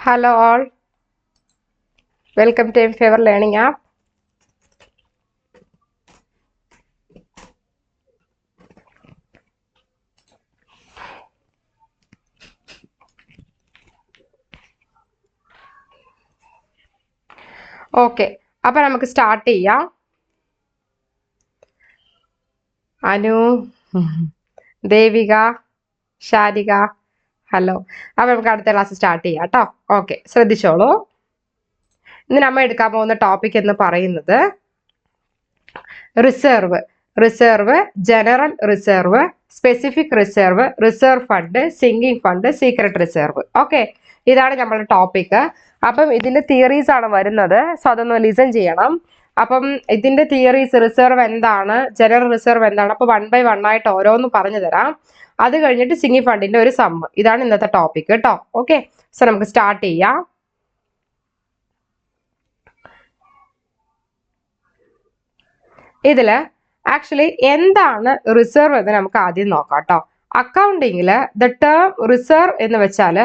Hello all, welcome to Favor Learning app. Okay, അപ്പോൾ നമുക്ക് start ചെയ്യാം. അനു, ദേവിക, ശാരിക, ഹലോ. അപ്പോൾ നമുക്ക് അടുത്ത ക്ലാസ് സ്റ്റാർട്ട് ചെയ്യാം കേട്ടോ. ഓക്കെ, ശ്രദ്ധിച്ചോളൂ. ഇന്ന് നമ്മൾ എടുക്കാൻ പോകുന്ന ടോപ്പിക് എന്ന് പറയുന്നത് reserve, general reserve, specific reserve, reserve fund, sinking fund, secret reserve. Okay, ഇതാണ് നമ്മളുടെ ടോപ്പിക്. അപ്പം ഇതിന്റെ തിയറീസ് ആണ് വരുന്നത്. സോ അതൊന്ന് ലിസൺ ചെയ്യണം. അപ്പം ഇതിന്റെ തിയറീസ്, റിസർവ് എന്താണ്, ജനറൽ റിസർവ് എന്താണ്, അപ്പൊ 1 by 1 ആയിട്ട് ഓരോന്നും പറഞ്ഞു തരാം. അത് കഴിഞ്ഞിട്ട് സിങ്കിങ് ഫണ്ടിന്റെ ഒരു സമ്മ്. ഇതാണ് ഇന്നത്തെ ടോപ്പിക് കേട്ടോ. ഓക്കെ, സോ നമുക്ക് സ്റ്റാർട്ട് ചെയ്യാം. ഇതില് ആക്ച്വലി എന്താണ് റിസർവ് എന്ന് നമുക്ക് ആദ്യം നോക്കാം കേട്ടോ. അക്കൗണ്ടിങ്ങില് ദ ടേം റിസർവ് എന്ന് വെച്ചാൽ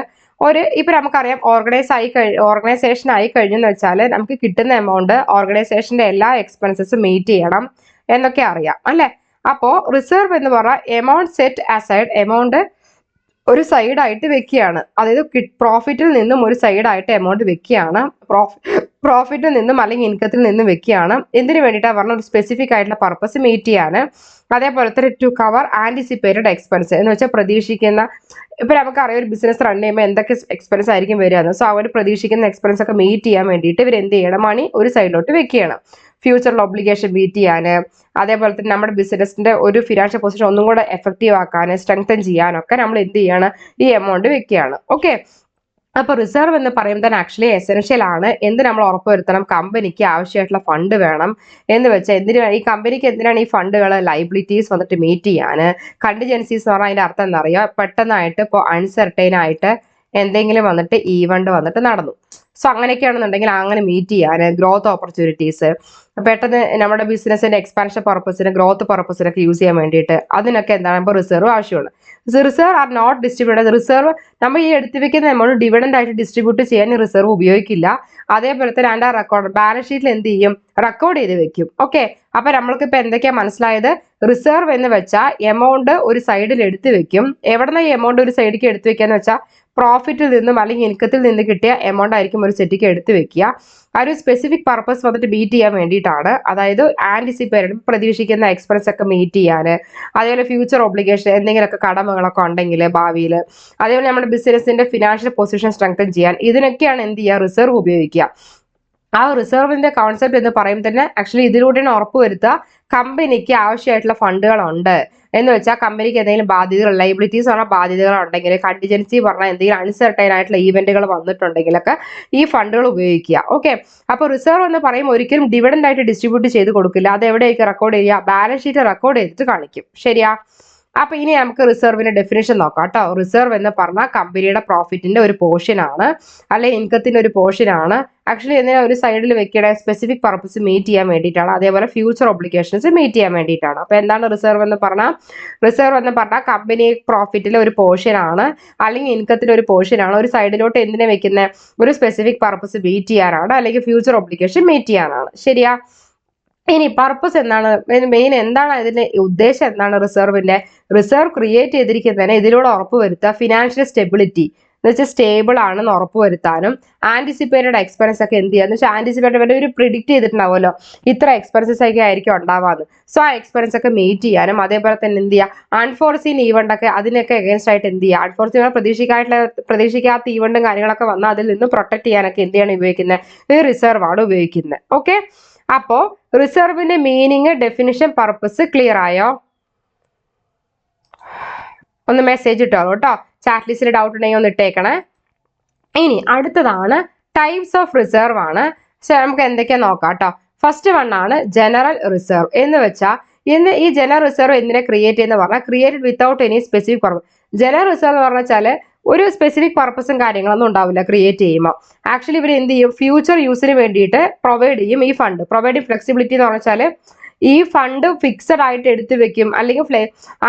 ഇപ്പൊ നമുക്കറിയാം ഓർഗനൈസേഷൻ ആയി കഴിഞ്ഞെന്ന് വെച്ചാൽ നമുക്ക് കിട്ടുന്ന എമൗണ്ട് ഓർഗനൈസേഷന്റെ എല്ലാ എക്സ്പെൻസസും മീറ്റ് ചെയ്യണം എന്നൊക്കെ അറിയാം അല്ലെ. അപ്പോ റിസർവ് എന്ന് പറഞ്ഞാൽ എമൗണ്ട് സെറ്റ് അസൈഡ്, എമൗണ്ട് ഒരു സൈഡായിട്ട് വെക്കുകയാണ്. അതായത് പ്രോഫിറ്റിൽ നിന്നും ഒരു സൈഡായിട്ട് എമൗണ്ട് വെക്കുകയാണ്. പ്രോഫിറ്റിൽ നിന്നും അല്ലെങ്കിൽ ഇൻകത്തിൽ നിന്നും വെക്കുകയാണ്. എന്തിനു വേണ്ടിയിട്ടാണ് പറഞ്ഞ ഒരു സ്പെസിഫിക് ആയിട്ടുള്ള പർപ്പസ് മീറ്റ് ചെയ്യാന്. അതേപോലെ തന്നെ ടു കവർ ആന്റിസിപ്പേറ്റഡ് എക്സ്പെൻസ് എന്ന് വെച്ചാൽ പ്രതീക്ഷിക്കുന്ന, ഇപ്പൊ നമുക്കറിയാം ഒരു ബിസിനസ് റൺ ചെയ്യുമ്പോൾ എന്തൊക്കെ എക്സ്പെൻസ് ആയിരിക്കും വരികയെന്ന്. സോ അവർ പ്രതീക്ഷിക്കുന്ന എക്സ്പെൻസ് ഒക്കെ മീറ്റ് ചെയ്യാൻ വേണ്ടിയിട്ട് ഇവർ എന്ത് ചെയ്യണം, മണി ഒരു സൈഡിലോട്ട് വെക്കുകയാണ്. ഫ്യൂച്ചറിൽ ഒബ്ലിഗേഷൻ മീറ്റ് ചെയ്യാന്, അതേപോലെ തന്നെ നമ്മുടെ ബിസിനസിന്റെ ഒരു ഫിനാൻഷ്യൽ പൊസിഷൻ ഒന്നും കൂടെ എഫക്റ്റീവ് ആക്കാൻ, സ്ട്രെങ്തൻ ചെയ്യാനൊക്കെ നമ്മൾ എന്ത് ചെയ്യാണ്, ഈ എമൗണ്ട് വെക്കുകയാണ്. ഓക്കെ, അപ്പൊ റിസർവ് എന്ന് പറയുമ്പോൾ തന്നെ ആക്ച്വലി എസെൻഷ്യൽ ആണ്. എന്ത് നമ്മൾ ഉറപ്പുവരുത്തണം, കമ്പനിക്ക് ആവശ്യമായിട്ടുള്ള ഫണ്ട് വേണം എന്ന് വെച്ചാൽ ഈ കമ്പനിക്ക് എന്തിനാണ് ഈ ഫണ്ടുകൾ, ലൈബിലിറ്റീസ് വന്നിട്ട് മീറ്റ് ചെയ്യാന്. കണ്ടിജൻസീസ് എന്ന് പറഞ്ഞാൽ അതിന്റെ അർത്ഥം എന്താ അറിയാം, പെട്ടെന്നായിട്ട് ഇപ്പോൾ അൺസർട്ടൈൻ ആയിട്ട് എന്തെങ്കിലും വന്നിട്ട് ഈവന്റ് വന്നിട്ട് നടന്നു. സോ അങ്ങനെയൊക്കെയാണെന്നുണ്ടെങ്കിൽ അങ്ങനെ മീറ്റ് ചെയ്യാൻ, ഗ്രോത്ത് ഓപ്പർച്യൂണിറ്റീസ്, പെട്ടെന്ന് നമ്മുടെ ബിസിനസിന്റെ എക്സ്പാൻഷൻ പർപ്പസിന്, ഗ്രോത്ത് പർപ്പസിനൊക്കെ യൂസ് ചെയ്യാൻ വേണ്ടിയിട്ട് അതിനൊക്കെ എന്താണ് ഇപ്പോൾ റിസർവ് ആവശ്യമാണ്. Reserve are not distributed. Reserve നമ്മൾ ഈ എടുത്തു വെക്കുന്ന എമൗണ്ട് ഡിവിഡൻഡ് ആയിട്ട് ഡിസ്ട്രിബ്യൂട്ട് ചെയ്യാൻ റിസർവ് ഉപയോഗിക്കില്ല. അതേപോലെ തന്നെ അതിന്റെ റെക്കോർഡ് ബാലൻസ് ഷീറ്റിൽ എന്ത് ചെയ്യും, റെക്കോർഡ് ചെയ്ത് വെക്കും. ഓക്കെ, അപ്പൊ നമ്മൾക്ക് ഇപ്പൊ എന്തൊക്കെയാ മനസ്സിലായത്, റിസർവ് എന്ന് വെച്ചാൽ എമൗണ്ട് ഒരു സൈഡിൽ എടുത്തു വെക്കും. എവിടെന്ന ഈ എമൗണ്ട് ഒരു സൈഡിലേക്ക് എടുത്തു വെക്കാന്ന് വെച്ചാൽ പ്രോഫിറ്റിൽ നിന്നും അല്ലെങ്കിൽ ഇൻകത്തിൽ നിന്ന് കിട്ടിയ എമൗണ്ട് ആയിരിക്കും ഒരു സെറ്റിക്ക് എടുത്തു വെക്കുക. ആ ഒരു സ്പെസിഫിക് പർപ്പസ് വന്നിട്ട് മീറ്റ് ചെയ്യാൻ വേണ്ടിയിട്ടാണ്. അതായത് ആന്റിസിപ്പേറ്റഡ്, പ്രതീക്ഷിക്കുന്ന എക്സ്പെൻസ് ഒക്കെ മീറ്റ് ചെയ്യാൻ, അതേപോലെ ഫ്യൂച്ചർ ഒബ്ലിഗേഷൻ, എന്തെങ്കിലുമൊക്കെ കടമകളൊക്കെ ഉണ്ടെങ്കിൽ ഭാവിയിൽ, അതേപോലെ നമ്മുടെ ബിസിനസിന്റെ ഫിനാൻഷ്യൽ പൊസിഷൻ സ്ട്രെങ്തൻ ചെയ്യാൻ, ഇതിനൊക്കെയാണ് എന്ത് ചെയ്യുക, റിസർവ് ഉപയോഗിക്കുക. ആ റിസർവിന്റെ കോൺസെപ്റ്റ് എന്ന് പറയുമ്പോൾ തന്നെ ആക്ച്വലി ഇതിലൂടെയാണ് ഉറപ്പുവരുത്തുക കമ്പനിക്ക് ആവശ്യമായിട്ടുള്ള ഫണ്ടുകൾ ഉണ്ട് എന്ന് വെച്ചാൽ കമ്പനിക്ക് എന്തെങ്കിലും ബാധ്യതകൾ, ലൈബിലിറ്റീസ് പറഞ്ഞാൽ ബാധ്യതകൾ ഉണ്ടെങ്കിൽ, കണ്ടിജൻസി പറഞ്ഞാൽ എന്തെങ്കിലും അൺസർട്ടൈൻ ആയിട്ടുള്ള ഈവന്റുകൾ വന്നിട്ടുണ്ടെങ്കിലൊക്കെ ഈ ഫണ്ടുകൾ ഉപയോഗിക്കുക. ഓക്കെ, അപ്പോൾ റിസർവ് എന്ന് പറയുമ്പോൾ ഒരിക്കലും ഡിവിഡൻഡ് ആയിട്ട് ഡിസ്ട്രിബ്യൂട്ട് ചെയ്ത് കൊടുക്കില്ല. അത് എവിടെയൊക്കെ റെക്കോർഡ് ചെയ്യുക, ബാലൻസ് ഷീറ്റ് റെക്കോർഡ് ചെയ്തിട്ട് കാണിക്കും. ശരിയാ? അപ്പൊ ഇനി നമുക്ക് റിസർവിന്റെ ഡെഫിനേഷൻ നോക്കാം കേട്ടോ. റിസർവ് എന്ന് പറഞ്ഞാൽ കമ്പനിയുടെ പ്രോഫിറ്റിന്റെ ഒരു പോർഷൻ ആണ്, അല്ലെ ഇൻകത്തിന്റെ ഒരു പോർഷൻ ആണ്. ആക്ച്വലി എന്തിനാ ഒരു സൈഡിൽ വെക്കണേ, സ്പെസിഫിക് പർപ്പസ് മീറ്റ് ചെയ്യാൻ വേണ്ടിയിട്ടാണ്. അതേപോലെ ഫ്യൂച്ചർ ഒബ്ലിഗേഷൻസ് മീറ്റ് ചെയ്യാൻ വേണ്ടിയിട്ടാണ്. അപ്പൊ എന്താണ് റിസർവ് എന്ന് പറഞ്ഞാൽ, കമ്പനി പ്രോഫിറ്റിലെ ഒരു പോർഷൻ ആണ്, അല്ലെങ്കിൽ ഇൻകത്തിന്റെ ഒരു പോർഷൻ ആണ്. ഒരു സൈഡിലോട്ട് എന്തിനാ വെക്കുന്നത്, ഒരു സ്പെസിഫിക് പർപ്പസ് മീറ്റ് ചെയ്യാനാണ്, അല്ലെങ്കിൽ ഫ്യൂച്ചർ ഒബ്ലിഗേഷൻ മീറ്റ് ചെയ്യാനാണ്. ശരിയാ? ഇനി പർപ്പസ് എന്താണ്, മെയിൻ എന്താണ് ഇതിന്റെ ഉദ്ദേശം, എന്താണ് റിസർവിന്റെ? റിസർവ് ക്രിയേറ്റ് ചെയ്തിരിക്കുന്നതിന് ഇതിലൂടെ ഉറപ്പുവരുത്തുക ഫിനാൻഷ്യൽ സ്റ്റെബിലിറ്റി, എന്ന് വെച്ചാൽ സ്റ്റേബിൾ ആണെന്ന് ഉറപ്പുവരുത്താനും, ആന്റിസിപ്പേറ്റഡ് എക്സ്പെൻസ് ഒക്കെ എന്ത് ചെയ്യാന്ന് വെച്ചാൽ ആന്റിസിപ്പേറ്റഡ് ഒരു പ്രിഡിക്റ്റ് ചെയ്തിട്ടുണ്ടാവുമല്ലോ, ഇത്ര എക്സ്പെൻസസ് ഒക്കെ ആയിരിക്കും ഉണ്ടാവാന്ന്. സോ ആ എക്സ്പെൻസ് ഒക്കെ മീറ്റ് ചെയ്യാനും, അതേപോലെ തന്നെ എന്ത് ചെയ്യുക, അൺഫോർസീൻ ഈവന്റ് ഒക്കെ അതിനൊക്കെ അഗേൻസ്റ്റ് ആയിട്ട് എന്ത് ചെയ്യുക, അൺഫോർസീൻ പ്രതീക്ഷിക്കാത്ത ഈവന്റും കാര്യങ്ങളൊക്കെ വന്നാൽ അതിൽ നിന്ന് പ്രൊട്ടക്ട് ചെയ്യാനൊക്കെ എന്ത് ചെയ്യാണ് ഉപയോഗിക്കുന്നത്, ഈ റിസർവ് ആണ് ഉപയോഗിക്കുന്നത്. ഓക്കെ, അപ്പോ റിസർവിന്റെ മീനിങ്, ഡെഫിനിഷൻ, പർപ്പസ് ക്ലിയർ ആയോ? ഒന്ന് മെസ്സേജ് ഇട്ടോളൂ കേട്ടോ. ചാറ്റ് ലിസ്റ്റിൽ ഡൗട്ട് ഉണ്ടെങ്കിൽ ഒന്ന് ഇട്ടേക്കണേ. ഇനി അടുത്തതാണ് ടൈപ്സ് ഓഫ് റിസർവ് ആണ്. നമുക്ക് എന്തൊക്കെയാ നോക്കാം കേട്ടോ. ഫസ്റ്റ് വൺ ആണ് ജനറൽ റിസർവ്. എന്ന് വെച്ചാൽ ഈ ജനറൽ റിസർവ് എന്തിനെ ക്രിയേറ്റ് ചെയ്യുന്ന പറഞ്ഞാൽ, created without any specific purpose. General reserve എന്ന് പറഞ്ഞാൽ ഒരു സ്പെസിഫിക് പർപ്പസും കാര്യങ്ങളൊന്നും ഉണ്ടാവില്ല ക്രിയേറ്റ് ചെയ്യുമ്പോൾ. ആക്ച്വലി ഇവർ എന്ത് ചെയ്യും, ഫ്യൂച്ചർ യൂസിന് വേണ്ടിയിട്ട് പ്രൊവൈഡ് ചെയ്യും ഈ ഫണ്ട്. പ്രൊവൈഡിങ് ഫ്ലെക്സിബിലിറ്റി എന്ന് പറഞ്ഞാൽ ഈ ഫണ്ട് ഫിക്സഡ് ആയിട്ട് എടുത്തു വെക്കും, അല്ലെങ്കിൽ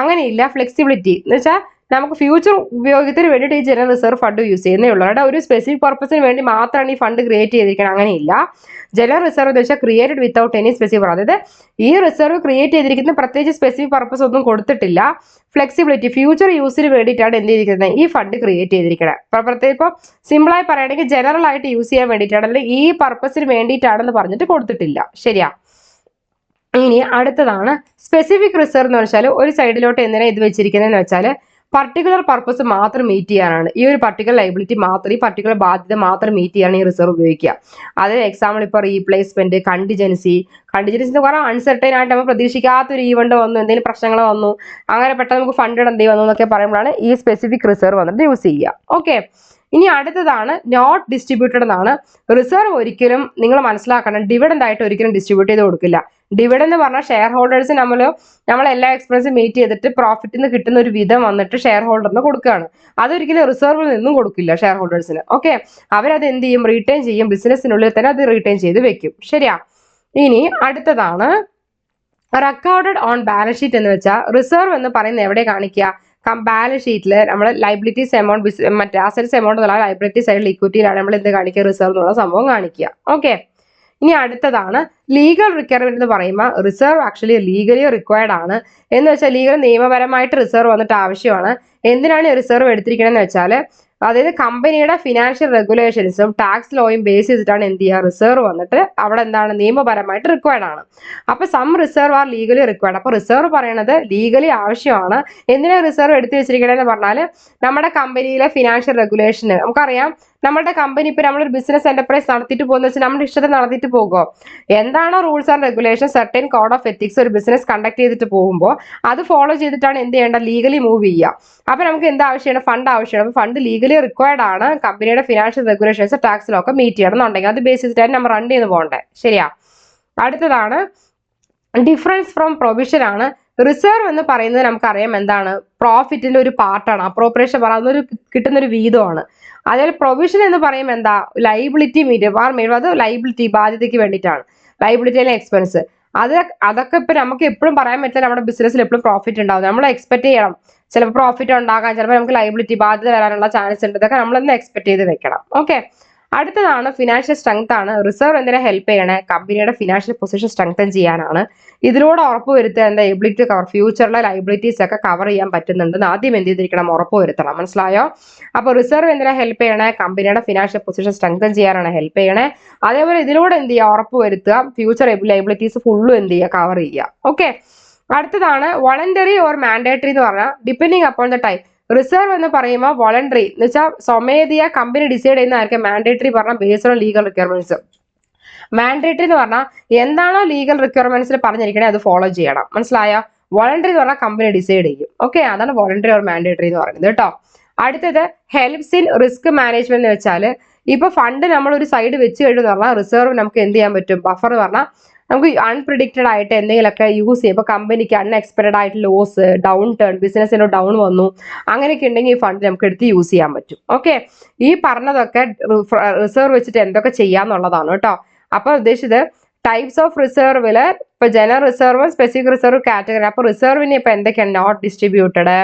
അങ്ങനെയില്ല, ഫ്ലെക്സിബിലിറ്റി എന്ന് വെച്ചാൽ നമുക്ക് ഫ്യൂച്ചർ ഉപയോഗത്തിന് വേണ്ടിയിട്ട് ഈ ജനറൽ റിസർവ് ഫണ്ട് യൂസ് ചെയ്യുന്നേ ഉള്ളൂ. അവിടെ ഒരു സ്പെസിഫിക് പർപ്പസിന് വേണ്ടി മാത്രമാണ് ഈ ഫണ്ട് ക്രിയേറ്റ് ചെയ്തിരിക്കുന്നത്, അങ്ങനെയില്ല. ജനറൽ റിസർവ് എന്ന് വെച്ചാൽ ക്രിയേറ്റഡ് വിത്തൗട്ട് എനി സ്പെസിഫിക്, അതായത് ഈ റിസർവ് ക്രിയേറ്റ് ചെയ്തിരിക്കുന്ന പ്രത്യേകിച്ച് സ്പെസിഫിക് പർപ്പസ് ഒന്നും കൊടുത്തിട്ടില്ല. ഫ്ലെക്സിബിലിറ്റി, ഫ്യൂച്ചർ യൂസിന് വേണ്ടിയിട്ടാണ് എന്ത് ചെയ്തിരിക്കുന്നത്, ഈ ഫണ്ട് ക്രിയേറ്റ് ചെയ്തിരിക്കുന്നത്. പ്രത്യേകം ഇപ്പോൾ സിമ്പിളായി പറയുകയാണെങ്കിൽ ജനറൽ ആയിട്ട് യൂസ് ചെയ്യാൻ വേണ്ടിയിട്ടാണ്, അല്ലെങ്കിൽ ഈ പർപ്പസിന് വേണ്ടിയിട്ടാണെന്ന് പറഞ്ഞിട്ട് കൊടുത്തിട്ടില്ല. ശരിയാ. ഇനി അടുത്തതാണ് സ്പെസിഫിക് റിസർവ് എന്ന് വെച്ചാൽ ഒരു സൈഡിലോട്ട് എന്തിനാ ഇത് വെച്ചിരിക്കുന്നതെന്ന് വെച്ചാൽ പർട്ടിക്കുലർ പർപ്പസ് മാത്രം മീറ്റ് ചെയ്യാനാണ്. ഈ ഒരു പർട്ടിക്കുലർ ലൈബിലിറ്റി മാത്രം, ഈ പർട്ടിക്കുലർ ബാധ്യത മാത്രം മീറ്റ് ചെയ്യാൻ ഈ റിസർവ് ഉപയോഗിക്കുക. അതിന് എക്സാമ്പിൾ ഇപ്പോൾ റീപ്ലേസ്മെന്റ്, കണ്ടിജൻസി എന്ന് പറഞ്ഞാൽ അൺസർട്ടൈൻ ആയിട്ട് നമ്മൾ പ്രതീക്ഷിക്കാത്തൊരു ഈവന്റ് വന്നു, എന്തെങ്കിലും പ്രശ്നങ്ങൾ വന്നു, അങ്ങനെ പെട്ടെന്ന് നമുക്ക് ഫണ്ട് ഇടേണ്ടി വന്നു എന്നൊക്കെ പറയുമ്പോഴാണ് ഈ സ്പെസിഫിക് റിസർവ് വന്നിട്ട് യൂസ് ചെയ്യുക. ഓക്കെ. ഇനി അടുത്തതാണ് നോട്ട് ഡിസ്ട്രിബ്യൂട്ടഡ് എന്നാണ്. റിസർവ് ഒരിക്കലും നിങ്ങൾ മനസ്സിലാക്കണം, ഡിവിഡൻഡ് ആയിട്ട് ഒരിക്കലും ഡിസ്ട്രിബ്യൂട്ട് ചെയ്ത് കൊടുക്കില്ല. ഡിവിഡൻഡ് എന്ന് പറഞ്ഞാൽ ഷെയർ ഹോൾഡേഴ്സ് നമ്മൾ എല്ലാ എക്സ്പെൻസും മീറ്റ് ചെയ്തിട്ട് പ്രോഫിറ്റിൽ നിന്ന് കിട്ടുന്ന ഒരു വിധം വന്നിട്ട് ഷെയർ ഹോൾഡറിന് കൊടുക്കുകയാണ്. അതൊരിക്കലും റിസർവിൽ നിന്നും കൊടുക്കില്ല ഷെയർ ഹോൾഡേഴ്സിന്. ഓക്കെ. അവരത് എന്ത് ചെയ്യും, റീറ്റെയിൻ ചെയ്യും, ബിസിനസ്സിനുള്ളിൽ തന്നെ അത് റീറ്റെയിൻ ചെയ്ത് വെക്കും. ശരിയാ. ഇനി അടുത്തതാണ് റെക്കോർഡഡ് ഓൺ ബാലൻസ് ഷീറ്റ് എന്ന് വെച്ചാൽ റിസർവ് എന്ന് പറയുന്നത് എവിടെ കാണിക്കുക, ബാലൻസ് ഷീറ്റിൽ നമ്മൾ ലൈബിലിറ്റീസ് എമൗണ്ട്, മറ്റേ അസറ്റ്സ് എമൗണ്ട് എന്നുള്ള ലൈബിലിറ്റി സൈഡിൽ ഇക്വിറ്റിയിലാണ് നമ്മൾ എന്ത് കാണിക്കുക, റിസർവ് എന്നുള്ള സംഭവം കാണിക്കുക. ഓക്കെ. ഇനി അടുത്തതാണ് ലീഗൽ റിക്വയർമെന്റ് എന്ന് പറയുമ്പോൾ റിസർവ് ആക്ച്വലി ലീഗലി റിക്വയർഡ് ആണ്. എന്ന് വെച്ചാൽ ലീഗൽ നിയമപരമായിട്ട് റിസർവ് വന്നിട്ട് ആവശ്യമാണ്. എന്തിനാണ് റിസർവ് എടുത്തിരിക്കണമെന്ന് വെച്ചാൽ അതായത് കമ്പനിയുടെ ഫിനാൻഷ്യൽ റെഗുലേഷൻസും ടാക്സ് ലോയും ബേസ് ചെയ്തിട്ടാണ് എന്ത് ചെയ്യുക, റിസർവ് വന്നിട്ട് അവിടെ എന്താണ് നിയമപരമായിട്ട് റിക്വയർഡ് ആണ്. അപ്പൊ some reserve are legally required. അപ്പൊ റിസർവ് പറയണത് ലീഗലി ആവശ്യമാണ്. എന്തിനാ റിസർവ് എടുത്തു വെച്ചിരിക്കണമെന്ന് പറഞ്ഞാൽ നമ്മുടെ കമ്പനിയിലെ ഫിനാൻഷ്യൽ റെഗുലേഷന് നമുക്കറിയാം, നമ്മുടെ കമ്പനി ഇപ്പൊ നമ്മളൊരു ബിസിനസ് എന്റർപ്രൈസ് നടത്തിയിട്ട് പോകുന്ന വെച്ചാൽ നമ്മുടെ ഇഷ്ടത്തിൽ നടത്തിയിട്ട് പോകുമോ, എന്താണോ rules and regulation, certain code of ethics ഒരു ബിസിനസ് കണ്ടക്ട് ചെയ്തിട്ട് പോകുമ്പോൾ അത് ഫോളോ ചെയ്തിട്ടാണ് എന്ത് ചെയ്യേണ്ടത്, ലീഗലി മൂവ് ചെയ്യുക. അപ്പൊ നമുക്ക് എന്ത് ആവശ്യമാണ്, ഫണ്ട് ആവശ്യമാണ്. അപ്പൊ ഫണ്ട് ലീഗലി റിക്വയർഡ് ആണ്. കമ്പനിയുടെ ഫിനാൻഷ്യൽ റെഗുലേഷൻസ് ടാക്സിലൊക്കെ മീറ്റ് ചെയ്യണമെന്നുണ്ടെങ്കിൽ അത് ബേസ് ചെയ്തിട്ടാണ് നമ്മൾ റൺ ചെയ്ത് പോകണ്ടേ. ശരിയാ. അടുത്തതാണ് ഡിഫറൻസ് ഫ്രം പ്രൊവിഷൻ ആണ്. റിസർവ് എന്ന് പറയുന്നത് നമുക്കറിയാം എന്താണ്, പ്രോഫിറ്റിന്റെ ഒരു പാർട്ടാണ്. അപ്രോപ്രിയേഷൻ പറയുന്നൊരു കിട്ടുന്നൊരു വീതമാണ്. അതിൽ പ്രൊവിഷൻ എന്ന് പറയുമ്പോൾ എന്താ, ലൈബിലിറ്റി അത് ലൈബിലിറ്റി ബാധ്യതയ്ക്ക് വേണ്ടിയിട്ടാണ്. ലൈബിലിറ്റി അല്ലെങ്കിൽ എക്സ്പെൻസ് അതൊക്കെ ഇപ്പൊ നമുക്ക് എപ്പോഴും പറയാൻ പറ്റില്ല. നമ്മുടെ ബിസിനസ്സിൽ എപ്പോഴും പ്രോഫിറ്റ് ഉണ്ടാവും, നമ്മൾ എക്സ്പെക്ട് ചെയ്യണം. ചിലപ്പോൾ പ്രോഫിറ്റ് ഉണ്ടാകാൻ, ചിലപ്പോൾ നമുക്ക് ലൈബിലിറ്റി ബാധ്യത വരാനുള്ള ചാൻസ് ഉണ്ട്. ഇതൊക്കെ നമ്മളൊന്ന് എക്സ്പെക്ട് ചെയ്ത് വെക്കണം. ഓക്കെ. അടുത്തതാണ് ഫിനാൻഷ്യൽ സ്ട്രെങ്ത് ആണ്. റിസർവ് എന്തിനാ ഹെൽപ്പ് ചെയ്യണേ, കമ്പനിയുടെ ഫിനാൻഷ്യൽ പൊസിഷൻ സ്ട്രെങ്തൻ ചെയ്യാനാണ്. ഇതിലൂടെ ഉറപ്പുവരുത്തുക എന്താ, എബിലിറ്റി കവർ, ഫ്യൂച്ചറിലെ ലൈബിലിറ്റീസ് ഒക്കെ കവർ ചെയ്യാൻ പറ്റുന്നുണ്ടെന്ന് ആദ്യം എന്ത് ചെയ്തിരിക്കണം, ഉറപ്പുവരുത്തണം. മനസ്സിലായോ? അപ്പോൾ റിസർവ് എന്തിനാ ഹെൽപ്പ് ചെയ്യണേ, കമ്പനിയുടെ ഫിനാൻഷ്യൽ പൊസിഷൻ സ്ട്രെങ്തൻ ചെയ്യാനാണ് ഹെൽപ്പ് ചെയ്യണേ. അതേപോലെ ഇതിലൂടെ എന്ത് ചെയ്യുക, ഉറപ്പുവരുത്തുക ഫ്യൂച്ചർ ലൈബിലിറ്റീസ് ഫുള്ളും എന്ത് ചെയ്യുക, കവർ ചെയ്യുക. ഓക്കെ. അടുത്തതാണ് വോളണ്ടറി ഓർ മാൻഡേറ്ററി എന്ന് പറഞ്ഞാൽ depending upon the type. Reserve എന്ന് പറയുമ്പോൾ വോളണ്ടറി എന്ന് വെച്ചാൽ സ്വമേധയാ കമ്പനി ഡിസൈഡ് ചെയ്യുന്നതായിരിക്കും. മാൻഡേറ്ററി പറഞ്ഞാൽ based on legal requirements. Mandatory എന്ന് പറഞ്ഞാൽ എന്താണോ ലീഗൽ റിക്വയർമെന്റ്സിൽ പറഞ്ഞിരിക്കണേ അത് ഫോളോ ചെയ്യണം. മനസ്സിലായോ? വോളണ്ടറി എന്ന് പറഞ്ഞാൽ കമ്പനി ഡിസൈഡ് ചെയ്യും. ഓക്കെ. അതാണ് വോളണ്ടറി ഓർ മാൻഡേറ്ററി എന്ന് പറയുന്നത് കേട്ടോ. അടുത്തത് ഹെൽപ്സ് ഇൻ റിസ്ക് മാനേജ്മെന്റ് എന്ന് വെച്ചാൽ ഇപ്പൊ ഫണ്ട് നമ്മൾ ഒരു സൈഡ് വെച്ച് കഴിഞ്ഞു പറഞ്ഞാൽ റിസർവ് നമുക്ക് എന്ത് ചെയ്യാൻ പറ്റും, ബഫർ എന്ന് പറഞ്ഞാൽ നമുക്ക് അൺപ്രിഡിക്റ്റഡ് ആയിട്ട് എന്തെങ്കിലുമൊക്കെ യൂസ് ചെയ്യും. ഇപ്പോൾ കമ്പനിക്ക് അൺഎക്സ്പെക്റ്റഡ് ആയിട്ട് ലോസ്, ഡൗൺ ടേൺ, ബിസിനസ്സിന് ഡൗൺ വന്നു, അങ്ങനെയൊക്കെ ഉണ്ടെങ്കിൽ ഈ ഫണ്ട് നമുക്ക് എടുത്ത് യൂസ് ചെയ്യാൻ പറ്റും. ഓക്കെ. ഈ പറഞ്ഞതൊക്കെ റിസർവ് വെച്ചിട്ട് എന്തൊക്കെ ചെയ്യാന്നുള്ളതാണ് കേട്ടോ. അപ്പൊ ഉദ്ദേശിച്ചത് ടൈപ്സ് ഓഫ് റിസർവില് ഇപ്പൊ general reserve, specific reserve category. അപ്പൊ റിസർവിന് ഇപ്പൊ എന്തൊക്കെയാണ്, നോട്ട് ഡിസ്ട്രിബ്യൂട്ടഡ്,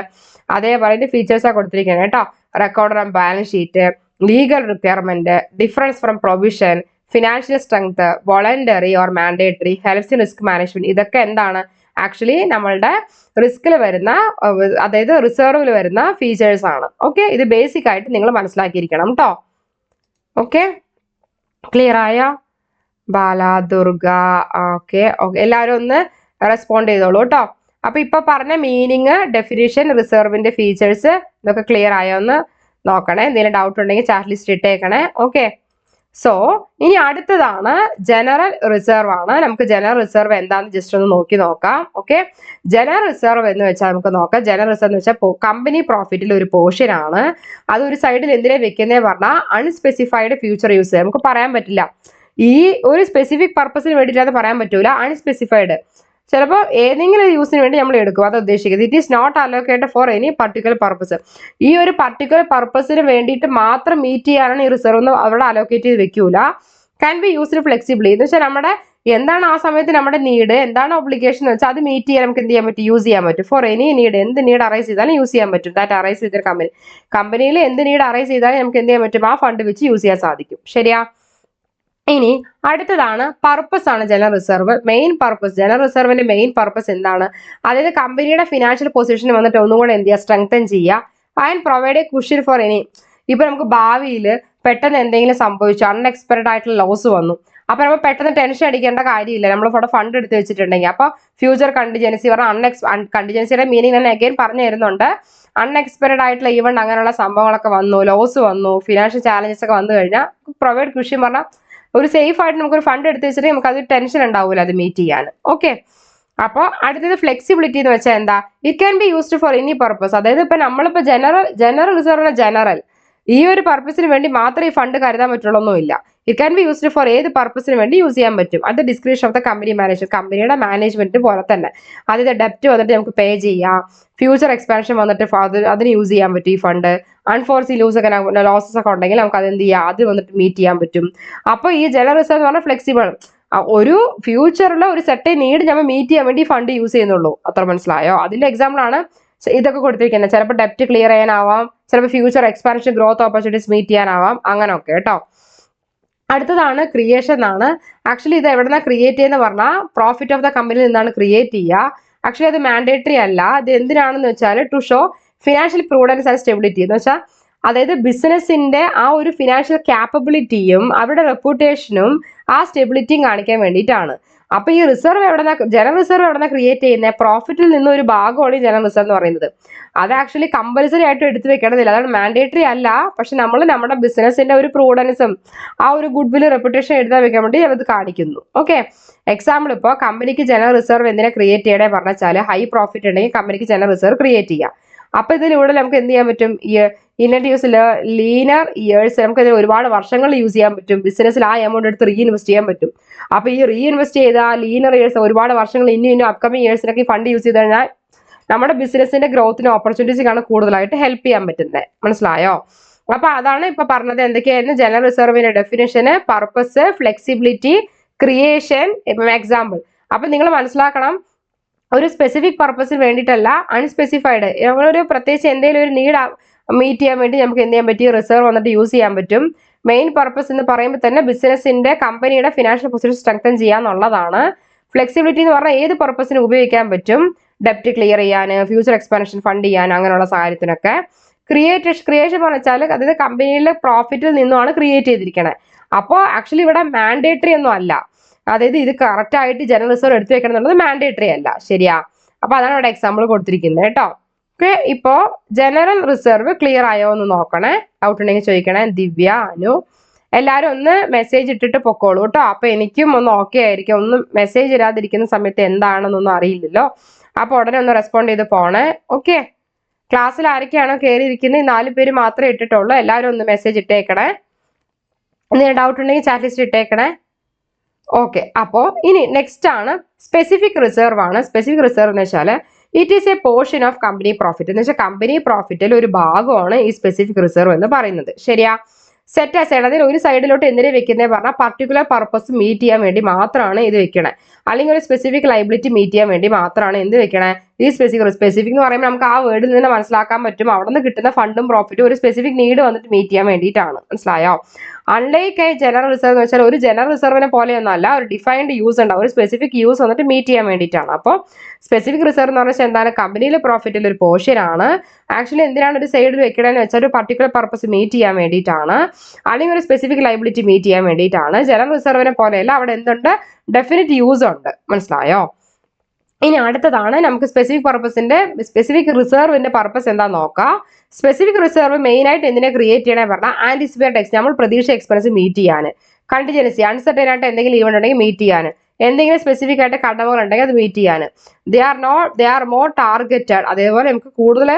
അതേപോലെ ഇതിന്റെ ഫീച്ചേഴ്സ് ആണ് കൊടുത്തിരിക്കുന്നത് കേട്ടോ. Record on balance sheet, legal requirement, difference from provision, financial strength, voluntary or mandatory, helps in risk management. ഇതൊക്കെ എന്താണ് ആക്ച്വലി നമ്മളുടെ റിസ്കിൽ വരുന്ന, അതായത് റിസർവിൽ വരുന്ന ഫീച്ചേഴ്സ് ആണ്. ഓക്കെ. ഇത് ബേസിക് ആയിട്ട് നിങ്ങൾ മനസ്സിലാക്കിയിരിക്കണം കേട്ടോ. ഓക്കെ. ക്ലിയർ ആയോ? ബാല, ദുർഗ. ഓക്കെ. ഓക്കെ. എല്ലാവരും ഒന്ന് റെസ്പോണ്ട് ചെയ്തോളൂ കേട്ടോ. അപ്പൊ ഇപ്പൊ പറഞ്ഞ മീനിങ്, ഡെഫിനിഷൻ, റിസർവിന്റെ ഫീച്ചേഴ്സ് ഇതൊക്കെ ക്ലിയർ ആയോ എന്ന് നോക്കണേ. എന്തെങ്കിലും ഡൗട്ട് ഉണ്ടെങ്കിൽ ചാറ്റ് ലിസ്റ്റ് ഇട്ടേക്കണേ. ഓക്കെ. സോ ഇനി അടുത്തതാണ് ജനറൽ റിസർവ് ആണ്. നമുക്ക് ജനറൽ റിസർവ് എന്താണെന്ന് ജസ്റ്റ് ഒന്ന് നോക്കാം. ഓക്കെ. ജനറൽ റിസർവ് എന്ന് വെച്ചാൽ നമുക്ക് നോക്കാം. ജനറൽ റിസർവ് എന്ന് വെച്ചാൽ കമ്പനി പ്രോഫിറ്റിൽ ഒരു പോർഷൻ ആണ്. അത് ഒരു സൈഡിൽ എന്തിനാ വെക്കുന്നേ പറഞ്ഞാൽ അൺസ്പെസിഫൈഡ് ഫ്യൂച്ചർ യൂസ്. നമുക്ക് പറയാൻ പറ്റില്ല, ഈ ഒരു സ്പെസിഫിക് പർപ്പസിന് വേണ്ടിയിട്ടാണ് പറയാൻ പറ്റൂല. അൺസ്പെസിഫൈഡ് ചിലപ്പോൾ ഏതെങ്കിലും യൂസിന് വേണ്ടി നമ്മൾ എടുക്കും, അത് ഉദ്ദേശിക്കുന്നത്. It is not allocated for any particular purpose. ഈ ഒരു പർട്ടിക്കുലർ പർപ്പസിന് വേണ്ടിയിട്ട് മാത്രം മീറ്റ് ചെയ്യാനാണ് ഈ റിസർവ് എന്ന് അവിടെ അലോക്കേറ്റ് ചെയ്ത് വെക്കൂല. ക്യാൻ ബി യൂസ്ഡ് ഫ്ലെക്സിബിളി എന്ന് വെച്ചാൽ നമ്മുടെ എന്താണ് ആ സമയത്ത് നമ്മുടെ നീഡ്, എന്താണ് ഒബ്ലിഗേഷൻ എന്ന് വെച്ചാൽ അത് മീറ്റ് ചെയ്യാൻ നമുക്ക് എന്ത് ചെയ്യാൻ പറ്റും, യൂസ് ചെയ്യാൻ പറ്റും. ഫോർ എനി നീഡ്, എന്ത് നീഡ് അറൈസ് ചെയ്താലും യൂസ് ചെയ്യാൻ പറ്റും. ദാറ്റ് അറൈസ് ചെയ്ത കമ്പനിയിൽ എന്ത് നീഡ് അറൈസ് ചെയ്താലും നമുക്ക് എന്ത് ചെയ്യാൻ പറ്റും, ആ ഫണ്ട് വെച്ച് യൂസ് ചെയ്യാൻ സാധിക്കും. ശരിയാ? ഇനി അടുത്തതാണ് പർപ്പസ് ആണ് general reserve. Main purpose, general റിസർവിന്റെ മെയിൻ പർപ്പസ് എന്താണ്? അതായത് കമ്പനിയുടെ ഫിനാൻഷ്യൽ പൊസിഷൻ വന്നിട്ട് ഒന്നുകൂടെ എന്ത് ചെയ്യുക, സ്ട്രെങ്തൻ ചെയ്യുക. And provide A cushion for any, ഇപ്പൊ നമുക്ക് ഭാവിയിൽ പെട്ടെന്ന് എന്തെങ്കിലും സംഭവിച്ചു, അൺഎക്സ്പെക്ടഡ് ആയിട്ടുള്ള ലോസ് വന്നു, അപ്പൊ നമ്മൾ പെട്ടെന്ന് ടെൻഷൻ അടിക്കേണ്ട കാര്യമില്ല, നമ്മൾ ഇവിടെ ഫണ്ട് എടുത്ത് വെച്ചിട്ടുണ്ടെങ്കിൽ. അപ്പൊ ഫ്യൂച്ചർ കണ്ടിജൻസി പറഞ്ഞാൽ കണ്ടിജൻസിയുടെ മീനിങ് ഞാൻ അഗൈൻ പറഞ്ഞു തരുന്നുണ്ട്. അൺഎക്സ്പെക്ടഡ് ആയിട്ടുള്ള ഈവന്റ് അങ്ങനെയുള്ള സംഭവങ്ങളൊക്കെ വന്നു, ലോസ് വന്നു, ഫിനാൻഷ്യൽ ചാലഞ്ചസ് ഒക്കെ വന്നു കഴിഞ്ഞാൽ പ്രൊവൈഡ് കുഷൻ പറഞ്ഞാൽ ഒരു സേഫ് ആയിട്ട് നമുക്കൊരു ഫണ്ട് എടുത്ത് വെച്ചിട്ട് നമുക്ക് അത് ടെൻഷൻ ഉണ്ടാവില്ല അത് മീറ്റ് ചെയ്യാൻ. ഓക്കെ, അപ്പോൾ അടുത്തത് ഫ്ലെക്സിബിലിറ്റി എന്ന് വെച്ചാൽ എന്താ? It can be used for any purpose. അതായത് ഇപ്പൊ നമ്മളിപ്പോ ജനറൽ റിസർവ് ജനറൽ ഈ ഒരു പർപ്പസിന് വേണ്ടി മാത്രമേ ഈ ഫണ്ട് കരുതാൻ പറ്റുള്ളൊന്നുമില്ല. It can be used for ഏത് പർപ്പസിന് വേണ്ടി യൂസ് ചെയ്യാൻ പറ്റും. അത് discretion of the company manager, കമ്പനിയുടെ മാനേജ്മെന്റ് പോലെ തന്നെ. അതായത് ഡെപ്റ്റ് വന്നിട്ട് നമുക്ക് പേ ചെയ്യാം, ഫ്യൂച്ചർ എക്സ്പാൻഷൻ വന്നിട്ട് അതിന് യൂസ് ചെയ്യാൻ പറ്റും ഈ ഫണ്ട്. അൺഫോർസി ലോസസ് ഒക്കെ ഉണ്ടെങ്കിൽ നമുക്ക് അത് എന്ത് ചെയ്യാം, അത് വന്നിട്ട് മീറ്റ് ചെയ്യാൻ പറ്റും. അപ്പോൾ ഈ ജനറൽ റിസർവ് എന്ന് പറഞ്ഞാൽ ഫ്ലെക്സിബിൾ, ഒരു ഫ്യൂച്ചറിൽ ഒരു സെറ്റ് നീഡ് നമ്മൾ മീറ്റ് ചെയ്യാൻ വേണ്ടി ഫണ്ട് യൂസ് ചെയ്യുന്നുള്ളൂ. അത്ര മനസ്സിലായോ? അതിന്റെ എക്സാമ്പിൾ ആണ് ഇതൊക്കെ കൊടുത്തിരിക്കുന്നത്. ചിലപ്പോൾ ഡെപ്റ്റ് ക്ലിയർ ചെയ്യാനാവാം, ചിലപ്പോൾ future expansion growth opportunities meet ചെയ്യാനാവാം, അങ്ങനെയൊക്കെ കേട്ടോ. അടുത്തതാണ് ക്രിയേഷൻ ആണ്. ആക്ച്വലി ഇത് എവിടെന്നാ ക്രിയേറ്റ് ചെയ്യുന്ന പറഞ്ഞാൽ പ്രോഫിറ്റ് ഓഫ് ദ കമ്പനിയിൽ നിന്നാണ് ക്രിയേറ്റ് ചെയ്യുക. ആക്ച്വലി അത് മാൻഡേറ്ററി അല്ല. ഇത് എന്തിനാണെന്ന് വെച്ചാൽ to show financial prudence and stability എന്ന് വെച്ചാൽ അതായത് ബിസിനസിന്റെ ആ ഒരു ഫിനാൻഷ്യൽ ക്യാപ്പബിലിറ്റിയും അവരുടെ റെപ്യൂട്ടേഷനും ആ സ്റ്റെബിലിറ്റിയും കാണിക്കാൻ വേണ്ടിയിട്ടാണ്. അപ്പൊ ഈ റിസർവ് എവിടെന്നാ, ജനറൽ റിസർവ് എവിടെന്നാ ക്രിയേറ്റ് ചെയ്യുന്നത്? പ്രോഫിറ്റിൽ നിന്ന് ഒരു ഭാഗമാണ് ഈ ജനറൽ റിസർവ് എന്ന് പറയുന്നത്. അത് ആക്ച്വലി കമ്പൽസറി ആയിട്ട് എടുത്തു വെക്കേണ്ടതില്ല, അതാണ് മാൻഡേറ്ററി അല്ല. പക്ഷെ നമ്മൾ നമ്മുടെ ബിസിനസിന്റെ ഒരു പ്രൂഡൻസും ആ ഒരു ഗുഡ് വിൽ റെപ്യൂട്ടേഷൻ എഴുതാൻ വെക്കാൻ വേണ്ടി അത് കാണിക്കുന്നു. ഓക്കെ, എക്സാമ്പിൾ ഇപ്പോൾ കമ്പനിക്ക് ജനറൽ റിസർവ് എന്തിനാ ക്രിയേറ്റ് ചെയ്യണേ പറഞ്ഞാൽ ഹൈ പ്രോഫിറ്റ് ഉണ്ടെങ്കിൽ കമ്പനിക്ക് ജനറൽ റിസർവ് ക്രിയേറ്റ് ചെയ്യാം. അപ്പൊ ഇതിലൂടെ നമുക്ക് എന്ത് ചെയ്യാൻ പറ്റും, ഇൻഡ്യൂസ് ലീനർ ഇയേഴ്സ്, നമുക്ക് ഇതിൽ ഒരുപാട് വർഷങ്ങൾ യൂസ് ചെയ്യാൻ പറ്റും. ബിസിനസ്സിൽ ആ എമൗണ്ട് എടുത്ത് റീഇൻവെസ്റ്റ് ചെയ്യാൻ പറ്റും. അപ്പൊ ഈ റീഇൻവെസ്റ്റ് ചെയ്ത ലീനർ ഇയേഴ്സ് ഒരുപാട് വർഷങ്ങൾ ഇന്നും അപ്കമിങ് ഇയേഴ്സിനൊക്കെ ഈ ഫണ്ട് യൂസ് ചെയ്ത് കഴിഞ്ഞാൽ നമ്മുടെ ബിസിനസിന്റെ ഗ്രോത്തിനും ഓപ്പർച്യൂണിറ്റീസിനാണ് കൂടുതലായിട്ട് ഹെൽപ്പ് ചെയ്യാൻ പറ്റുന്നത്. മനസ്സിലായോ? അപ്പൊ അതാണ് ഇപ്പൊ പറഞ്ഞത്. എന്തൊക്കെയായിരുന്നു ജനറൽ റിസർവിന്റെ ഡെഫിനേഷന്, പർപ്പസ്, ഫ്ലെക്സിബിലിറ്റി, ക്രിയേഷൻ, എക്സാമ്പിൾ. അപ്പൊ നിങ്ങൾ മനസ്സിലാക്കണം, ഒരു സ്പെസിഫിക് പർപ്പസിന് വേണ്ടിയിട്ടല്ല, അൺസ്പെസിഫൈഡ് നമ്മളൊരു പ്രത്യേകിച്ച് എന്തെങ്കിലും ഒരു നീഡ് മീറ്റ് ചെയ്യാൻ വേണ്ടി നമുക്ക് എന്ത് ചെയ്യാൻ പറ്റും, റിസർവ് വന്നിട്ട് യൂസ് ചെയ്യാൻ പറ്റും. മെയിൻ പർപ്പസ് എന്ന് പറയുമ്പോൾ തന്നെ ബിസിനസിന്റെ കമ്പനിയുടെ ഫിനാൻഷ്യൽ പൊസിഷൻ സ്ട്രെങ്തൻ ചെയ്യാന്നുള്ളതാണ്. ഫ്ലെക്സിബിലിറ്റി എന്ന് പറഞ്ഞാൽ ഏത് പർപ്പസിന് ഉപയോഗിക്കാൻ പറ്റും, ഡെപ്റ്റ് ക്ലിയർ ചെയ്യാൻ, ഫ്യൂച്ചർ എക്സ്പാൻഷൻ ഫണ്ട് ചെയ്യാൻ, അങ്ങനെയുള്ള കാര്യത്തിനൊക്കെ. ക്രിയേഷൻ എന്ന് വെച്ചാൽ അതായത് കമ്പനിയിലെ പ്രോഫിറ്റിൽ നിന്നുമാണ് ക്രിയേറ്റ് ചെയ്തിരിക്കണത്. അപ്പോൾ ആക്ച്വലി ഇവിടെ മാൻഡേറ്ററി ഒന്നും അല്ല, അതായത് ഇത് കറക്റ്റ് ആയിട്ട് ജനറൽ റിസർവ് എടുത്തു വെക്കണം എന്നുള്ളത് മാൻഡേറ്ററി അല്ല. ശരിയാ? അപ്പൊ അതാണ് ഇവിടെ എക്സാമ്പിൾ കൊടുത്തിരിക്കുന്നത് കേട്ടോ. ഓക്കെ, ഇപ്പോ ജനറൽ റിസർവ് ക്ലിയർ ആയോ എന്ന് നോക്കണേ. ഡൗട്ട് ഉണ്ടെങ്കിൽ ചോദിക്കണേ. ദിവ്യ, അനു, എല്ലാവരും ഒന്ന് മെസ്സേജ് ഇട്ടിട്ട് പൊക്കോളൂ കേട്ടോ. അപ്പൊ എനിക്കും ഒന്ന് ഓക്കെ ആയിരിക്കും. ഒന്ന് മെസ്സേജ് ഇടാതിരിക്കുന്ന സമയത്ത് എന്താണെന്നൊന്നും അറിയില്ലല്ലോ. അപ്പൊ ഉടനെ ഒന്ന് റെസ്പോണ്ട് ചെയ്ത് പോണേ. ഓക്കെ, ക്ലാസ്സിൽ ആരൊക്കെയാണോ കയറിയിരിക്കുന്നത്, 4 പേര് മാത്രമേ ഇട്ടിട്ടുള്ളൂ. എല്ലാവരും ഒന്ന് മെസ്സേജ് ഇട്ടേക്കണേ. എന്തെങ്കിലും ഡൗട്ട് ഉണ്ടെങ്കിൽ ചാറ്റ് ലിസ്റ്റ് ഇട്ടേക്കണേ. ഓക്കെ, അപ്പോ ഇനി നെക്സ്റ്റ് ആണ് സ്പെസിഫിക് റിസർവ് ആണ്. സ്പെസിഫിക് റിസർവ് എന്ന് വെച്ചാൽ it is A portion of company profit എന്ന് വെച്ചാൽ കമ്പനി പ്രോഫിറ്റിൽ ഒരു ഭാഗമാണ് ഈ സ്പെസിഫിക് റിസർവ് എന്ന് പറയുന്നത്. ശരിയാ? സെറ്റ് അസൈഡ്, അതിൽ ഒരു സൈഡിലോട്ട് എന്തിനാ വെക്കുന്നത് പറഞ്ഞാൽ പർട്ടിക്കുലർ പർപ്പസ് മീറ്റ് ചെയ്യാൻ വേണ്ടി മാത്രമാണ് ഇത് വെക്കണേ. അല്ലെങ്കിൽ ഒരു സ്പെസിഫിക് ലൈബിലിറ്റി മീറ്റ് ചെയ്യാൻ വേണ്ടി മാത്രമാണ് എന്ത് വെക്കണേ, ഈ സ്പെസിഫിക് എന്ന് പറയുമ്പോൾ നമുക്ക് ആ വേർഡിൽ നിന്ന് മനസ്സിലാക്കാൻ പറ്റും അവിടെ നിന്ന് കിട്ടുന്ന ഫണ്ടും പ്രോഫിറ്റും ഒരു സ്പെസിഫിക് നീഡ് വന്നിട്ട് മീറ്റ് ചെയ്യാൻ വേണ്ടിയിട്ടാണ്. മനസ്സിലായോ? അൺലൈക്ക് ജനറൽ റിസർവ് എന്ന് വെച്ചാൽ ഒരു ജനറൽ റിസർവിനെ പോലെയൊന്നല്ല, ഒരു ഡിഫൈൻഡ് യൂസ് ഉണ്ടാവും, ഒരു സ്പെസിഫിക് യൂസ് വന്നിട്ട് മീറ്റ് ചെയ്യാൻ വേണ്ടിയിട്ടാണ്. അപ്പോൾ സ്പെസിഫിക് റിസർവ് എന്ന് പറഞ്ഞാൽ എന്താണ്, കമ്പനിയിലെ പ്രോഫിറ്റിൽ ഒരു പോർഷൻ ആണ്. ആക്ച്വലി എന്തിനാണ് ഒരു സൈഡിൽ വെക്കണമെന്ന് വെച്ചാൽ ഒരു പർട്ടിക്കുലർ പർപ്പസ് മീറ്റ് ചെയ്യാൻ വേണ്ടിയിട്ടാണ്, അല്ലെങ്കിൽ ഒരു സ്പെസിഫിക് ലൈബിലിറ്റി മീറ്റ് ചെയ്യാൻ വേണ്ടിയിട്ടാണ്. ജനറൽ റിസർവിനെ പോലെയല്ല, അവിടെ എന്തുണ്ട്, ഡെഫിനിറ്റ് യൂസ് ഉണ്ട്. മനസ്സിലായോ? ഇനി അടുത്തതാണ് നമുക്ക് സ്പെസിഫിക് റിസർവിന്റെ പർപ്പസ് എന്താ നോക്കാം. സ്പെസിഫിക് റിസർവ് മെയിൻ ആയിട്ട് എന്തിനെ ക്രിയേറ്റ് ചെയ്യണേ പറഞ്ഞാൽ ആന്റിസിപ്പേറ്റ് എക്സ്, നമ്മൾ പ്രതീക്ഷ എക്സ്പെൻസ് മീറ്റ് ചെയ്യാൻ, കണ്ടിജൻസി അൺസർട്ടൈൻ ആയിട്ട് എന്തെങ്കിലും ഈവന്റ് ഉണ്ടെങ്കിൽ മീറ്റ് ചെയ്യാൻ, എന്തെങ്കിലും സ്പെസിഫിക് ആയിട്ട് കടമകൾ ഉണ്ടെങ്കിൽ അത് മീറ്റ് ചെയ്യാൻ. ദേ ആർ മോർ ടാർഗറ്റഡ്, അതേപോലെ നമുക്ക് കൂടുതൽ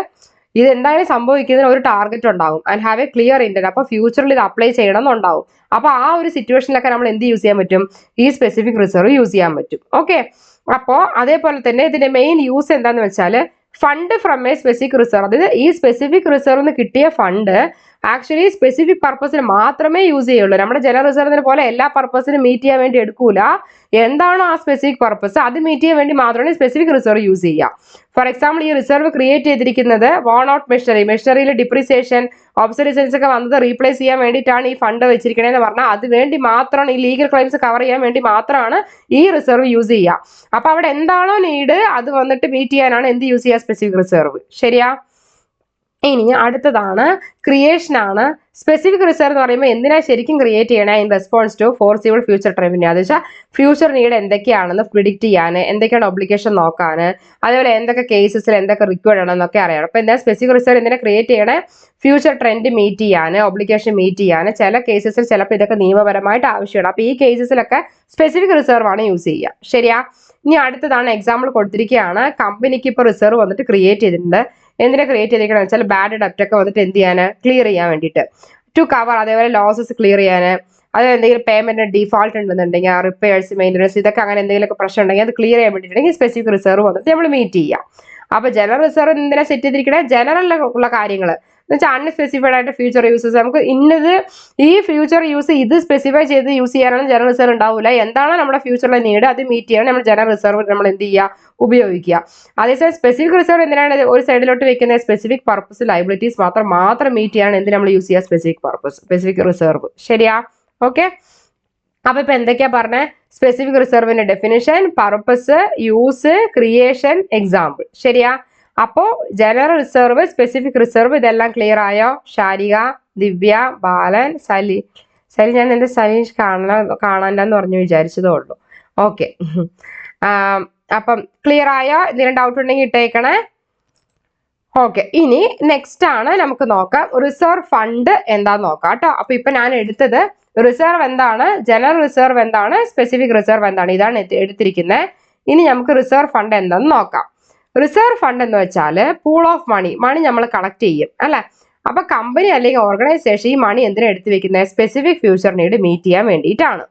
ഇത് എന്തായാലും സംഭവിക്കുന്നതിന് ഒരു ടാർഗറ്റ് ഉണ്ടാവും. And have A clear intent, അപ്പൊ ഫ്യൂച്ചറിൽ ഇത് അപ്ലൈ ചെയ്യണം എന്നുണ്ടാവും. അപ്പൊ ആ ഒരു സിറ്റുവേഷനിലൊക്കെ നമ്മൾ എന്ത് യൂസ് ചെയ്യാൻ പറ്റും, ഈ സ്പെസിഫിക് റിസർവ് യൂസ് ചെയ്യാൻ പറ്റും. ഓക്കെ, അപ്പോ അതേപോലെ തന്നെ ഇതിന്റെ മെയിൻ യൂസ് എന്താന്ന് വെച്ചാൽ fund from A specific reserve, അതായത് ഈ സ്പെസിഫിക് റിസർവ് കിട്ടിയ ഫണ്ട് ആക്ച്വലി സ്പെസിഫിക് പർപ്പസിന് മാത്രമേ യൂസ് ചെയ്യുള്ളൂ. നമ്മുടെ ജനറൽ റിസർവിനെ പോലെ എല്ലാ പർപ്പസിനും മീറ്റ് ചെയ്യാൻ വേണ്ടി എടുക്കൂല. എന്താണോ ആ സ്പെസിഫിക് പർപ്പസ് അത് മീറ്റ് ചെയ്യാൻ വേണ്ടി മാത്രമേ സ്പെസിഫിക് റിസർവ് യൂസ് ചെയ്യുക. ഫോർ എക്സാമ്പിൾ, ഈ റിസർവ് ക്രിയേറ്റ് ചെയ്തിരിക്കുന്നത് വോൺ ഔട്ട് മെഷീനറിയിൽ ഡിപ്രീസിയേഷൻ ഒബ്സൊലസൻസ് ഒക്കെ വന്നത് റീപ്ലേസ് ചെയ്യാൻ വേണ്ടിയിട്ടാണ് ഈ ഫണ്ട് വെച്ചിരിക്കണേന്ന് പറഞ്ഞാൽ അത് വേണ്ടി മാത്രമാണ്, ഈ ലീഗൽ ക്ലെയിംസ് കവർ ചെയ്യാൻ വേണ്ടി മാത്രമാണ് ഈ റിസർവ് യൂസ് ചെയ്യുക. അപ്പൊ അവിടെ എന്താണോ നീഡ് അത് വന്നിട്ട് മീറ്റ് ചെയ്യാനാണ് എന്ത് യൂസ് ചെയ്യുക? Specific reserve. ശരിയാ? ഇനി അടുത്തതാണ് ക്രിയേഷൻ ആണ്. സ്പെസിഫിക് റിസർവ് എന്ന് പറയുമ്പോൾ എന്തിനാ ശരിക്കും ക്രിയേറ്റ് ചെയ്യണേ? In response to foreseeable future trend. അത് വെച്ചാൽ ഫ്യൂച്ചർ നീഡ് എന്തൊക്കെയാണെന്ന് പ്രിഡിക്റ്റ് ചെയ്യാൻ, എന്തൊക്കെയാണ് ഒബ്ലിഗേഷൻ നോക്കാൻ, അതേപോലെ എന്തൊക്കെ കേസസിൽ എന്തൊക്കെ റിക്വയർഡ് ആണെന്നൊക്കെ അറിയണം. അപ്പൊ എന്താ സ്പെസിഫിക് റിസർവ് എന്തിനാ ക്രിയേറ്റ് ചെയ്യണേ? ഫ്യൂച്ചർ ട്രെൻഡ് മീറ്റ് ചെയ്യാൻ, ഒബ്ലിഗേഷൻ മീറ്റ് ചെയ്യാൻ. ചില കേസസിൽ ചിലപ്പോൾ ഇതൊക്കെ നിയമപരമായിട്ട് ആവശ്യമാണ്. അപ്പൊ ഈ കേസസിലൊക്കെ സ്പെസിഫിക് റിസർവ് ആണ് യൂസ് ചെയ്യുക. ശരിയാ? ഇനി അടുത്തതാണ് എക്സാമ്പിൾ കൊടുത്തിരിക്കുകയാണ്. കമ്പനിക്ക് ഇപ്പോൾ റിസർവ് വന്നിട്ട് ക്രിയേറ്റ് ചെയ്തിട്ടുണ്ട്. എന്തിനാ ക്രിയേറ്റ് ചെയ്തിരിക്കണം വെച്ചാൽ ബാഡ് ഡെപ്റ്റ് ഒക്കെ വന്നിട്ട് എന്ത് ചെയ്യാൻ? ക്ലിയർ ചെയ്യാൻ വേണ്ടിയിട്ട്. ടു കവർ, അതേപോലെ ലോസസ് ക്ലിയർ ചെയ്യാൻ, അത് എന്തെങ്കിലും പേയ്മെന്റ് ഡിഫോൾട്ട് ഉണ്ടെന്നുണ്ടെങ്കിൽ റിപ്പയേഴ്സ്, മെയിൻ്റനൻസ്, ഇതൊക്കെ അങ്ങനെ എന്തെങ്കിലുമൊക്കെ പ്രശ്നം ഉണ്ടെങ്കിൽ അത് ക്ലിയർ ചെയ്യാൻ വേണ്ടിയിട്ടുണ്ടെങ്കിൽ സ്പെസിഫിക് റിസർവ് വന്നിട്ട് നമ്മൾ മീറ്റ് ചെയ്യാം. അപ്പൊ ജനറൽ റിസർവ് എന്തിനാ സെറ്റ് ചെയ്തിരിക്കണേ? ജനറലുള്ള കാര്യങ്ങൾ എന്ന് വെച്ചാൽ അൺസ്പെസിഫൈഡ് ആയിട്ട് ഫ്യൂച്ചർ യൂസസ്, നമുക്ക് ഇന്നത് ഈ ഫ്യൂച്ചർ യൂസ് ഇത് സ്പെസിഫൈ ചെയ്ത് യൂസ് ചെയ്യാനാണ് ജനറൽ റിസർവ് ഉണ്ടാവില്ല. എന്താണ് നമ്മുടെ ഫ്യൂച്ചറിലെ നീഡ് അത് മീറ്റ് ചെയ്യാൻ നമ്മൾ ജനറൽ റിസർവ് നമ്മൾ എന്ത് ചെയ്യുക? ഉപയോഗിക്കുക. അതേസമയം സ്പെസിഫിക് റിസർവ് എന്തിനാണ് ഒരു സൈഡിലോട്ട് വെക്കുന്നത്? സ്പെസിഫിക് പർപ്പസ് ലയബിലിറ്റീസ് മാത്രം മീറ്റ് ചെയ്യാൻ എന്തിനാ നമ്മൾ യൂസ് ചെയ്യുക? Specific purpose, specific reserve. ശരിയാ? ഓക്കെ. അപ്പൊ ഇപ്പൊ എന്തൊക്കെയാ പറഞ്ഞേ? സ്പെസിഫിക് റിസർവിന്റെ definition, purpose, use, creation, example. ശരിയാ? അപ്പോ ജനറൽ റിസർവ്, സ്പെസിഫിക് റിസർവ് ഇതെല്ലാം ക്ലിയർ ആയോ? ശാരിക, ദിവ്യ, ബാലൻ, സലി. ഞാൻ എന്റെ സലീഷ് കാണാനെന്ന് പറഞ്ഞു വിചാരിച്ചതേ ഉള്ളൂ. ഓക്കെ. അപ്പം ക്ലിയർ ആയോ? എന്തെങ്കിലും ഡൗട്ട് ഉണ്ടെങ്കിൽ ഇട്ടേക്കണേ. ഓക്കെ. ഇനി നെക്സ്റ്റ് ആണ് നമുക്ക് നോക്കാം റിസർവ് ഫണ്ട് എന്താന്ന് നോക്കാം കേട്ടോ. അപ്പൊ ഇപ്പൊ ഞാൻ എടുത്തത് റിസർവ് എന്താണ്, ജനറൽ റിസർവ് എന്താണ്, സ്പെസിഫിക് റിസർവ് എന്താണ്, ഇതാണ് എടുത്തിരിക്കുന്നത്. ഇനി നമുക്ക് റിസർവ് ഫണ്ട് എന്താന്ന് നോക്കാം. റിസർവ് ഫണ്ട് എന്ന് വെച്ചാൽ പൂൾ ഓഫ് മണി നമ്മൾ കളക്ട് ചെയ്യും അല്ലെ. അപ്പൊ കമ്പനി അല്ലെങ്കിൽ ഓർഗനൈസേഷൻ ഈ മണി എന്തിനാ എടുത്തു വെക്കുന്നത്? സ്പെസിഫിക് ഫ്യൂച്ചർ നീഡ് മീറ്റ് ചെയ്യാൻ വേണ്ടിയിട്ടാണ്.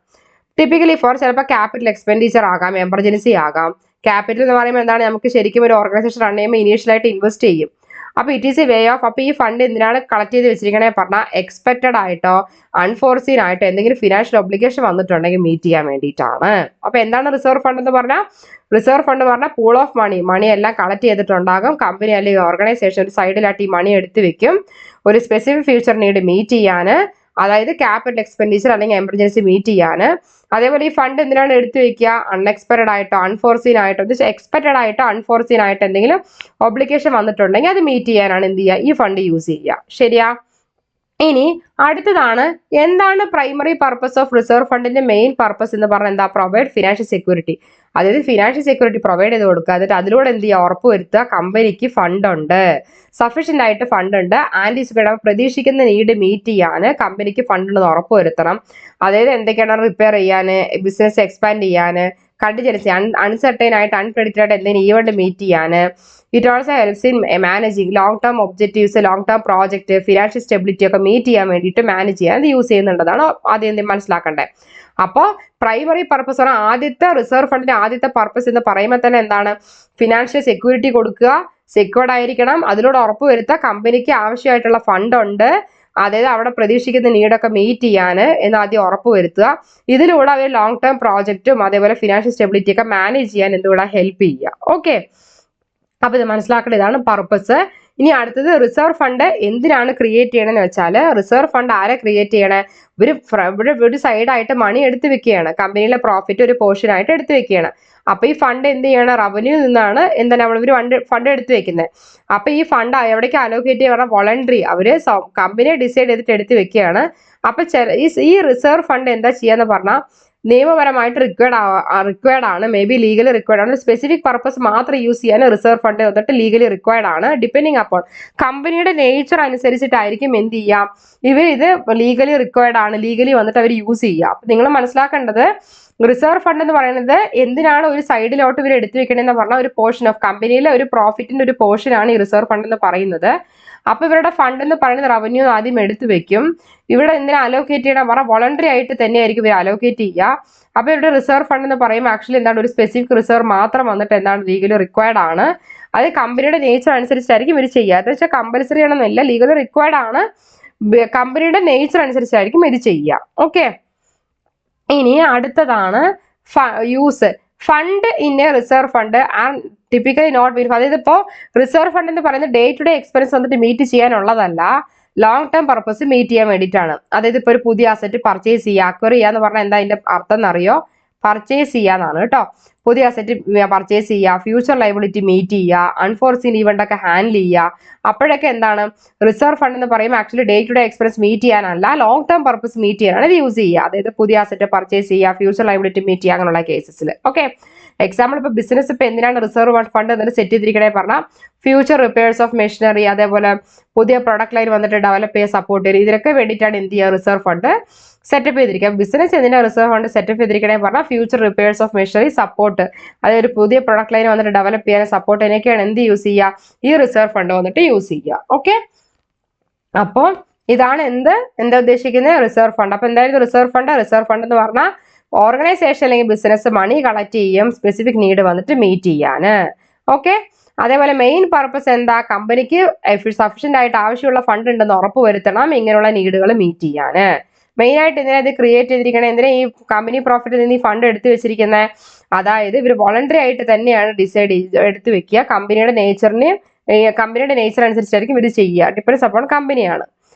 ടിപ്പിക്കലി ഫോർ ചിലപ്പോൾ ക്യാപിറ്റൽ എക്സ്പെൻഡിച്ചർ ആകാം, എമർജൻസി ആകാം. ക്യാപിറ്റൽ എന്ന് പറയുമ്പോൾ എന്താണ്? നമുക്ക് ശരിക്കും ഒരു ഓർഗനൈസേഷൻ റൺ ചെയ്യുമ്പോൾ ഇനീഷ്യലായിട്ട് ഇൻവെസ്റ്റ് ചെയ്യും. അപ്പൊ it is a way of, അപ്പൊ ഈ ഫണ്ട് എന്തിനാണ് കളക്ട് ചെയ്ത് വെച്ചിരിക്കണേ പറഞ്ഞാൽ എക്സ്പെക്റ്റഡ് ആയിട്ടോ അൺഫോർസീൻ ആയിട്ടോ എന്തെങ്കിലും ഫിനാൻഷ്യൽ ഒബ്ലിഗേഷൻ വന്നിട്ടുണ്ടെങ്കിൽ മീറ്റ് ചെയ്യാൻ വേണ്ടിയിട്ടാണ്. അപ്പൊ എന്താണ് റിസർവ് ഫണ്ട് എന്ന് പറഞ്ഞാൽ? റിസർവ് ഫണ്ട് പറഞ്ഞാൽ പൂൾ ഓഫ് മണി എല്ലാം കളക്ട് ചെയ്തിട്ടുണ്ടാകും. കമ്പനി അല്ലെങ്കിൽ ഓർഗനൈസേഷൻ ഒരു സൈഡിലായിട്ട് ഈ മണി എടുത്ത് വെക്കും ഒരു സ്പെസിഫിക് ഫ്യൂച്ചർ നീഡ് മീറ്റ് ചെയ്യാൻ, അതായത് ക്യാപിറ്റൽ എക്സ്പെൻഡിച്ചർ അല്ലെങ്കിൽ എമർജൻസി മീറ്റ് ചെയ്യാൻ. അതേപോലെ ഈ ഫണ്ട് എന്തിനാണ് എടുത്തു വെക്കുക? അൺഎക്സ്പെക്റ്റഡ് ആയിട്ടോ അൺഫോർസീൻ ആയിട്ടോ, എക്സ്പെക്റ്റഡ് ആയിട്ടോ അൺഫോർസീൻ ആയിട്ട് എന്തെങ്കിലും ഒബ്ലിഗേഷൻ വന്നിട്ടുണ്ടെങ്കിൽ അത് മീറ്റ് ചെയ്യാനാണ് എന്ത് ചെയ്യുക? ഈ ഫണ്ട് യൂസ് ചെയ്യുക. ശരിയാ? ഇനി അടുത്തതാണ് എന്താണ് പ്രൈമറി പർപ്പസ് ഓഫ് റിസർവ് ഫണ്ടിന്റെ മെയിൻ പർപ്പസ് എന്ന് പറഞ്ഞാൽ എന്താ? Provide financial security. അതായത് ഫിനാൻഷ്യൽ സെക്യൂരിറ്റി പ്രൊവൈഡ് ചെയ്ത് കൊടുക്കുക. എന്നിട്ട് അതിലൂടെ എന്ത് ചെയ്യുക? ഉറപ്പ് വരുത്തുക കമ്പനിക്ക് ഫണ്ട് ഉണ്ട്, സഫീഷ്യന്റ് ആയിട്ട് ഫണ്ട് ഉണ്ട്, ആന്റിസിപ്പേറ്റ് പ്രതീക്ഷിക്കുന്ന നീഡ് മീറ്റ് ചെയ്യാൻ കമ്പനിക്ക് ഫണ്ട് ഉണ്ടെന്ന് ഉറപ്പ് വരുത്തണം. അതായത് എന്തൊക്കെയാണ്? റിപ്പയർ ചെയ്യാൻ, ബിസിനസ് എക്സ്പാൻഡ് ചെയ്യാൻ, കണ്ടിജൻസി അൺസർട്ടൈൻ ആയിട്ട് അൺപ്രെഡിക്റ്റഡ് ആയിട്ട് എന്തെങ്കിലും ഈവന്റ് മീറ്റ് ചെയ്യാൻ. It also helps in managing long term objectives, long term project, financial stability ഒക്കെ മീറ്റ് ചെയ്യാൻ വേണ്ടിയിട്ട് മാനേജ് ചെയ്യാൻ ഇത് യൂസ് ചെയ്യുന്നുണ്ടെന്നാണ് ആദ്യം മനസ്സിലാക്കേണ്ടത്. അപ്പോൾ പ്രൈമറി പർപ്പസ് ആണ് ആദ്യത്തെ റിസർവ് ഫണ്ടിന്റെ ആദ്യത്തെ പർപ്പസ് എന്ന് പറയുമ്പോൾ തന്നെ എന്താണ്? ഫിനാൻഷ്യൽ സെക്യൂരിറ്റി കൊടുക്കുക, സെക്യൂർഡ് ആയിരിക്കണം, അതിലൂടെ ഉറപ്പ് വരുത്തുക കമ്പനിക്ക് ആവശ്യമായിട്ടുള്ള ഫണ്ട് ഉണ്ട്, അതായത് അവിടെ പ്രതീക്ഷിക്കുന്ന നീഡൊക്കെ മീറ്റ് ചെയ്യാൻ എന്ന് ആദ്യം ഉറപ്പ് വരുത്തുക. ഇതിലൂടെ അവർ ലോങ് ടേം പ്രോജക്റ്റും അതേപോലെ ഫിനാൻഷ്യൽ സ്റ്റെബിലിറ്റി ഒക്കെ മാനേജ് ചെയ്യാൻ എന്തുകൂടെ ഹെൽപ്പ് ചെയ്യുക. ഓക്കെ. അപ്പൊ ഇത് മനസ്സിലാക്കേണ്ട ഇതാണ് പർപ്പസ്. ഇനി അടുത്തത് റിസർവ് ഫണ്ട് എന്തിനാണ് ക്രിയേറ്റ് ചെയ്യണമെന്ന് വെച്ചാൽ റിസർവ് ഫണ്ട് ആരെ ക്രിയേറ്റ് ചെയ്യണേ? ഒരു സൈഡായിട്ട് മണി എടുത്തു വെക്കുകയാണ്, കമ്പനിയിലെ പ്രോഫിറ്റ് ഒരു പോർഷൻ ആയിട്ട് എടുത്തു വെക്കുകയാണ്. അപ്പൊ ഈ ഫണ്ട് എന്ത് ചെയ്യണം? റവന്യൂ നിന്നാണ് എന്താണ് നമ്മൾ ഫണ്ട് എടുത്തു വെക്കുന്നത്. അപ്പൊ ഈ ഫണ്ട് എവിടേക്ക് അലോക്കേറ്റ് ചെയ്യുക പറഞ്ഞാൽ വോളണ്ടറി, അവര് കമ്പനിയെ ഡിസൈഡ് ചെയ്തിട്ട് എടുത്തു വെക്കുകയാണ്. അപ്പൊ ഈ റിസർവ് ഫണ്ട് എന്താ ചെയ്യാന്ന് പറഞ്ഞാൽ നിയമപരമായിട്ട് റിക്വയർഡ് ആണ്, മേ ബി ലീഗലി റിക്വയർഡ് ആണ്. സ്പെസിഫിക് പർപ്പസ് മാത്രം യൂസ് ചെയ്യാൻ റിസർവ് ഫണ്ട് വന്നിട്ട് ലീഗലി റിക്വയർഡ് ആണ്. ഡിപ്പെൻഡിങ് അപ്പോൾ കമ്പനിയുടെ നേച്ചർ അനുസരിച്ചിട്ടായിരിക്കും എന്ത് ചെയ്യാം, ഇത് ലീഗലി റിക്വയർഡ് ആണ്, ലീഗലി വന്നിട്ട് അവർ യൂസ് ചെയ്യുക. അപ്പൊ നിങ്ങൾ മനസ്സിലാക്കേണ്ടത് റിസർവ് ഫണ്ട് എന്ന് പറയുന്നത് എന്തിനാണ് ഒരു സൈഡിലോട്ട് ഇവർ എടുത്തു വെക്കണമെന്ന് പറഞ്ഞാൽ ഒരു പോർഷൻ ഓഫ് കമ്പനിയിലെ ഒരു പ്രോഫിറ്റിന്റെ ഒരു പോർഷൻ ആണ് ഈ റിസർവ് ഫണ്ട് എന്ന് പറയുന്നത്. അപ്പൊ ഇവരുടെ ഫണ്ട് എന്ന് പറയുന്നത് റവന്യൂ ആദ്യം എടുത്തു വെക്കും. ഇവിടെ എന്തിനാ അലോക്കേറ്റ് ചെയ്യണം പറഞ്ഞാൽ വോളണ്ടറി ആയിട്ട് തന്നെയായിരിക്കും ഇവർ അലോക്കേറ്റ് ചെയ്യുക. അപ്പൊ ഇവിടെ റിസർവ് ഫണ്ട് എന്ന് പറയുമ്പോൾ ആക്ച്വലി എന്താണ് ഒരു സ്പെസിഫിക് റിസർവ് മാത്രം വന്നിട്ട് എന്താണ് ലീഗലി റിക്വയർഡ് ആണ്. അത് കമ്പനിയുടെ നേച്ചർ അനുസരിച്ചായിരിക്കും ഇവർ ചെയ്യുക. എന്ന് വെച്ചാൽ കമ്പൽസറി ആണെന്നില്ല, ലീഗലി റിക്വയർഡ് ആണ്. കമ്പനിയുടെ നേച്ചർ അനുസരിച്ചായിരിക്കും ഇത് ചെയ്യുക. ഓക്കെ, ഇനി അടുത്തതാണ് use. Fund in a reserve fund and typically not mean, അതായത് ഇപ്പോൾ റിസർവ് ഫണ്ട് എന്ന് പറയുന്നത് ഡേ ടു ഡേ എക്സ്പെൻസ് വന്നിട്ട് മീറ്റ് ചെയ്യാനുള്ളതല്ല, ലോങ് ടേം പർപ്പസ് മീറ്റ് ചെയ്യാൻ വേണ്ടിയിട്ടാണ്. അതായത് ഇപ്പോൾ ഒരു പുതിയ അസറ്റ് പർച്ചേസ് ചെയ്യുക, അക്വയർ ചെയ്യുക എന്ന് പറഞ്ഞാൽ എന്താ അതിന്റെ അർത്ഥം എന്നറിയോ? പർച്ചേസ് ചെയ്യാന്നാണ് കേട്ടോ. പുതിയ അസറ്റ് പർച്ചേസ് ചെയ്യുക, ഫ്യൂച്ചർ ലൈബിലിറ്റി മീറ്റ് ചെയ്യുക, അൺഫോർസീൻ ഇവന്റ് ഒക്കെ ഹാൻഡിൽ ചെയ്യുക. അപ്പോഴൊക്കെ എന്താണ് റിസർവ് ഫണ്ട് എന്ന് പറയുമ്പോൾ actually day to day expense meet ചെയ്യാനല്ല, ലോങ് ടേം പർപ്പസ് മീറ്റ് ചെയ്യാനാണ് ഇത് യൂസ് ചെയ്യുക. അതായത് പുതിയ അസറ്റ് പർച്ചേസ് ചെയ്യുക, ഫ്യൂച്ചർ ലൈബിലിറ്റി മീറ്റ് ചെയ്യുക അങ്ങനെയുള്ള കേസസിൽ. ഓക്കെ, എക്സാമ്പിൾ ഇപ്പോൾ ബിസിനസ് ഇപ്പോൾ എന്തിനാണ് റിസർവ് ഫണ്ട് എന്നിട്ട് സെറ്റ് ചെയ്തിരിക്കണേ പറഞ്ഞാൽ ഫ്യൂച്ചർ റിപ്പയർസ് ഓഫ് മെഷീനറി, അതേപോലെ പുതിയ പ്രൊഡക്റ്റ് ലൈൻ വന്നിട്ട് ഡെവലപ്പ് ചെയ്യാൻ സപ്പോർട്ട് ചെയ്യും. ഇതിനൊക്കെ വേണ്ടിയിട്ടാണ് എന്ത് ചെയ്യുക റിസർവ് ഫണ്ട് സെറ്റപ്പ് ചെയ്തിരിക്കുക. ബിസിനസ് എന്തിനാ റിസർവ് ഫണ്ട് സെറ്റപ്പ് ചെയ്തിരിക്കണേ പറഞ്ഞാൽ future repairs of machinery support, അതായത് ഒരു പുതിയ പ്രൊഡക്റ്റ് ലൈൻ വന്നിട്ട് ഡെവലപ്പ് ചെയ്യാൻ സപ്പോർട്ട് ഇതിനൊക്കെയാണ് എന്ത് യൂസ് ചെയ്യുക? ഈ റിസർവ് ഫണ്ട് വന്നിട്ട് യൂസ് ചെയ്യുക. ഓക്കെ, അപ്പോൾ ഇതാണ് എന്താ ഉദ്ദേശിക്കുന്നത്? Reserve fund. അപ്പൊ എന്തായാലും റിസർവ് ഫണ്ട് എന്ന് പറഞ്ഞാൽ ഓർഗനൈസേഷൻ അല്ലെങ്കിൽ ബിസിനസ് മണി കളക്ട് ചെയ്യും സ്പെസിഫിക് നീഡ് വന്നിട്ട് മീറ്റ് ചെയ്യാന്. ഓക്കെ, അതേപോലെ മെയിൻ പർപ്പസ് എന്താ? കമ്പനിക്ക് സഫീഷ്യന്റ് ആയിട്ട് ആവശ്യമുള്ള ഫണ്ട് ഉണ്ടെന്ന് ഉറപ്പ് വരുത്തണം ഇങ്ങനെയുള്ള നീഡുകൾ മീറ്റ് ചെയ്യാന്. മെയിൻ ആയിട്ട് എന്തിനാ ഇത് ക്രിയേറ്റ് ചെയ്തിരിക്കണേ? എന്തിനാ ഈ കമ്പനി പ്രോഫിറ്റിൽ നിന്ന് ഈ ഫണ്ട് എടുത്തു വെച്ചിരിക്കുന്നത്? അതായത് ഇവർ വോളണ്ടറി ആയിട്ട് തന്നെയാണ് ഡിസൈഡ് എടുത്തു വെക്കുക. കമ്പനിയുടെ നേച്ചർ അനുസരിച്ചായിരിക്കും ഇത് ചെയ്യുക. ഡിപ്പെൻഡ്സ് അപ്പോൺ കമ്പനിയാണ്.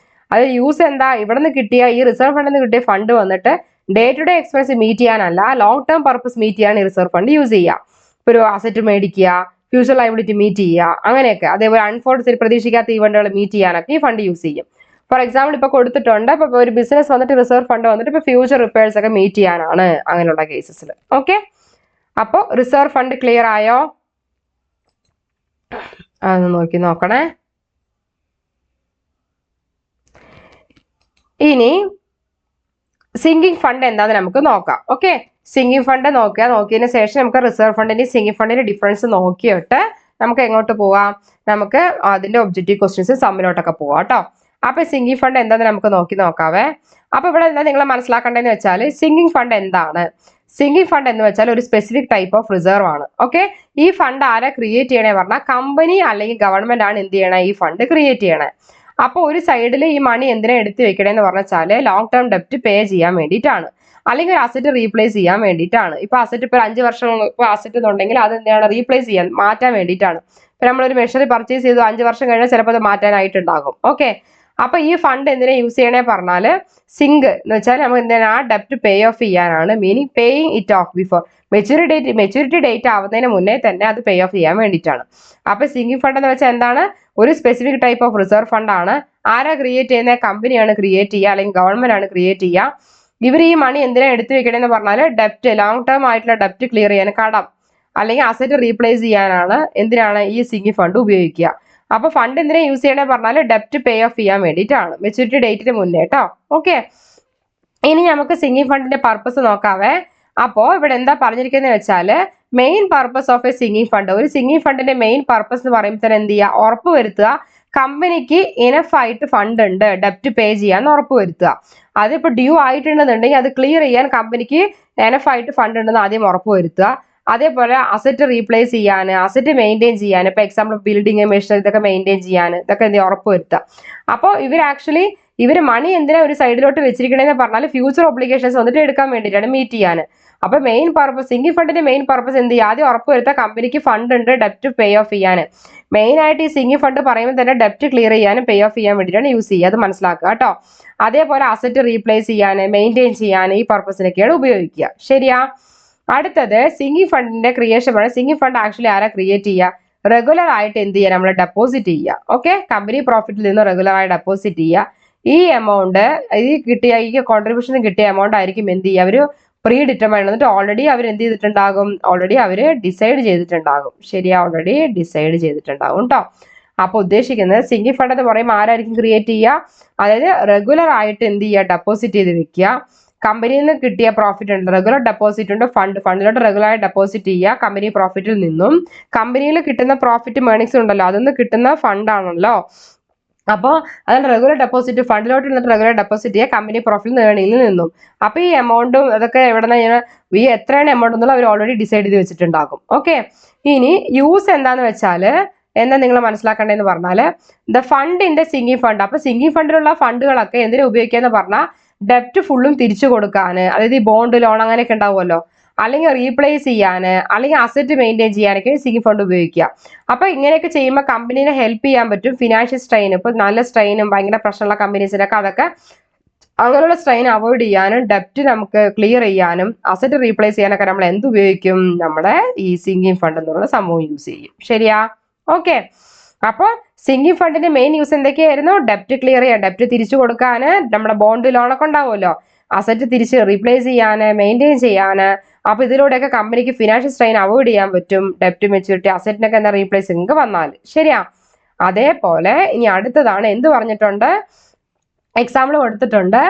അത് യൂസ് എന്താ? ഇവിടെ നിന്ന് കിട്ടിയ ഈ റിസർവ് ഫണ്ടിൽ നിന്ന് കിട്ടിയ ഫണ്ട് വന്നിട്ട് day to day expense meet ചെയ്യാനല്ല, ലോങ് ടേം പർപ്പസ് മീറ്റ് ചെയ്യാൻ ഈ റിസർവ് ഫണ്ട് യൂസ് ചെയ്യുക. ഇപ്പോൾ ഒരു അസറ്റ് മേടിക്കുക, ഫ്യൂച്ചർ ലൈബിലിറ്റി മീറ്റ് ചെയ്യുക, അങ്ങനെയൊക്കെ. അതേപോലെ അൺഫോർസ്ഡ് പ്രതീക്ഷിക്കാത്ത ഇവന്റുകൾ മീറ്റ് ചെയ്യാനൊക്കെ ഈ ഫണ്ട് യൂസ് ചെയ്യും. ഫോർ എക്സാമ്പിൾ ഇപ്പോൾ കൊടുത്തിട്ടുണ്ട്, ഇപ്പോൾ ഒരു ബിസിനസ് വന്നിട്ട് റിസർവ് ഫണ്ട് വന്നിട്ട് ഇപ്പോൾ ഫ്യൂച്ചർ റിപ്പയർസ് ഒക്കെ മീറ്റ് ചെയ്യാനാണ് അങ്ങനെയുള്ള കേസസിൽ. ഓക്കെ, അപ്പോൾ റിസർവ് ഫണ്ട് ക്ലിയർ ആയോ? അതൊന്ന് നോക്കണേ. ഇനി സിങ്കിങ് ഫണ്ട് എന്താന്ന് നമുക്ക് നോക്കാം. ഓക്കെ, സിങ്കിങ് ഫണ്ട് നോക്കിയതിന് ശേഷം നമുക്ക് റിസർവ് ഫണ്ടിന്റെ സിങ്കിങ് ഫണ്ടിന്റെ ഡിഫറൻസ് നോക്കിയിട്ട് നമുക്ക് എങ്ങോട്ട് പോവാം? നമുക്ക് അതിന്റെ ഒബ്ജക്റ്റീവ് ക്വസ്റ്റ്യൻസ് സമ്മിലോട്ടൊക്കെ പോവാം കേട്ടോ. അപ്പൊ സിങ്കിങ് ഫണ്ട് എന്താന്ന് നമുക്ക് നോക്കാവേ. അപ്പൊ ഇവിടെ എന്താ നിങ്ങൾ മനസ്സിലാക്കേണ്ടതെന്ന് വെച്ചാൽ സിങ്കിങ് ഫണ്ട് എന്താണ്? സിങ്കിങ് ഫണ്ട് എന്ന് വെച്ചാൽ ഒരു സ്പെസിഫിക് ടൈപ്പ് ഓഫ് റിസർവ് ആണ്. ഓക്കെ, ഈ ഫണ്ട് ആരാ ക്രിയേറ്റ് ചെയ്യണേ പറഞ്ഞാൽ കമ്പനി അല്ലെങ്കിൽ ഗവൺമെന്റ് ആണ് എന്ത് ചെയ്യണേ? ഈ ഫണ്ട് ക്രിയേറ്റ് ചെയ്യണേ. അപ്പൊ ഒരു സൈഡിൽ ഈ മണി എന്തിനാ എടുത്ത് വെക്കണേന്ന് പറഞ്ഞാല് ലോങ് ടേം ഡെപ്റ്റ് പേ ചെയ്യാൻ വേണ്ടിയിട്ടാണ്, അല്ലെങ്കിൽ ഒരു അസറ്റ് റീപ്ലേസ് ചെയ്യാൻ വേണ്ടിയിട്ടാണ്. ഇപ്പൊ അസറ്റ് ഇപ്പോൾ 5 വർഷം ഇപ്പോൾ അസറ്റ് എന്നുണ്ടെങ്കിൽ അത് എന്താണ്? റീപ്ലേസ് ചെയ്യാൻ, മാറ്റാൻ വേണ്ടിയിട്ടാണ്. ഇപ്പൊ നമ്മളൊരു മെഷീനറി പർച്ചേസ് ചെയ്തു 5 വർഷം കഴിഞ്ഞാൽ ചിലപ്പോൾ അത് മാറ്റാനായിട്ടുണ്ടാകും. ഓക്കെ, അപ്പൊ ഈ ഫണ്ട് എന്തിനാ യൂസ് ചെയ്യണേ പറഞ്ഞാല് സിങ്ക് എന്ന് വെച്ചാൽ നമുക്ക് എന്തിനാ? ആ ഡെപ്റ്റ് പേ ഓഫ് ചെയ്യാനാണ്. Meaning paying it off before maturity date ആവുന്നതിന് മുന്നേ തന്നെ അത് പേ ഓഫ് ചെയ്യാൻ വേണ്ടിയിട്ടാണ്. അപ്പൊ സിങ്കിങ് ഫണ്ട് എന്ന് വെച്ചാൽ എന്താണ്? ഒരു specific type of reserve fund ആണ്. ആരാ ക്രിയേറ്റ് ചെയ്യുന്നത്? കമ്പനിയാണ് ക്രിയേറ്റ് ചെയ്യുക, അല്ലെങ്കിൽ ഗവൺമെന്റ് ആണ് ക്രിയേറ്റ് ചെയ്യുക. ഇവർ ഈ മണി എന്തിനാ എടുത്തു വെക്കണമെന്ന് പറഞ്ഞാൽ ഡെപ്റ്റ്, ലോങ് ടേം ആയിട്ടുള്ള ഡെപ്റ്റ് ക്ലിയർ ചെയ്യാൻ, കടം അല്ലെങ്കിൽ അസറ്റ് റീപ്ലേസ് ചെയ്യാനാണ് എന്തിനാണ് ഈ സിങ്കിങ് ഫണ്ട് ഉപയോഗിക്കുക. അപ്പൊ ഫണ്ട് എന്തിനാ യൂസ് ചെയ്യണേ പറഞ്ഞാൽ ഡെപ്റ്റ് പേ ഓഫ് ചെയ്യാൻ വേണ്ടിയിട്ടാണ്, മെച്യൂരിറ്റി ഡേറ്റിന് മുന്നേ കേട്ടോ. ഓക്കെ, ഇനി നമുക്ക് സിങ്കിങ് ഫണ്ടിന്റെ പർപ്പസ് നോക്കാവേ. അപ്പോ ഇവിടെ എന്താ പറഞ്ഞിരിക്കുന്നത് വെച്ചാല് main purpose of A sinking fund, ഒരു സിങ്കിങ് ഫണ്ടിന്റെ മെയിൻ പർപ്പസ് എന്ന് പറയുമ്പോൾ തന്നെ എന്ത് ചെയ്യുക? ഉറപ്പ് വരുത്തുക കമ്പനിക്ക് ഇനഫ് ആയിട്ട് ഫണ്ട് ഉണ്ട് ഡെപ്റ്റ് പേ ചെയ്യാൻ ഉറപ്പ് വരുത്തുക. അതിപ്പോ ഡ്യൂ ആയിട്ടുണ്ടെന്നുണ്ടെങ്കിൽ അത് ക്ലിയർ ചെയ്യാൻ കമ്പനിക്ക് ഇനഫ് ആയിട്ട് ഫണ്ട് ഉണ്ടെന്ന് ആദ്യം ഉറപ്പ് വരുത്തുക. അതേപോലെ അസറ്റ് റീപ്ലേസ് ചെയ്യാൻ, അസറ്റ് മെയിൻറ്റെയിൻ ചെയ്യാൻ, ഇപ്പൊ എക്സാമ്പിൾ ബിൽഡിംഗ് മെഷീനറി ഇതൊക്കെ മെയിൻറ്റെയിൻ ചെയ്യാൻ, ഇതൊക്കെ എന്ത് ഉറപ്പ് വരുത്തുക. അപ്പോൾ ഇവർ മണി എന്തിനാ ഒരു സൈഡിലോട്ട് വെച്ചിരിക്കണേന്ന് പറഞ്ഞാൽ ഫ്യൂച്ചർ ഒബ്ലിഗേഷൻസ് വന്നിട്ട് എടുക്കാൻ വേണ്ടിയിട്ടാണ്, മീറ്റ് ചെയ്യാൻ. അപ്പൊ മെയിൻ പർപ്പസ് സിങ്കിങ് ഫണ്ടിന്റെ മെയിൻ പർപ്പസ് എന്ത് ചെയ്യുക? ആദ്യം ഉറപ്പ് വരുത്താൻ കമ്പനിക്ക് ഫണ്ട് ഉണ്ട് ഡെപ്റ്റ് പേ ഓഫ് ചെയ്യാൻ. മെയിൻ ആയിട്ട് ഈ സിങ്കിങ് ഫണ്ട് പറയുമ്പോൾ തന്നെ ഡെപ്റ്റ് ക്ലിയർ ചെയ്യാനും പേ ഓഫ് ചെയ്യാൻ വേണ്ടിയിട്ടാണ് യൂസ് ചെയ്യുക, അത് മനസ്സിലാക്കുക കേട്ടോ. അതേപോലെ അസറ്റ് റീപ്ലേസ് ചെയ്യാൻ, മെയിൻറ്റെയിൻ ചെയ്യാൻ ഈ പർപ്പസിനൊക്കെയാണ് ഉപയോഗിക്കുക. ശരിയാ? അടുത്തത് സിങ്കിങ് ഫണ്ടിന്റെ ക്രിയേഷൻ ആണ്. സിങ്കിങ് ഫണ്ട് ആക്ച്വലി ആരാ ക്രിയേറ്റ് ചെയ്യുക? റെഗുലർ ആയിട്ട് എന്ത് ചെയ്യുക? നമ്മൾ ഡെപ്പോസിറ്റ് ചെയ്യുക. ഓക്കെ, കമ്പനി പ്രോഫിറ്റിൽ നിന്ന് റെഗുലർ ആയി ഡെപ്പോസിറ്റ് ചെയ്യുക. ഈ എമൗണ്ട് ഈ കോൺട്രിബ്യൂഷൻ കിട്ടിയ എമൗണ്ട് ആയിരിക്കും എന്ത് ചെയ്യുക? അവർ പ്രീ ഡിറ്റർമൈൻഡ് എന്നിട്ട് ഓൾറെഡി അവർ എന്ത് ചെയ്തിട്ടുണ്ടാകും? ഓൾറെഡി അവർ ഡിസൈഡ് ചെയ്തിട്ടുണ്ടാകും. ശരിയാ? ഓൾറെഡി ഡിസൈഡ് ചെയ്തിട്ടുണ്ടാകും കേട്ടോ. അപ്പൊ ഉദ്ദേശിക്കുന്നത് സിങ്കിങ് ഫണ്ട് എന്ന് പറയുമ്പോൾ ആരായിരിക്കും ക്രിയേറ്റ് ചെയ്യുക? അതായത് റെഗുലർ ആയിട്ട് എന്ത് ചെയ്യുക? ഡെപ്പോസിറ്റ് ചെയ്ത് വെക്കുക. കമ്പനിയിൽ നിന്ന് കിട്ടിയ പ്രോഫിറ്റ് ഉണ്ട്, റെഗുലർ ഡെപ്പോസിറ്റ് ഉണ്ട്, ഫണ്ടിലോട്ട് റെഗുലർ ആയി ഡെപ്പോസിറ്റ് ചെയ്യുക. കമ്പനി പ്രോഫിറ്റിൽ നിന്നും കമ്പനിയിൽ കിട്ടുന്ന പ്രോഫിറ്റ് ഏർണിങ്സ് ഉണ്ടല്ലോ, അതൊന്ന് കിട്ടുന്ന ഫണ്ടാണല്ലോ. അപ്പോൾ അതിന് റെഗുലർ ഡെപ്പോസിറ്റ് ഫണ്ടിലോട്ട് നിന്നിട്ട് റെഗുലർ ഡെപ്പോസിറ്റ് ചെയ്യുക കമ്പനി പ്രോഫിറ്റ് ഏർണിംഗിൽ നിന്നും. അപ്പൊ ഈ എമൗണ്ടും അതൊക്കെ എവിടെ നിന്ന് ഈ എത്രയാണ് എമൗണ്ട് എന്നുള്ള അവർ ഓൾറെഡി ഡിസൈഡ് ചെയ്ത് വെച്ചിട്ടുണ്ടാകും. ഓക്കെ, ഇനി യൂസ് എന്താന്ന് വെച്ചാൽ എന്താ നിങ്ങൾ മനസ്സിലാക്കേണ്ടതെന്ന് പറഞ്ഞാൽ the fund in the sinking fund. അപ്പൊ സിങ്കിങ് ഫണ്ടിലുള്ള ഫണ്ടുകളൊക്കെ എന്തിനാ ഉപയോഗിക്കാന്ന് പറഞ്ഞാൽ ഡെപ്റ്റ് ഫുള്ളും തിരിച്ചു കൊടുക്കാന്, അതായത് ഈ ബോണ്ട് ലോൺ അങ്ങനെയൊക്കെ ഉണ്ടാവുമല്ലോ, അല്ലെങ്കിൽ റീപ്ലേസ് ചെയ്യാന്, അല്ലെങ്കിൽ അസറ്റ് മെയിൻറ്റെയിൻ ചെയ്യാനൊക്കെ സിങ്കിങ് ഫണ്ട് ഉപയോഗിക്കുക. അപ്പൊ ഇങ്ങനെയൊക്കെ ചെയ്യുമ്പോൾ കമ്പനീനെ ഹെൽപ്പ് ചെയ്യാൻ പറ്റും. ഫിനാൻഷ്യൽ സ്ട്രെയിൻ, ഇപ്പൊ നല്ല സ്ട്രെയിനും ഭയങ്കര പ്രശ്നമുള്ള കമ്പനീസിനൊക്കെ അതൊക്കെ അങ്ങനെയുള്ള സ്ട്രെയിൻ അവോയ്ഡ് ചെയ്യാനും ഡെപ്റ്റ് നമുക്ക് ക്ലിയർ ചെയ്യാനും അസറ്റ് റീപ്ലേസ് ചെയ്യാനൊക്കെ നമ്മൾ എന്ത് ഉപയോഗിക്കും? നമ്മുടെ ഈ സിങ്കിങ് ഫണ്ട് എന്നുള്ള സംഭവം യൂസ് ചെയ്യും. ശരിയാ? ഓക്കെ. അപ്പോൾ സിങ്കിങ് ഫണ്ടിന്റെ മെയിൻ യൂസ് എന്തൊക്കെയായിരുന്നു? ഡെപ്റ്റ് ക്ലിയർ ചെയ്യാൻ, ഡെപ്റ്റ് തിരിച്ചു കൊടുക്കാന്, നമ്മുടെ ബോണ്ട് ലോണൊക്കെ ഉണ്ടാവുമല്ലോ, അസറ്റ് തിരിച്ച് റീപ്ലേസ് ചെയ്യാന്, മെയിൻറ്റെയിൻ ചെയ്യാന്. അപ്പൊ ഇതിലൂടെയൊക്കെ കമ്പനിക്ക് ഫിനാൻഷ്യൽ സ്ട്രെയിൻ അവോയ്ഡ് ചെയ്യാൻ പറ്റും. ഡെപ്റ്റ് മെച്യൂരിറ്റി അസറ്റിനൊക്കെ എന്താ റീപ്ലേസിംഗ് വന്നാൽ. ശരിയാ? അതേപോലെ ഇനി അടുത്തതാണ് എന്ത് പറഞ്ഞിട്ടുണ്ട്? എക്സാമ്പിൾ കൊടുത്തിട്ടുണ്ട്.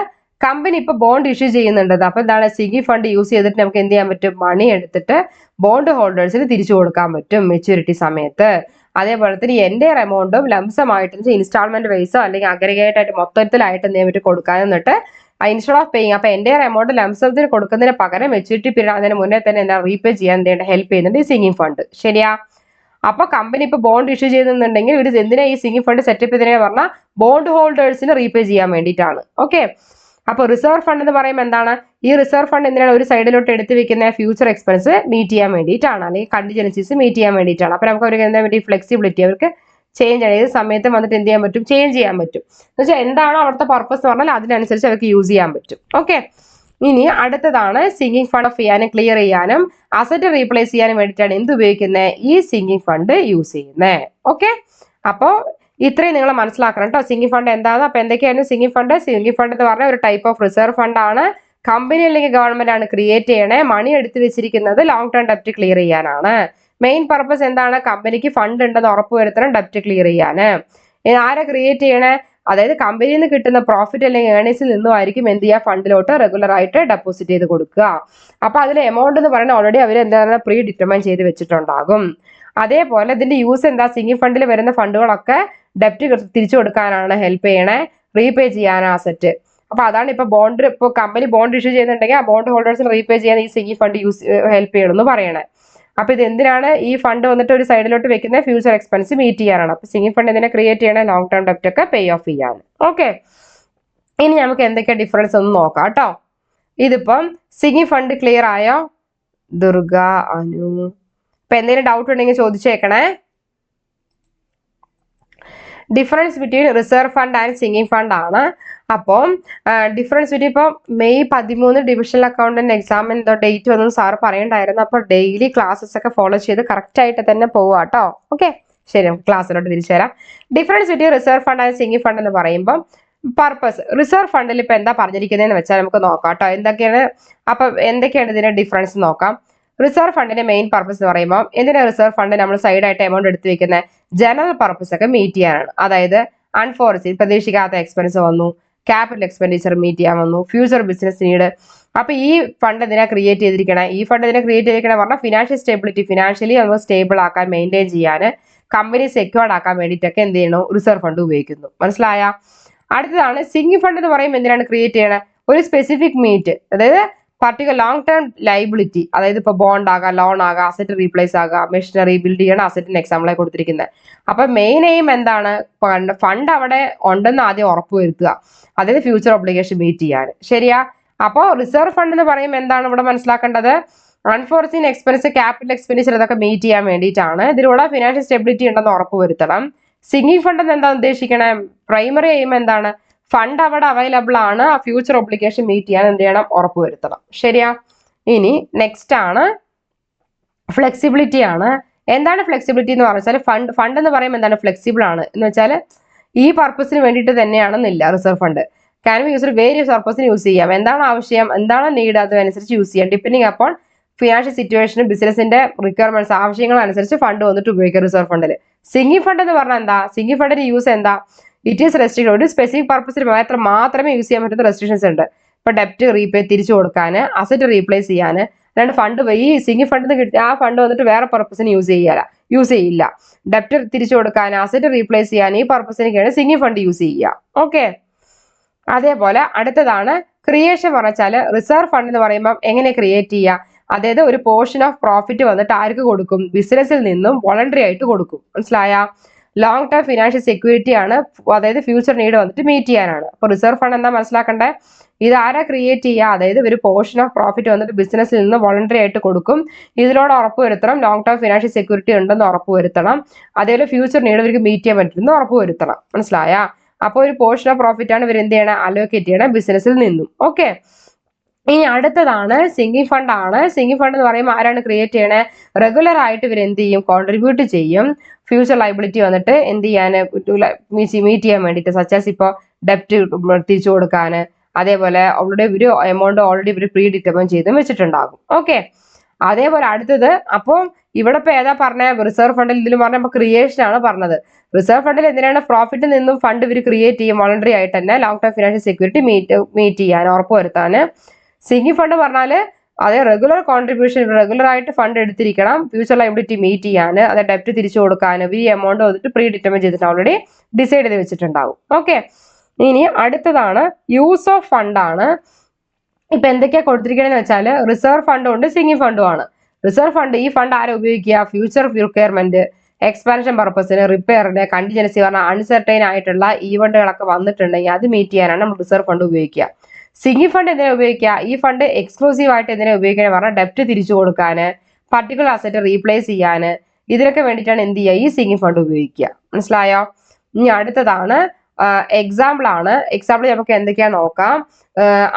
കമ്പനി ഇപ്പൊ ബോണ്ട് ഇഷ്യൂ ചെയ്യുന്നുണ്ട്. അപ്പൊ എന്താണ്? സിങ്കിങ് ഫണ്ട് യൂസ് ചെയ്തിട്ട് നമുക്ക് എന്ത് ചെയ്യാൻ പറ്റും? മണി എടുത്തിട്ട് ബോണ്ട് ഹോൾഡേഴ്സിന് തിരിച്ചു കൊടുക്കാൻ പറ്റും മെച്യൂരിറ്റി സമയത്ത്. അതേപോലെ തന്നെ എൻ്റെ എമൗണ്ടും ലംസമായിട്ട് ഇൻസ്റ്റാൾമെന്റ് വൈസോ അല്ലെങ്കിൽ അഗ്രഗേറ്റ് ആയിട്ട് മൊത്തത്തിലായിട്ട് എന്ത് ചെയ്യാൻ പറ്റും? കൊടുക്കാൻ. എന്നിട്ട് ഇൻസ്റ്റഡ് ഓഫ് പേയിങ്, അപ്പൊ എൻ്റെ എമൗണ്ട് ലംസത്തിന് കൊടുക്കുന്നതിന് പകരം മെച്യൂരിറ്റി പീരീഡ് അതിന് മുന്നേ തന്നെ എന്താ റീപേ ചെയ്യാൻ ഹെൽപ്പ് ചെയ്യുന്നുണ്ട് ഈ സിങ്കിങ് ഫണ്ട്. ശരിയാ? അപ്പൊ കമ്പനി ഇപ്പൊ ബോണ്ട് ഇഷ്യൂ ചെയ്യുന്നുണ്ടെങ്കിൽ ഇവർ എന്തിനാ ഈ സിങ്കിങ് ഫണ്ട് സെറ്റപ്പ് ചെയ്തതിനെ പറഞ്ഞാൽ ബോണ്ട് ഹോൾഡേഴ്സിന് റീപേ ചെയ്യാൻ വേണ്ടിയിട്ടാണ്. ഓക്കെ. അപ്പൊ റിസർവ് ഫണ്ട് എന്ന് പറയുമ്പോൾ എന്താണ്? ഈ റിസർവ് ഫണ്ട് എന്തിനാണ് ഒരു സൈഡിലോട്ട് എടുത്ത് വെക്കുന്ന? ഫ്യൂച്ചർ എക്സ്പെൻസ് മീറ്റ് ചെയ്യാൻ വേണ്ടിയിട്ടാണ്, അല്ലെങ്കിൽ കണ്ടിജൻസീസ് മീറ്റ് ചെയ്യാൻ വേണ്ടിയിട്ടാണ്. അപ്പൊ നമുക്ക് അവർക്ക് എന്താ വേണ്ടി? ഫ്ലെക്സിബിലിറ്റി, അവർക്ക് ചേഞ്ച് ചെയ്യാൻ, ഏത് സമയത്ത് വന്നിട്ട് എന്ത് ചെയ്യാൻ പറ്റും? ചേഞ്ച് ചെയ്യാൻ പറ്റും. എന്ന് വെച്ചാൽ എന്താണോ അവിടുത്തെ പർപ്പസ് എന്ന് പറഞ്ഞാൽ അതിനനുസരിച്ച് അവർക്ക് യൂസ് ചെയ്യാൻ പറ്റും. ഓക്കെ. ഇനി അടുത്തതാണ് സിങ്കിങ് ഫണ്ട് ഓഫ് ചെയ്യാനും ക്ലിയർ ചെയ്യാനും അസറ്റ് റീപ്ലേസ് ചെയ്യാനും വേണ്ടിയിട്ടാണ് എന്ത് ഉപയോഗിക്കുന്നത്? ഈ സിങ്കിങ് ഫണ്ട് യൂസ് ചെയ്യുന്നത്. ഓക്കെ. അപ്പോൾ ഇത്രയും നിങ്ങൾ മനസ്സിലാക്കണം കേട്ടോ. സിങ്കിങ് ഫണ്ട് എന്താണ്? അപ്പൊ എന്തൊക്കെയാണ് സിങ്കിങ് ഫണ്ട്? സിങ്കിങ് ഫണ്ട് എന്ന് പറഞ്ഞാൽ ഒരു ടൈപ്പ് ഓഫ് റിസർവ് ഫണ്ട് ആണ്. കമ്പനി അല്ലെങ്കിൽ ഗവൺമെന്റ് ആണ് ക്രിയേറ്റ് ചെയ്യണേ. മണി എടുത്തു വെച്ചിരിക്കുന്നത് ലോങ് ടേം ഡെപ്റ്റ് ക്ലിയർ ചെയ്യാനാണ്. മെയിൻ പർപ്പസ് എന്താണ്? കമ്പനിക്ക് ഫണ്ട് ഉണ്ടെന്ന് ഉറപ്പുവരുത്തണം, ഡെപ്റ്റ് ക്ലിയർ ചെയ്യാന്. ആരെ ക്രിയേറ്റ് ചെയ്യണേ? അതായത് കമ്പനിയിൽ നിന്ന് കിട്ടുന്ന പ്രോഫിറ്റ് അല്ലെങ്കിൽ ഏർണിങ്സിൽ നിന്നുമായിരിക്കും എന്ത് ചെയ്യുക? ഫണ്ടിലോട്ട് റെഗുലർ ആയിട്ട് ഡെപ്പോസിറ്റ് ചെയ്ത് കൊടുക്കുക. അപ്പൊ അതിൽ എമൗണ്ട് എന്ന് പറയുന്നത് ഓൾറെഡി അവർ എന്താണ് പ്രീ ഡിറ്റർമൈൻ ചെയ്ത് വെച്ചിട്ടുണ്ടാകും. അതേപോലെ ഇതിന്റെ യൂസ് എന്താ? സിങ്കിങ് ഫണ്ടിൽ വരുന്ന ഫണ്ടുകളൊക്കെ ഡെപ്റ്റ് തിരിച്ചു കൊടുക്കാനാണ് ഹെൽപ്പ് ചെയ്യണേ, റീപേ ചെയ്യാൻ അസറ്റ്. അപ്പൊ അതാണ് ഇപ്പൊ ബോണ്ട്, ഇപ്പൊ കമ്പനി ബോണ്ട് ഇഷ്യൂ ചെയ്യുന്നുണ്ടെങ്കിൽ ആ ബോണ്ട് ഹോൾഡേഴ്സിന് റീപേ ചെയ്യാൻ ഈ സിങ്കിങ് ഫണ്ട് ഹെൽപ്പ് ചെയ്യണമെന്ന് പറയണേ. അപ്പൊ ഇത് എന്തിനാണ് ഈ ഫണ്ട് വന്നിട്ട് ഒരു സൈഡിലോട്ട് വെക്കുന്ന? ഫ്യൂച്ചർ എക്സ്പെൻസ് മീറ്റ് ചെയ്യാനാണ്. അപ്പൊ സിങ്കിങ് ഫണ്ട് എന്തിനാ ക്രിയേറ്റ് ചെയ്യണേ? ലോങ് ടേം ഡെപ്റ്റ് ഒക്കെ പേ ഓഫ് ചെയ്യാൻ. ഓക്കെ. ഇനി നമുക്ക് എന്തൊക്കെ ഡിഫറൻസ് ഒന്ന് നോക്കാം കേട്ടോ. ഇതിപ്പം സിങ്കിങ് ഫണ്ട് ക്ലിയർ ആയോ? ദുർഗ, അനു, ഇപ്പൊ എന്തെങ്കിലും ഡൗട്ട് ഉണ്ടെങ്കിൽ ചോദിച്ചേക്കണേ. Difference between reserve fund and sinking fund ആണ്. അപ്പം ഡിഫറൻസ് ബിറ്റ്വീൻ ഇപ്പം മെയ് 13 ഡിവിഷണൽ അക്കൗണ്ടന്റ് എക്സാം എന്തോ ഡേറ്റ് വന്നു സാർ പറയണ്ടായിരുന്നു. അപ്പൊ ഡെയിലി ക്ലാസ്സസ് ഒക്കെ ഫോളോ ചെയ്ത് കറക്റ്റ് ആയിട്ട് തന്നെ പോവുക കേട്ടോ. ഓക്കെ. ശരി, ക്ലാസ്സിലോട്ട് തിരിച്ചു തരാം. Difference between reserve fund and sinking fund എന്ന് പറയുമ്പോൾ പർപ്പസ്. റിസർവ് ഫണ്ടിൽ ഇപ്പൊ എന്താ പറഞ്ഞിരിക്കുന്നതെന്ന് വെച്ചാൽ നമുക്ക് നോക്കാം കേട്ടോ. എന്തൊക്കെയാണ് ഇതിന്റെ ഡിഫറൻസ് നോക്കാം. റിസർവ് ഫണ്ടിന്റെ മെയിൻ പർപ്പസ് എന്ന് പറയുമ്പോൾ എന്തിനാ റിസർവ് ഫണ്ട് നമ്മൾ സൈഡായിട്ട് എമൗണ്ട് എടുത്ത് വെക്കുന്നത്? ജനറൽ പർപ്പസ് ഒക്കെ മീറ്റ് ചെയ്യാനാണ്. അതായത് അൺഫോർസീൻ, പ്രതീക്ഷിക്കാത്ത എക്സ്പെൻസ് വന്നു, ക്യാപിറ്റൽ എക്സ്പെൻഡിച്ചർ മീറ്റ് ചെയ്യാൻ വന്നു, ഫ്യൂച്ചർ ബിസിനസ് നീഡ്. അപ്പൊ ഈ ഫണ്ട് എന്തിനാ ക്രിയേറ്റ് ചെയ്തിരിക്കണേ? ഈ ഫണ്ട് എന്തിനാ ക്രിയേറ്റ് ചെയ്തിരിക്കണേ പറഞ്ഞാൽ ഫിനാൻഷ്യൽ സ്റ്റെബിലിറ്റി, ഫിനാൻഷ്യലി നമ്മൾ സ്റ്റേബിൾ ആക്കാൻ, മെയിൻറ്റെയിൻ ചെയ്യാൻ, കമ്പനി സെക്യൂർഡ് ആക്കാൻ വേണ്ടിയിട്ടൊക്കെ എന്ത് ചെയ്യണു? റിസർവ് ഫണ്ട് ഉപയോഗിക്കുന്നു. മനസ്സിലായ? അടുത്തതാണ് സിങ്കിങ് ഫണ്ട് എന്ന് പറയുമ്പോൾ എന്തിനാണ് ക്രിയേറ്റ് ചെയ്യണേ? ഒരു സ്പെസിഫിക് മീറ്റ്, അതായത് പർട്ടിക്കുലർ ലോങ് ടേം ലൈബിലിറ്റി, അതായത് ഇപ്പൊ ബോണ്ട് ആകാം, ലോൺ ആകാം, അസറ്റ് റീപ്ലേസ് ആകാം, മെഷീനറി ബിൽഡ് ചെയ്യണം, അസറ്റിന് എക്സാമ്പിളായി കൊടുത്തിരിക്കുന്നത്. അപ്പൊ മെയിൻ എയിം എന്താണ്? ഫണ്ട് അവിടെ ഉണ്ടെന്ന് ആദ്യം ഉറപ്പുവരുത്തുക, അതായത് ഫ്യൂച്ചർ ഒബ്ലിഗേഷൻ മീറ്റ് ചെയ്യാൻ. ശരിയാ? അപ്പോൾ റിസർവ് ഫണ്ട് എന്ന് പറയുമ്പോൾ എന്താണ് ഇവിടെ മനസ്സിലാക്കേണ്ടത്? അൺഫോർസീൻ എക്സ്പെൻസ്, ക്യാപിറ്റൽ എക്സ്പെൻഡിച്ചർ ഇതൊക്കെ മീറ്റ് ചെയ്യാൻ വേണ്ടിയിട്ടാണ്. ഇതിലൂടെ ഫിനാൻഷ്യൽ സ്റ്റെബിലിറ്റി ഉണ്ടെന്ന് ഉറപ്പുവരുത്തണം. സിങ്കിങ് ഫണ്ട് എന്ന് എന്താ ഉദ്ദേശിക്കണേ? പ്രൈമറി എയിം എന്താണ്? ഫണ്ട് അവിടെ അവൈലബിൾ ആണ്, ആ ഫ്യൂച്ചർ ഒബ്ലിഗേഷൻ മീറ്റ് ചെയ്യാൻ എന്ത് ചെയ്യണം? ഉറപ്പുവരുത്തണം. ശരിയാ? ഇനി നെക്സ്റ്റ് ആണ് ഫ്ലെക്സിബിലിറ്റി ആണ്. എന്താണ് ഫ്ലെക്സിബിലിറ്റി എന്ന് പറഞ്ഞാൽ ഫണ്ട് എന്ന് പറയുമ്പോൾ എന്താണ്? ഫ്ലെക്സിബിൾ ആണ് എന്ന് വെച്ചാൽ ഈ പർപ്പസിന് വേണ്ടിയിട്ട് തന്നെയാണെന്നില്ല. Reserve fund can be used various പർപ്പസിന് യൂസ് ചെയ്യാം. എന്താണ് ആവശ്യം, എന്താണ് നീഡ്, അതനുസരിച്ച് യൂസ് ചെയ്യാം. ഡിപ്പെൻഡിങ് അപ്പോൺ ഫിനാൻഷ്യൽ സിറ്റുവേഷനും ബിസിനസിന്റെ റിക്വയർമെന്റ്സ്, ആവശ്യങ്ങൾ അനുസരിച്ച് ഫണ്ട് വന്നിട്ട് ഉപയോഗിക്കാം റിസർവ് ഫണ്ടിൽ. സിങ്കിങ് ഫണ്ട് എന്ന് പറഞ്ഞാൽ എന്താ? സിങ്കിങ് ഫണ്ടിന്റെ യൂസ് എന്താ? It is restricted. ഒരു സ്പെസിഫിക് പർപ്പസിന് മാത്രമേ യൂസ് ചെയ്യാൻ പറ്റുന്ന റെസ്ട്രിക്ഷൻസ് ഉണ്ട്. ഇപ്പൊ ഡെപ്റ്റ് റീപേ തിരിച്ചു കൊടുക്കാൻ, അസറ്റ് റീപ്ലേസ് ചെയ്യാൻ. അല്ലാണ്ട് ഫണ്ട് ഈ സിങ്കിങ് ഫണ്ടിൽ നിന്ന് കിട്ടിയ ആ ഫണ്ട് വന്നിട്ട് വേറെ പർപ്പസിന് യൂസ് ചെയ്യില്ല. ഡെപ്റ്റ് തിരിച്ചു കൊടുക്കാൻ, അസറ്റ് റീപ്ലേസ് ചെയ്യാൻ, ഈ പർപ്പസിനൊക്കെയാണ് സിങ്കിങ് ഫണ്ട് യൂസ് ചെയ്യുക. ഓക്കെ. അതേപോലെ അടുത്തതാണ് ക്രിയേഷൻ പറഞ്ഞാൽ റിസർവ് ഫണ്ട് എന്ന് പറയുമ്പോൾ എങ്ങനെ ക്രിയേറ്റ് ചെയ്യുക? അതായത് ഒരു പോർഷൻ ഓഫ് പ്രോഫിറ്റ് വന്നിട്ട് ആർക്ക് കൊടുക്കും? ബിസിനസ്സിൽ നിന്നും വോളണ്ടറി ആയിട്ട് കൊടുക്കും. മനസ്സിലായ? ലോങ് ടേം ഫിനാൻഷ്യൽ സെക്യൂരിറ്റി ആണ്, അതായത് ഫ്യൂച്ചർ നീഡ് വന്നിട്ട് മീറ്റ് ചെയ്യാനാണ്. അപ്പൊ റിസർവ് ഫണ്ട് എന്താ മനസ്സിലാക്കണ്ടേ? ഇത് ആരാ ക്രിയേറ്റ് ചെയ്യുക? അതായത് ഒരു പോർഷൻ ഓഫ് പ്രോഫിറ്റ് വന്നിട്ട് ബിസിനസ്സിൽ നിന്ന് വോളണ്ടറി ആയിട്ട് കൊടുക്കും. ഇതിലൂടെ ഉറപ്പുവരുത്തണം ലോങ് ടേം ഫിനാൻഷ്യൽ സെക്യൂരിറ്റി ഉണ്ടെന്ന് ഉറപ്പുവരുത്തണം. അതേപോലെ ഫ്യൂച്ചർ നീഡ് ഇവർക്ക് മീറ്റ് ചെയ്യാൻ പറ്റുമെന്ന് ഉറപ്പുവരുത്തണം. മനസ്സിലായ? അപ്പോൾ ഒരു പോർഷൻ ഓഫ് പ്രോഫിറ്റ് ആണ് ഇവർ എന്ത് ചെയ്യണം? അലോക്കേറ്റ് ചെയ്യണം ബിസിനസ്സിൽ നിന്നും. ഓക്കെ. ഇനി അടുത്തതാണ് സിങ്കിങ് ഫണ്ട് ആണ്. സിങ്കിങ് ഫണ്ട് എന്ന് പറയുമ്പോൾ ആരാണ് ക്രിയേറ്റ് ചെയ്യണേ? റെഗുലർ ആയിട്ട് ഇവർ എന്ത് ചെയ്യും? കോൺട്രിബ്യൂട്ട് ചെയ്യും ഫ്യൂച്ചർ ലൈബിലിറ്റി വന്നിട്ട് എന്ത് ചെയ്യാൻ മീറ്റ് ചെയ്യാൻ വേണ്ടിയിട്ട്, സച്ചാസ് ഇപ്പോൾ ഡെപ്റ്റ് തിരിച്ചു കൊടുക്കാൻ, അതേപോലെ അവരുടെ ഒരു എമൗണ്ട് ഓൾറെഡി ഇവർ പ്രീ ഡിറ്റർമൈൻ ചെയ്തും വെച്ചിട്ടുണ്ടാകും. ഓക്കെ. അതേപോലെ അടുത്തത്, അപ്പോൾ ഇവിടെ ഇപ്പൊ ഏതാ പറഞ്ഞ? റിസർവ് ഫണ്ടിൽ ഇതിൽ പറഞ്ഞ ക്രിയേഷൻ ആണ് പറഞ്ഞത്. റിസർവ് ഫണ്ടിൽ എന്തിനാണ്? പ്രോഫിറ്റിൽ നിന്നും ഫണ്ട് ഇവർ ക്രിയേറ്റ് ചെയ്യും വോളണ്ടറി ആയിട്ട് തന്നെ long term financial security meet ചെയ്യാൻ, ഉറപ്പുവരുത്താൻ. സിങ്കിങ് ഫണ്ട് പറഞ്ഞാൽ അതേ റെഗുലർ കോൺട്രിബ്യൂഷൻ, റെഗുലർ ആയിട്ട് ഫണ്ട് എടുത്തിരിക്കണം ഫ്യൂച്ചർ ലൈബിലിറ്റി മീറ്റ് ചെയ്യാൻ, അത് ഡെപ്റ്റ് തിരിച്ചു കൊടുക്കാൻ ഈ എമൗണ്ട് വന്നിട്ട് പ്രീ ഡിറ്റർമൈൻ ചെയ്തിട്ട് ഓൾറെഡി ഡിസൈഡ് ചെയ്ത് വെച്ചിട്ടുണ്ടാവും. ഓക്കെ. ഇനി അടുത്തതാണ് യൂസ് ഓഫ് ഫണ്ട് ആണ്. ഇപ്പൊ എന്തൊക്കെയാ കൊടുത്തിരിക്കണെന്ന് വെച്ചാൽ റിസർവ് ഫണ്ടും ഉണ്ട്, സിങ്കിങ് ഫണ്ടും ആണ്. റിസർവ് ഫണ്ട്, ഈ ഫണ്ട് ആരെ ഉപയോഗിക്കുക? ഫ്യൂച്ചർ റിക്വയർമെന്റ്, എക്സ്പാൻഷൻ പർപ്പസിന്, റിപ്പയറിന്, കണ്ടിജൻസി പറഞ്ഞാൽ അൺസർട്ടൈൻ ആയിട്ടുള്ള ഈവന്റുകളൊക്കെ വന്നിട്ടുണ്ടെങ്കിൽ അത് മീറ്റ് ചെയ്യാനാണ് നമ്മൾ റിസർവ് ഫണ്ട് ഉപയോഗിക്കുക. സിങ്കിങ് ഫണ്ട് എന്തിനാ ഉപയോഗിക്കുക? ഈ ഫണ്ട് എക്സ്ക്ലൂസീവ് ആയിട്ട് എന്തിനാ ഉപയോഗിക്കാൻ പറഞ്ഞാൽ ഡെപ്റ്റ് തിരിച്ചു കൊടുക്കാൻ, പർട്ടിക്കുലർ അസറ്റ് റീപ്ലേസ് ചെയ്യാൻ, ഇതിനൊക്കെ വേണ്ടിയിട്ടാണ് എന്ത് ചെയ്യുക? ഈ സിങ്കിങ് ഫണ്ട് ഉപയോഗിക്കുക. മനസ്സിലായോ? ഇനി അടുത്തതാണ് എക്സാമ്പിൾ ആണ്. എക്സാമ്പിൾ നമുക്ക് എന്തൊക്കെയാ നോക്കാം.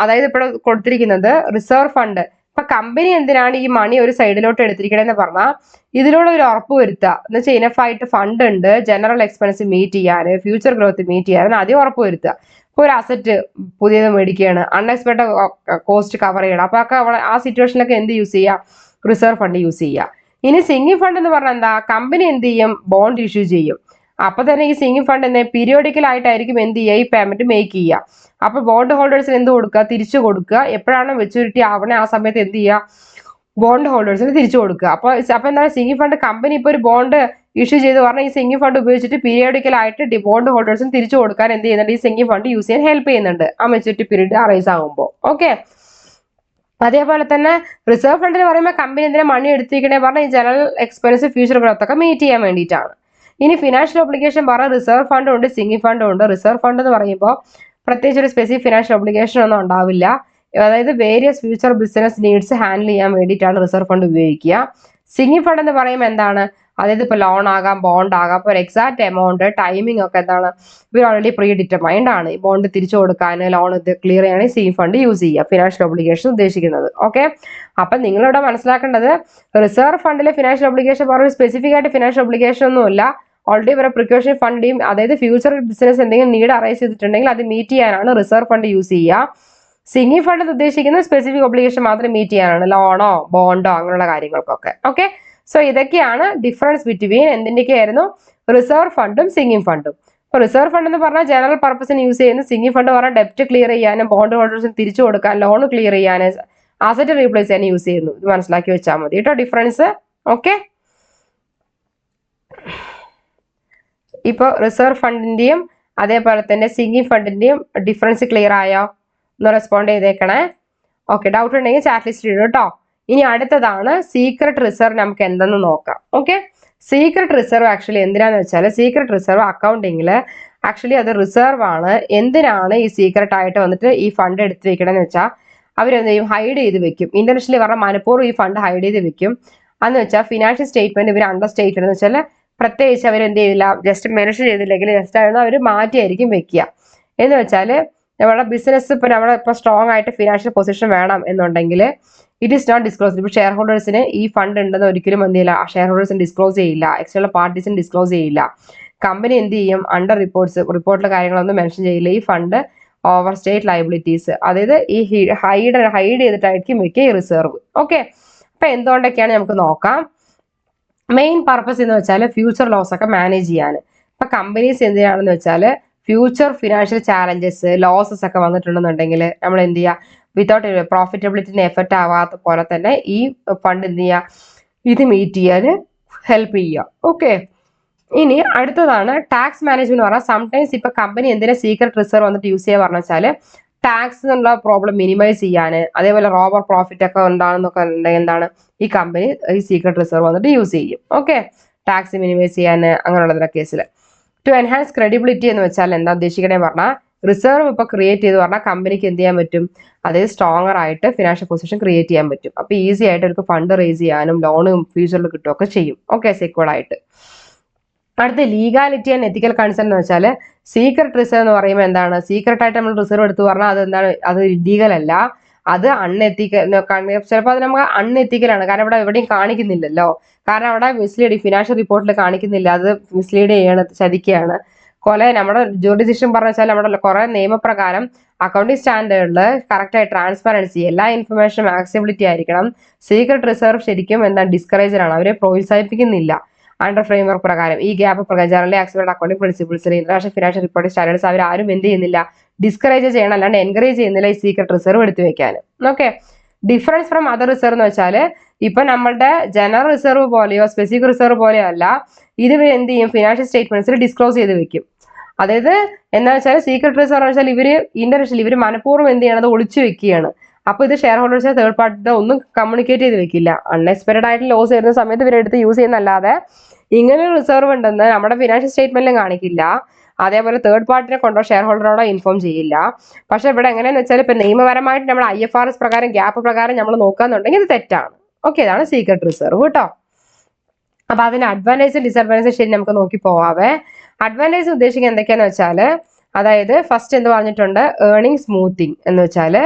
അതായത് ഇപ്പോൾ കൊടുത്തിരിക്കുന്നത് റിസർവ് ഫണ്ട്. ഇപ്പൊ കമ്പനി എന്തിനാണ് ഈ മണി ഒരു സൈഡിലോട്ട് എടുത്തിരിക്കണമെന്ന് പറഞ്ഞാൽ ഇതിലൂടെ ഒരു ഉറപ്പ് വരുത്തുക എന്ന് വെച്ചാൽ ഇനഫായിട്ട് ഫണ്ട് ഉണ്ട് ജനറൽ എക്സ്പെൻസ് മീറ്റ് ചെയ്യാൻ, ഫ്യൂച്ചർ ഗ്രോത്ത് മീറ്റ് ചെയ്യാൻ ആദ്യം ഉറപ്പ് വരുത്തുക. ഇപ്പൊ ഒരു അസറ്റ് പുതിയത് മേടിക്കുകയാണ്, അൺഎക്സ്പെക്ടഡ് കോസ്റ്റ് കവർ ചെയ്യണം. അപ്പൊ ഒക്കെ ആ സിറ്റുവേഷനിലൊക്കെ എന്ത് യൂസ് ചെയ്യുക? റിസർവ് ഫണ്ട് യൂസ് ചെയ്യുക. ഇനി സിങ്കിങ് ഫണ്ട് എന്ന് പറഞ്ഞാൽ എന്താ? കമ്പനി എന്ത് ചെയ്യും? ബോണ്ട് ഇഷ്യൂ ചെയ്യും. അപ്പൊ തന്നെ ഈ സിങ്കിങ് ഫണ്ട് തന്നെ പീരിയോഡിക്കൽ ആയിട്ടായിരിക്കും എന്ത് ചെയ്യുക? ഈ പേയ്മെന്റ് മേക്ക് ചെയ്യുക. അപ്പൊ ബോണ്ട് ഹോൾഡേഴ്സിന് എന്ത് കൊടുക്കുക? തിരിച്ചു കൊടുക്കുക. എപ്പോഴാണ് മെച്ചൂരിറ്റി ആവണേ ആ സമയത്ത് എന്ത് ചെയ്യുക? ബോണ്ട് ഹോൾഡേഴ്സിന് തിരിച്ചു കൊടുക്കുക. അപ്പൊ എന്താണ് സിങ്കിങ് ഫണ്ട്? കമ്പനി ഇപ്പൊ ഒരു ബോണ്ട് ഇഷ്യൂ ചെയ്ത് പറഞ്ഞാൽ ഈ സിങ്കിങ് ഫണ്ട് ഉപയോഗിച്ചിട്ട് പീരിയോഡിക്കൽ ആയിട്ട് ബോണ്ട് ഹോൾഡേഴ്സിന് തിരിച്ചു കൊടുക്കാൻ എന്ത് ചെയ്യുന്നുണ്ട്? ഈ സിങ്കിങ് ഫണ്ട് യൂസ് ചെയ്യാൻ ഹെൽപ്പ് ചെയ്യുന്നുണ്ട് ആ മെച്ചൂരിറ്റി പീരീഡ് അറൈസ് ആകുമ്പോൾ. ഓക്കെ. അതേപോലെ തന്നെ റിസർവ് ഫണ്ടിൽ പറയുമ്പോൾ കമ്പനി എന്തിനാ മണി എടുത്തിരിക്കണേ പറഞ്ഞാൽ ഈ ജനറൽ എക്സ്പെൻസ് ഫ്യൂച്ചർ ഗ്രോത്ത് ഒക്കെ മീറ്റ് ചെയ്യാൻ വേണ്ടിയിട്ടാണ്. ഇനി ഫിനാൻഷ്യൽ ഒബ്ലിഗേഷൻ പറഞ്ഞാൽ റിസർവ് ഫണ്ടും ഉണ്ട്, സിങ്കിങ് ഫണ്ടും ഉണ്ട്. റിസർവ് ഫണ്ട് എന്ന് പറയുമ്പോൾ പ്രത്യേകിച്ച് ഒരു സ്പെസിഫിക് ഫിനാൻഷ്യൽ ഒബ്ലിഗേഷൻ ഒന്നും ഉണ്ടാവില്ല. അതായത് various future business needs handle ചെയ്യാൻ വേണ്ടിയിട്ടാണ് റിസർവ് ഫണ്ട് ഉപയോഗിക്കുക. സിങ്കിങ് ഫണ്ട് എന്ന് പറയുമ്പോൾ എന്താണ്? അതായത് ഇപ്പോൾ ലോൺ ആകാം, ബോണ്ട് ആകാം. അപ്പോൾ ഒരു എക്സാക്ട് എമൗണ്ട്, ടൈമിംഗ് ഒക്കെ എന്താണ്? ഇവർ ഓൾറെഡി പ്രീ ഡിറ്റർമൈൻഡ് ആണ്. ഈ ബോണ്ട് തിരിച്ചു കൊടുക്കാൻ, ലോൺ ഇത് ക്ലിയർ ചെയ്യാൻ സിങ്കിങ് ഫണ്ട് യൂസ് ചെയ്യുക, ഫിനാൻഷ്യൽ ഒബ്ലിഗേഷൻ ഉദ്ദേശിക്കുന്നത്. ഓക്കെ. അപ്പം നിങ്ങളിവിടെ മനസ്സിലാക്കേണ്ടത് റിസർവ് ഫണ്ടിലെ ഫിനാൻഷ്യൽ ഒബ്ലിഗേഷൻ പറഞ്ഞ സ്പെസിഫിക് ആയിട്ട് ഫിനാൻഷ്യൽ ഒബ്ലിഗേഷൻ ഒന്നുമില്ല. ഓൾറെഡി ഇവരെ പ്രിക്കോഷൻ ഫണ്ടിയും അതായത് ഫ്യൂച്ചർ ബിസിനസ് എന്തെങ്കിലും നീഡ് അറൈസ് ചെയ്തിട്ടുണ്ടെങ്കിൽ അത് മീറ്റ് ചെയ്യാനാണ് റിസർവ് ഫണ്ട് യൂസ് ചെയ്യുക. സിങ്കിങ് ഫണ്ട് ഉദ്ദേശിക്കുന്നത് സ്പെസിഫിക് ഒബ്ലിഗേഷൻ മാത്രം മീറ്റ് ചെയ്യാനാണ്, ലോണോ ബോണ്ടോ അങ്ങനെയുള്ള കാര്യങ്ങൾക്കൊക്കെ. ഓക്കെ. സോ ഇതൊക്കെയാണ് ഡിഫറൻസ് ബിറ്റ്വീൻ എന്തിൻ്റെയൊക്കെ ആയിരുന്നു? റിസർവ് ഫണ്ടും സിങ്കിങ് ഫണ്ടും. ഇപ്പോൾ റിസർവ് ഫണ്ട് എന്ന് പറഞ്ഞാൽ ജനറൽ പർപ്പസിന് യൂസ് ചെയ്യുന്നു. സിങ്കിങ് ഫണ്ട് പറഞ്ഞാൽ ഡെപ്റ്റ് ക്ലിയർ ചെയ്യാനും ബോണ്ട് ഹോൾഡേഴ്സിന് തിരിച്ചു കൊടുക്കാൻ, ലോൺ ക്ലിയർ ചെയ്യാനും, അസറ്റ് റീപ്ലേസ് ചെയ്യാനും യൂസ് ചെയ്യുന്നു. ഇത് മനസ്സിലാക്കി വെച്ചാൽ മതി കേട്ടോ ഡിഫറൻസ്. ഓക്കെ. ഇപ്പോൾ റിസർവ് ഫണ്ടിന്റെയും അതേപോലെ തന്നെ സിങ്കിങ് ഫണ്ടിന്റെയും ഡിഫറൻസ് ക്ലിയർ ആയോ? ഒന്ന് റെസ്പോണ്ട് ചെയ്തേക്കണേ. ഓക്കെ. ഡൗട്ട് ഉണ്ടെങ്കിൽ ചാറ്റ് ലിസ്റ്റ് ഇടും കേട്ടോ. ഇനി അടുത്തതാണ് സീക്രട്ട് റിസർവ്. നമുക്ക് എന്തെന്ന് നോക്കാം. ഓക്കെ. സീക്രട്ട് റിസർവ് ആക്ച്വലി എന്തിനാന്ന് വെച്ചാൽ സീക്രട്ട് റിസർവ് അക്കൗണ്ടിങ്ങിൽ ആക്ച്വലി അത് റിസർവ് ആണ്. എന്തിനാണ് ഈ സീക്രട്ട് ആയിട്ട് വന്നിട്ട് ഈ ഫണ്ട് എടുത്ത് വെക്കണമെന്ന് വെച്ചാൽ അവരെന്ത് ചെയ്യും? ഹൈഡ് ചെയ്ത് വെക്കും. ഇന്റർനാഷണലി പറഞ്ഞാൽ മനഃപൂർവ്വം ഈ ഫണ്ട് ഹൈഡ് ചെയ്ത് വെക്കും. അതെന്ന് വെച്ചാൽ ഫിനാൻഷ്യൽ സ്റ്റേറ്റ്മെന്റ് ഇവർ അണ്ടർ സ്റ്റേറ്റ്മെന്റ് എന്ന് വെച്ചാൽ പ്രത്യേകിച്ച് അവരെന്ത് ചെയ്തില്ല, ജസ്റ്റ് മെൻഷൻ ചെയ്തില്ലെങ്കിൽ ജസ്റ്റ് ആയിരുന്നു അവർ മാറ്റിയായിരിക്കും വെക്കുക. എന്ന് വെച്ചാൽ നമ്മുടെ ബിസിനസ് ഇപ്പോൾ നമ്മളിപ്പോൾ സ്ട്രോങ് ആയിട്ട് ഫിനാൻഷ്യൽ പൊസിഷൻ വേണം എന്നുണ്ടെങ്കിൽ ഇറ്റ് ഈസ് നോട്ട് ഡിസ്ക്ലോസ്. ഇപ്പോൾ ഷെയർ ഹോൾഡേഴ്സിന് ഈ ഫണ്ട് ഉണ്ടെന്ന് ഒരിക്കലും എന്ത് ചെയ്യില്ല, ഷെയർ ഹോൾഡേഴ്സിന് ഡിസ്ക്ലോസ് ചെയ്യില്ല, എക്സ്റ്റേണൽ പാർട്ടീസിന് ഡിസ്ക്ലോസ് ചെയ്യില്ല. കമ്പനി എന്ത് ചെയ്യും? അണ്ടർ റിപ്പോർട്ടിലെ കാര്യങ്ങളൊന്നും മെൻഷൻ ചെയ്യില്ല. ഈ ഫണ്ട് ഓവർ സ്റ്റേറ്റ് ലയബിലിറ്റീസ്, അതായത് ഈ ഹൈഡ് ചെയ്തിട്ടായിരിക്കും വെക്കുക ഈ റിസർവ്. ഓക്കെ. അപ്പൊ എന്തുകൊണ്ടൊക്കെയാണ് നമുക്ക് നോക്കാം. മെയിൻ പർപ്പസ് എന്ന് വെച്ചാൽ ഫ്യൂച്ചർ ലോസ് ഒക്കെ മാനേജ് ചെയ്യാൻ. ഇപ്പൊ കമ്പനീസ് എന്തിനാണെന്ന് വെച്ചാൽ ഫ്യൂച്ചർ ഫിനാൻഷ്യൽ ചാലഞ്ചസ് ലോസസ് ഒക്കെ വന്നിട്ടുണ്ടെന്നുണ്ടെങ്കിൽ നമ്മൾ എന്ത് ചെയ്യുക? വിത്തൗട്ട് പ്രോഫിറ്റബിലിറ്റിന് എഫക്റ്റ് ആവാത്ത പോലെ തന്നെ ഈ ഫണ്ട് എന്ത് ചെയ്യുക? ഇത് മീറ്റ് ചെയ്യാൻ ഹെൽപ്പ് ചെയ്യുക. ഓക്കെ. ഇനി അടുത്തതാണ് ടാക്സ് മാനേജ്മെന്റ് പറഞ്ഞാൽ സംടൈംസ് ഇപ്പൊ കമ്പനി എന്തിനാ സീക്രട്ട് റിസർവ് വന്നിട്ട് യൂസ് ചെയ്യുക പറഞ്ഞു വെച്ചാൽ ടാക്സ് എന്നുള്ള പ്രോബ്ലം മിനിമൈസ് ചെയ്യാൻ, അതേപോലെ റോബർ പ്രോഫിറ്റ് ഒക്കെ ഉണ്ടാകുന്നൊക്കെ ഉണ്ടെങ്കിൽ എന്താണ് ഈ കമ്പനി ഈ സീക്രട്ട് റിസർവ് വന്നിട്ട് യൂസ് ചെയ്യും. ഓക്കെ, ടാക്സ് മിനിമൈസ് ചെയ്യാൻ അങ്ങനെയുള്ള കേസിൽ. ടു എൻഹാൻസ് ക്രെഡിബിലിറ്റി എന്ന് വെച്ചാൽ എന്താ ഉദ്ദേശിക്കണേ പറഞ്ഞാൽ റിസർവ് ഇപ്പോൾ ക്രിയേറ്റ് ചെയ്ത് പറഞ്ഞാൽ കമ്പനിക്ക് എന്ത് ചെയ്യാൻ പറ്റും, അതായത് സ്ട്രോങ്ങർ ആയിട്ട് ഫിനാൻഷ്യൽ പൊസിഷൻ ക്രിയേറ്റ് ചെയ്യാൻ പറ്റും. അപ്പോൾ ഈസി ആയിട്ട് അവർക്ക് ഫണ്ട് റേസ് ചെയ്യാനും ലോണും ഫ്യൂച്ചറിൽ കിട്ടുകയൊക്കെ ചെയ്യും. ഓക്കെ, സെക്യൂർഡ് ആയിട്ട്. അടുത്ത ലീഗാലിറ്റി ആൻഡ് എത്തിക്കൽ കൺസേൺ എന്ന് വെച്ചാൽ സീക്രട്ട് റിസർവ് എന്ന് പറയുമ്പോൾ എന്താണ്, സീക്രട്ട് ആയിട്ട് നമ്മൾ റിസർവ് എടുത്ത് പറഞ്ഞാൽ അത് എന്താണ്, അത് ഇല്ലീഗൽ അല്ല, അത് അൺഎത്തിക്കൽ. ചിലപ്പോൾ അത് നമുക്ക് അൺഎത്തിക്കലാണ്, കാരണം ഇവിടെ എവിടെയും കാണിക്കുന്നില്ലല്ലോ, കാരണം അവിടെ മിസ്ലീഡ് ഫിനാൻഷ്യൽ റിപ്പോർട്ടിൽ കാണിക്കുന്നില്ല, അത് മിസ്ലീഡ് ചെയ്യാണ്, ചതിക്കുകയാണ്. നമ്മുടെ ജൂറിഡിക്ഷൻ പറഞ്ഞ വെച്ചാൽ നമ്മുടെ കുറെ നിയമപ്രകാരം അക്കൗണ്ടിങ് സ്റ്റാൻഡേർഡിൽ കറക്റ്റായി ട്രാൻസ്പെറൻസി, എല്ലാ ഇൻഫർമേഷനും ആക്സസിബിലിറ്റി ആയിരിക്കണം. സീക്രട്ട് റിസർവ് ശരിക്കും എന്താ ഡിസ്കറേജ് ആണ്, അവരെ പ്രോത്സാഹിപ്പിക്കുന്നില്ല. അണ്ടർ ഫ്രെയിംവർക്ക് പ്രകാരം ഈ ഗ്യാപ്പ് പ്രകാരം ജനറലി ആക്സെപ്റ്റഡ് അക്കൗണ്ടിംഗ് പ്രിൻസിപ്പിൾസിൽ ഇന്റർനാഷണൽ ഫിനാൻഷ്യൽ റിപ്പോർട്ടിംഗ് സ്റ്റാൻഡേർഡ്സ് അവർ ആരും എന്ത് ചെയ്യുന്നില്ല, ഡിസ്കറേജ് ചെയ്യണം, അല്ലാണ്ട് എൻകറേജ് ചെയ്യുന്നില്ല ഈ സീക്രട്ട് റിസർവ് എടുത്തു വെക്കാൻ. Okay, difference from other reserve എന്ന് വെച്ചാൽ ഇപ്പൊ നമ്മളുടെ ജനറൽ റിസർവ് പോലെയോ സ്പെസിഫിക് റിസർവ് പോലെയോ അല്ല, ഇത് എന്ത് ചെയ്യും, ഫിനാൻഷ്യൽ സ്റ്റേറ്റ്മെന്റ്സിൽ ഡിസ്ക്ലോസ് ചെയ്ത് വെക്കും. അതായത് എന്താ വെച്ചാൽ സീക്രട്ട് റിസർവ് വെച്ചാൽ ഇവര് മനഃപൂർവ്വം എന്ത് ചെയ്യണം, അത് ഒളിച്ചു വെക്കുകയാണ്. അപ്പൊ ഇത് ഷെയർ ഹോൾഡേഴ്സ് തേർഡ് പാർട്ടി ഒന്നും കമ്മ്യൂണിക്കേറ്റ് ചെയ്ത് വെക്കില്ല. അൺഎക്സ്പെക്ടഡ് ആയിട്ട് ലോസ് വരുന്ന സമയത്ത് ഇവരെടുത്ത് യൂസ് ചെയ്യുന്നല്ലാതെ ഇങ്ങനെ റിസർവ് ഉണ്ടെന്ന് നമ്മുടെ ഫിനാൻഷ്യൽ സ്റ്റേറ്റ്മെന്റിലും കാണിക്കില്ല, അതേപോലെ തേർഡ് പാർട്ടിനെ കൊണ്ടോ ഷെയർ ഹോൾഡറോടോ ഇൻഫോം ചെയ്യില്ല. പക്ഷെ ഇവിടെ എങ്ങനെയാന്ന് വെച്ചാൽ ഇപ്പൊ നിയമപരമായിട്ട് നമ്മുടെ IFRS പ്രകാരം ഗ്യാപ്പ് പ്രകാരം നമ്മൾ നോക്കാന്നുണ്ടെങ്കിൽ ഇത് തെറ്റാണ്. ഓക്കെ, ഇതാണ് സീക്രട്ട് റിസർവ് കേട്ടോ. അപ്പൊ അതിന്റെ അഡ്വാൻറ്റേജും ഡിസഡ്വാൻറ്റേജും ശരി നമുക്ക് നോക്കി പോവാവേ. അഡ്വാൻറ്റേജ് ഉദ്ദേശിക്കുന്നത് എന്തൊക്കെയാന്ന് വെച്ചാല്, അതായത് ഫസ്റ്റ് എന്ത് പറഞ്ഞിട്ടുണ്ട്, ഏർണിംഗ് സ്മൂത്തിങ് എന്ന് വെച്ചാല്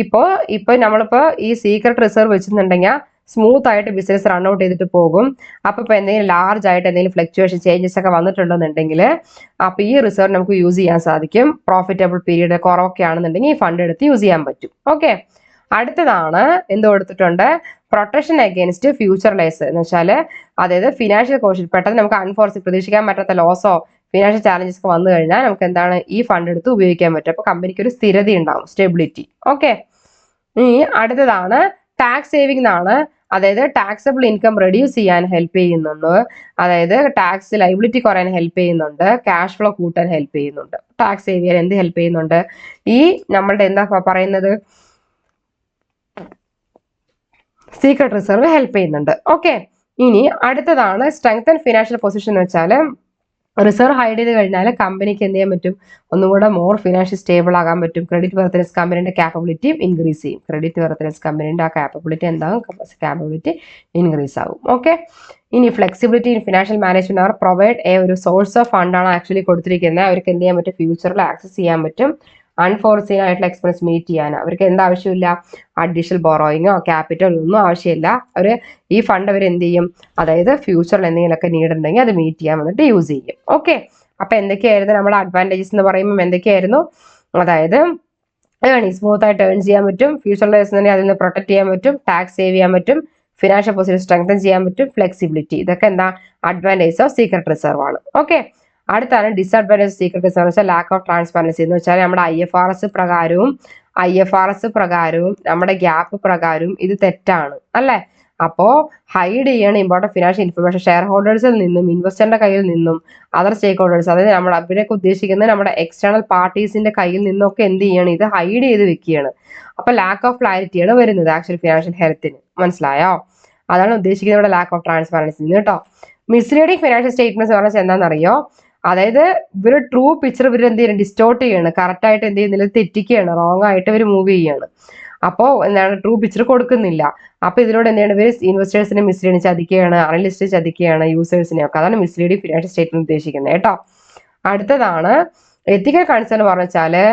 ഇപ്പൊ നമ്മളിപ്പോ ഈ സീക്രട്ട് റിസർവ് വെച്ചിട്ടുണ്ടെങ്കിൽ സ്മൂത്ത് ആയിട്ട് ബിസിനസ് റൺ ഔട്ട് ചെയ്തിട്ട് പോകും. അപ്പൊ ഇപ്പൊ എന്തെങ്കിലും ലാർജ് ആയിട്ട് എന്തെങ്കിലും ഫ്ലക്ച്വേഷൻ ചേഞ്ചസ് ഒക്കെ വന്നിട്ടുണ്ടെന്നുണ്ടെങ്കിൽ അപ്പൊ ഈ റിസർവ് നമുക്ക് യൂസ് ചെയ്യാൻ സാധിക്കും. പ്രോഫിറ്റബിൾ പീരീഡ് കുറവൊക്കെ ആണെന്നുണ്ടെങ്കിൽ ഈ ഫണ്ട് എടുത്ത് യൂസ് ചെയ്യാൻ പറ്റും. ഓക്കെ, അടുത്തതാണ് എന്ത് കൊടുത്തിട്ടുണ്ട്, പ്രൊട്ടക്ഷൻ അഗേൻസ്റ്റ് ഫ്യൂച്ചർ ലേസ് എന്ന് വെച്ചാൽ അതായത് ഫിനാൻഷ്യൽ കോഷൻ പെട്ടെന്ന് നമുക്ക് പ്രതീക്ഷിക്കാൻ പറ്റാത്ത ലോസോ ഫിനാൻഷ്യൽ ചാലഞ്ചസ് ഒക്കെ വന്നു കഴിഞ്ഞാൽ നമുക്ക് എന്താണ് ഈ ഫണ്ട് എടുത്ത് ഉപയോഗിക്കാൻ പറ്റും. അപ്പൊ കമ്പനിക്ക് ഒരു സ്ഥിരത ഉണ്ടാവും, സ്റ്റെബിലിറ്റി. ഓക്കെ, ഇനി അടുത്തതാണ് ടാക്സ് സേവിംഗ് എന്നാണ്. അതായത് ടാക്സബിൾ ഇൻകം റെഡ്യൂസ് ചെയ്യാൻ ഹെൽപ്പ് ചെയ്യുന്നുണ്ട്, അതായത് ടാക്സ് ലൈബിലിറ്റി കുറയാൻ ഹെൽപ്പ് ചെയ്യുന്നുണ്ട്, ക്യാഷ് ഫ്ലോ കൂട്ടാൻ ഹെൽപ്പ് ചെയ്യുന്നുണ്ട്. ടാക്സ് സേവ് ചെയ്യാൻ എന്ത് ഹെൽപ്പ് ചെയ്യുന്നുണ്ട്, ഈ നമ്മളുടെ എന്താ പറയുന്നത് സീക്രട്ട് റിസർവ് ഹെൽപ്പ് ചെയ്യുന്നുണ്ട്. ഓക്കെ, ഇനി അടുത്തതാണ് സ്ട്രെങ്തൻ ഫിനാൻഷ്യൽ പൊസിഷൻ എന്ന് വെച്ചാൽ റിസർവ് ഹൈഡ് ചെയ്ത് കഴിഞ്ഞാൽ കമ്പനിക്ക് എന്ത് ചെയ്യാൻ പറ്റും, ഒന്നുകൂടെ മോർ ഫിനാൻഷ്യൽ സ്റ്റേബിൾ ആകാൻ പറ്റും. ക്രെഡിറ്റ് വെർത്തിനെസ് കമ്പനിയുടെ കാപ്പബിലിറ്റിയും ഇൻക്രീസ് ചെയ്യും. ക്രെഡിറ്റ് വെർത്തിനെസ് കമ്പനിയുടെ ആ കാപ്പബിലിറ്റി എന്താകും, കാപ്പബിലിറ്റി ഇൻക്രീസ് ആകും. ഓക്കെ, ഇനി ഫ്ലെക്സിബിലിറ്റി ഇൻ ഫിനാൻഷ്യൽ മാനേജ്മെന്റ് അവർ പ്രൊവൈഡ് ഒരു സോഴ്സ് ഓഫ് ഫണ്ടാണ് ആക്ച്വലി കൊടുത്തിരിക്കുന്നത്. അവർക്ക് എന്ത് ചെയ്യാൻ പറ്റും, ഫ്യൂച്ചറിൽ ആക്സസ് ചെയ്യാൻ പറ്റും. അൺഫോർസീൻ ആയിട്ടുള്ള എക്സ്പെൻസ് മീറ്റ് ചെയ്യാൻ അവർക്ക് എന്താവശ്യമില്ല, അഡീഷണൽ ബോറോയിങ്ങോ ക്യാപിറ്റൽ ഒന്നും ആവശ്യമില്ല. അവർ ഈ ഫണ്ട് അവർ എന്ത് ചെയ്യും, അതായത് ഫ്യൂച്ചറിൽ എന്തെങ്കിലുമൊക്കെ നീഡ് ഉണ്ടെങ്കിൽ അത് മീറ്റ് ചെയ്യാൻ വന്നിട്ട് യൂസ് ചെയ്യും. ഓക്കെ, അപ്പൊ എന്തൊക്കെയായിരുന്നു നമ്മുടെ അഡ്വാൻറ്റേജസ് എന്ന് പറയുമ്പോൾ എന്തൊക്കെയായിരുന്നു, അതായത് സ്മൂത്ത് ആയിട്ട് ഏൺ ചെയ്യാൻ പറ്റും, ഫ്യൂച്ചറിൽ അതിൽ നിന്ന് പ്രൊട്ടക്ട് ചെയ്യാൻ പറ്റും, ടാക്സ് സേവ് ചെയ്യാൻ പറ്റും, ഫിനാൻഷ്യൽ പൊസിഷൻ സ്ട്രെങ്തൻ ചെയ്യാൻ പറ്റും, ഫ്ലെക്സിബിലിറ്റി. ഇതൊക്കെ എന്താ അഡ്വാൻറ്റേജ് ഓഫ് സീക്രട്ട് റിസർവ് ആണ്. ഓക്കെ, അടുത്താണ് ഡിസഡ്വാൻറ്റേജ് സീക്രട്ട് റിസർവ് വെച്ചാൽ ലാക്ക് ഓഫ് ട്രാൻസ്പെറൻസി എന്ന് വെച്ചാൽ നമ്മുടെ IFRS പ്രകാരവും നമ്മുടെ ഗ്യാപ്പ് പ്രകാരവും ഇത് തെറ്റാണ് അല്ലെ. അപ്പോ ഹൈഡ് ചെയ്യണ ഇമ്പോർട്ടന്റ് ഫിനാൻഷ്യൽ ഇൻഫർമേഷൻ ഷെയർ ഹോൾഡേഴ്സിൽ നിന്നും ഇൻവെസ്റ്ററിന്റെ കയ്യിൽ നിന്നും അതർ സ്റ്റേക്ക് ഹോൾഡേഴ്സ്, അതായത് നമ്മൾ അവരൊക്കെ ഉദ്ദേശിക്കുന്നത് നമ്മുടെ എക്സ്റ്റേണൽ പാർട്ടീസിന്റെ കയ്യിൽ നിന്നൊക്കെ എന്ത് ചെയ്യണം, ഇത് ഹൈഡ് ചെയ്ത് വെക്കുകയാണ്. അപ്പൊ ലാക്ക് ഓഫ് ക്ലാരിറ്റിയാണ് വരുന്നത് ആക്ച്വലി ഫിനാൻഷ്യൽ ഹെൽത്തിന്. മനസ്സിലായോ? അതാണ് ഉദ്ദേശിക്കുന്നത് ഇവിടെ ലാക്ക് ഓഫ് ട്രാൻസ്പെറൻസി കേട്ടോ. മിസ്ലീഡിങ് ഫിനാൻഷ്യൽ സ്റ്റേറ്റ്മെന്റ്സ് പറഞ്ഞാൽ എന്താണെന്നറിയോ, അതായത് ഇവര് ട്രൂ പിക്ചർ ഇവർ എന്ത് ചെയ്യണം, ഡിസ്റ്റോർട്ട് ചെയ്യാണ്, കറക്റ്റ് ആയിട്ട് എന്ത് ചെയ്യുന്നില്ല, തെറ്റിക്കുകയാണ്, റോങ് ആയിട്ട് ഇവർ മൂവ് ചെയ്യാണ്. അപ്പോൾ എന്താണ് ട്രൂ പിക്ചർ കൊടുക്കുന്നില്ല. അപ്പൊ ഇതിലൂടെ എന്താണ് ഇവർ ഇൻവെസ്റ്റേഴ്സിനെ മിസ്ലീഡ് ചതിക്കുകയാണ്, അനലിസ്റ്റ് ചതിക്കുകയാണ്, യൂസേഴ്സിനെ ഒക്കെ. അതാണ് മിസ്ലീഡിങ് ഫിനാൻഷ്യൽ സ്റ്റേറ്റ്മെന്റ് ഉദ്ദേശിക്കുന്നത് കേട്ടോ. അടുത്തതാണ് എത്തിക്കൽ കൺസേൺ പറഞ്ഞാല്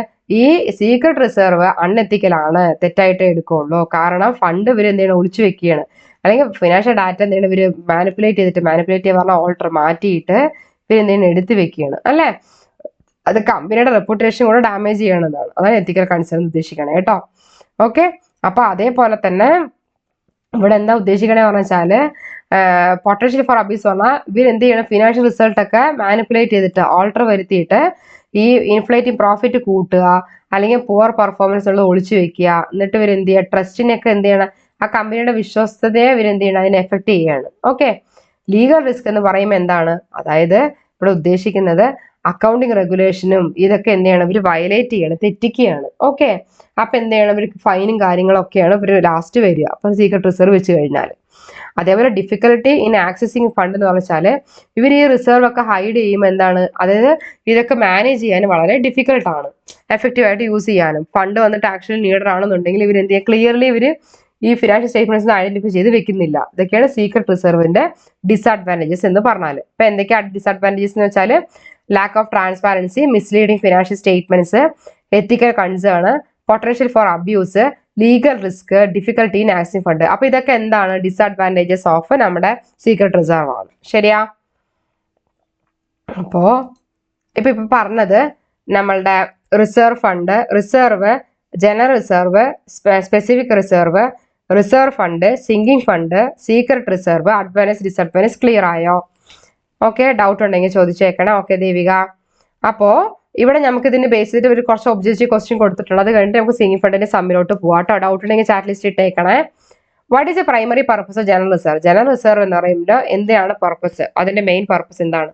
ഈ സീക്രട്ട് റിസർവ് അൺഎത്തിക്കലാണ്, തെറ്റായിട്ട് എടുക്കുള്ളൂ. കാരണം ഫണ്ട് ഇവർ എന്ത് ചെയ്യണം, ഒളിച്ചു വെക്കുകയാണ്, അല്ലെങ്കിൽ ഫിനാൻഷ്യൽ ഡാറ്റ എന്ത് ചെയ്യണം, ഇവർ മാനിപ്പുലേറ്റ് പറഞ്ഞാൽ ഓൾട്ടർ മാറ്റിയിട്ട് ഇവരെന്തെങ്കിലും എടുത്തു വെക്കുകയാണ് അല്ലെ. അത് കമ്പനിയുടെ റെപ്യൂട്ടേഷൻ കൂടെ ഡാമേജ് ചെയ്യണമെന്നാണ്. അതാണ് എത്തിക്കൽ കൺസേൺ ഉദ്ദേശിക്കണേ കേട്ടോ. ഓക്കെ, അപ്പൊ അതേപോലെ തന്നെ ഇവിടെ എന്താ ഉദ്ദേശിക്കണേ പറഞ്ഞാല് പൊട്ടൻഷ്യൽ ഫോർ അബ്യൂസ് പറഞ്ഞാൽ ഇവർ എന്ത് ചെയ്യണം, ഫിനാൻഷ്യൽ റിസൾട്ട് ഒക്കെ മാനിപ്പുലേറ്റ് ചെയ്തിട്ട് ഓൾട്ടർ വരുത്തിയിട്ട് ഈ ഇൻഫ്ലേറ്റിംഗ് പ്രോഫിറ്റ് കൂട്ടുക, അല്ലെങ്കിൽ പുവർ പെർഫോമൻസ് ഉള്ളത് ഒളിച്ചു വെക്കുക. എന്നിട്ട് ഇവർ എന്ത് ചെയ്യുക, ട്രസ്റ്റിനൊക്കെ എന്ത് ചെയ്യണം, ആ കമ്പനിയുടെ വിശ്വസ്തതയെ ഇവർ എന്ത് ചെയ്യണം, അതിനെ എഫക്ട് ചെയ്യാണ്. ഓക്കെ, ലീഗൽ റിസ്ക് എന്ന് പറയുമ്പോൾ എന്താണ്, അതായത് ഇവിടെ ഉദ്ദേശിക്കുന്നത് അക്കൗണ്ടിങ് റെഗുലേഷനും ഇതൊക്കെ എന്ത് ചെയ്യണം, ഇവർ വയലേറ്റ് ചെയ്യണം, തെറ്റിക്കുകയാണ്. ഓക്കെ, അപ്പൊ എന്ത് ചെയ്യണം, ഇവർക്ക് ഫൈനും കാര്യങ്ങളൊക്കെയാണ് ഇവർ ലാസ്റ്റ് വരിക അപ്പൊ സീക്രട്ട് റിസർവ് വെച്ച് കഴിഞ്ഞാൽ. അതേപോലെ ഡിഫിക്കൽട്ടി ഇൻ ആക്സസിങ് ഫണ്ട് എന്ന് പറഞ്ഞാൽ ഇവർ ഈ റിസർവ് ഒക്കെ ഹൈഡ് ചെയ്യുമ്പോൾ എന്താണ്, അതായത് ഇതൊക്കെ മാനേജ് ചെയ്യാൻ വളരെ ഡിഫിക്കൽട്ടാണ്, എഫക്റ്റീവായിട്ട് യൂസ് ചെയ്യാനും. ഫണ്ട് വന്നിട്ട് ആക്ച്വലി നീഡർ ആണെന്നുണ്ടെങ്കിൽ ഇവർ എന്ത് ചെയ്യുക, ക്ലിയർലി ഇവർ ഈ ഫിനാൻഷ്യൽ സ്റ്റേറ്റ്മെന്റ്സ് ഐഡന്റിഫൈ ചെയ്ത് വെക്കുന്നില്ല. ഇതൊക്കെയാണ് സീക്രട്ട് റിസർവിന്റെ ഡിസഡ്വാൻറ്റേജസ് എന്ന് പറഞ്ഞാൽ. ഇപ്പൊ എന്തൊക്കെയാണ് ഡിസഡ്വാൻറ്റേജസ് എന്ന് വെച്ചാൽ lack of transparency, misleading financial statements, ethical concern, potential for abuse, legal risk, difficulty in accessing fund. അപ്പൊ ഇതൊക്കെ എന്താണ്, ഡിസഡ്വാൻറ്റേജസ് ഓഫ് നമ്മുടെ സീക്രട്ട് റിസർവ് ആണ്. ശരിയാ? അപ്പോ ഇപ്പൊ പറഞ്ഞത് നമ്മളുടെ reserve fund, reserve, general reserve, specific reserve, reserve fund, sinking fund, secret reserve, advantage disadvantage clear ആയോ? ഓക്കെ, ഡൗട്ട് ഉണ്ടെങ്കിൽ ചോദിച്ചേക്കണം. ഓക്കെ ദേവിക, അപ്പോ ഇവിടെ നമുക്ക് ഇതിന് ബേസ് ചെയ്തിട്ട് ഒരു കുറച്ച് ഒബ്ജക്റ്റീവ് ക്വസ്റ്റ്യൻ കൊടുത്തിട്ടുള്ളത്. അത് കഴിഞ്ഞിട്ട് നമുക്ക് സിങ്കിങ് ഫണ്ടിന്റെ സമ്മിലോട്ട് പോവാം കേട്ടോ. ഡൗട്ട് ഉണ്ടെങ്കിൽ ചാറ്റ് ലിസ്റ്റ് ഇട്ടേക്കണേ. What is a primary purpose of general reserve? General reserve എന്ന് പറയുമ്പോൾ എന്താണ് പർപ്പസ്, അതിന്റെ മെയിൻ പർപ്പസ് എന്താണ്?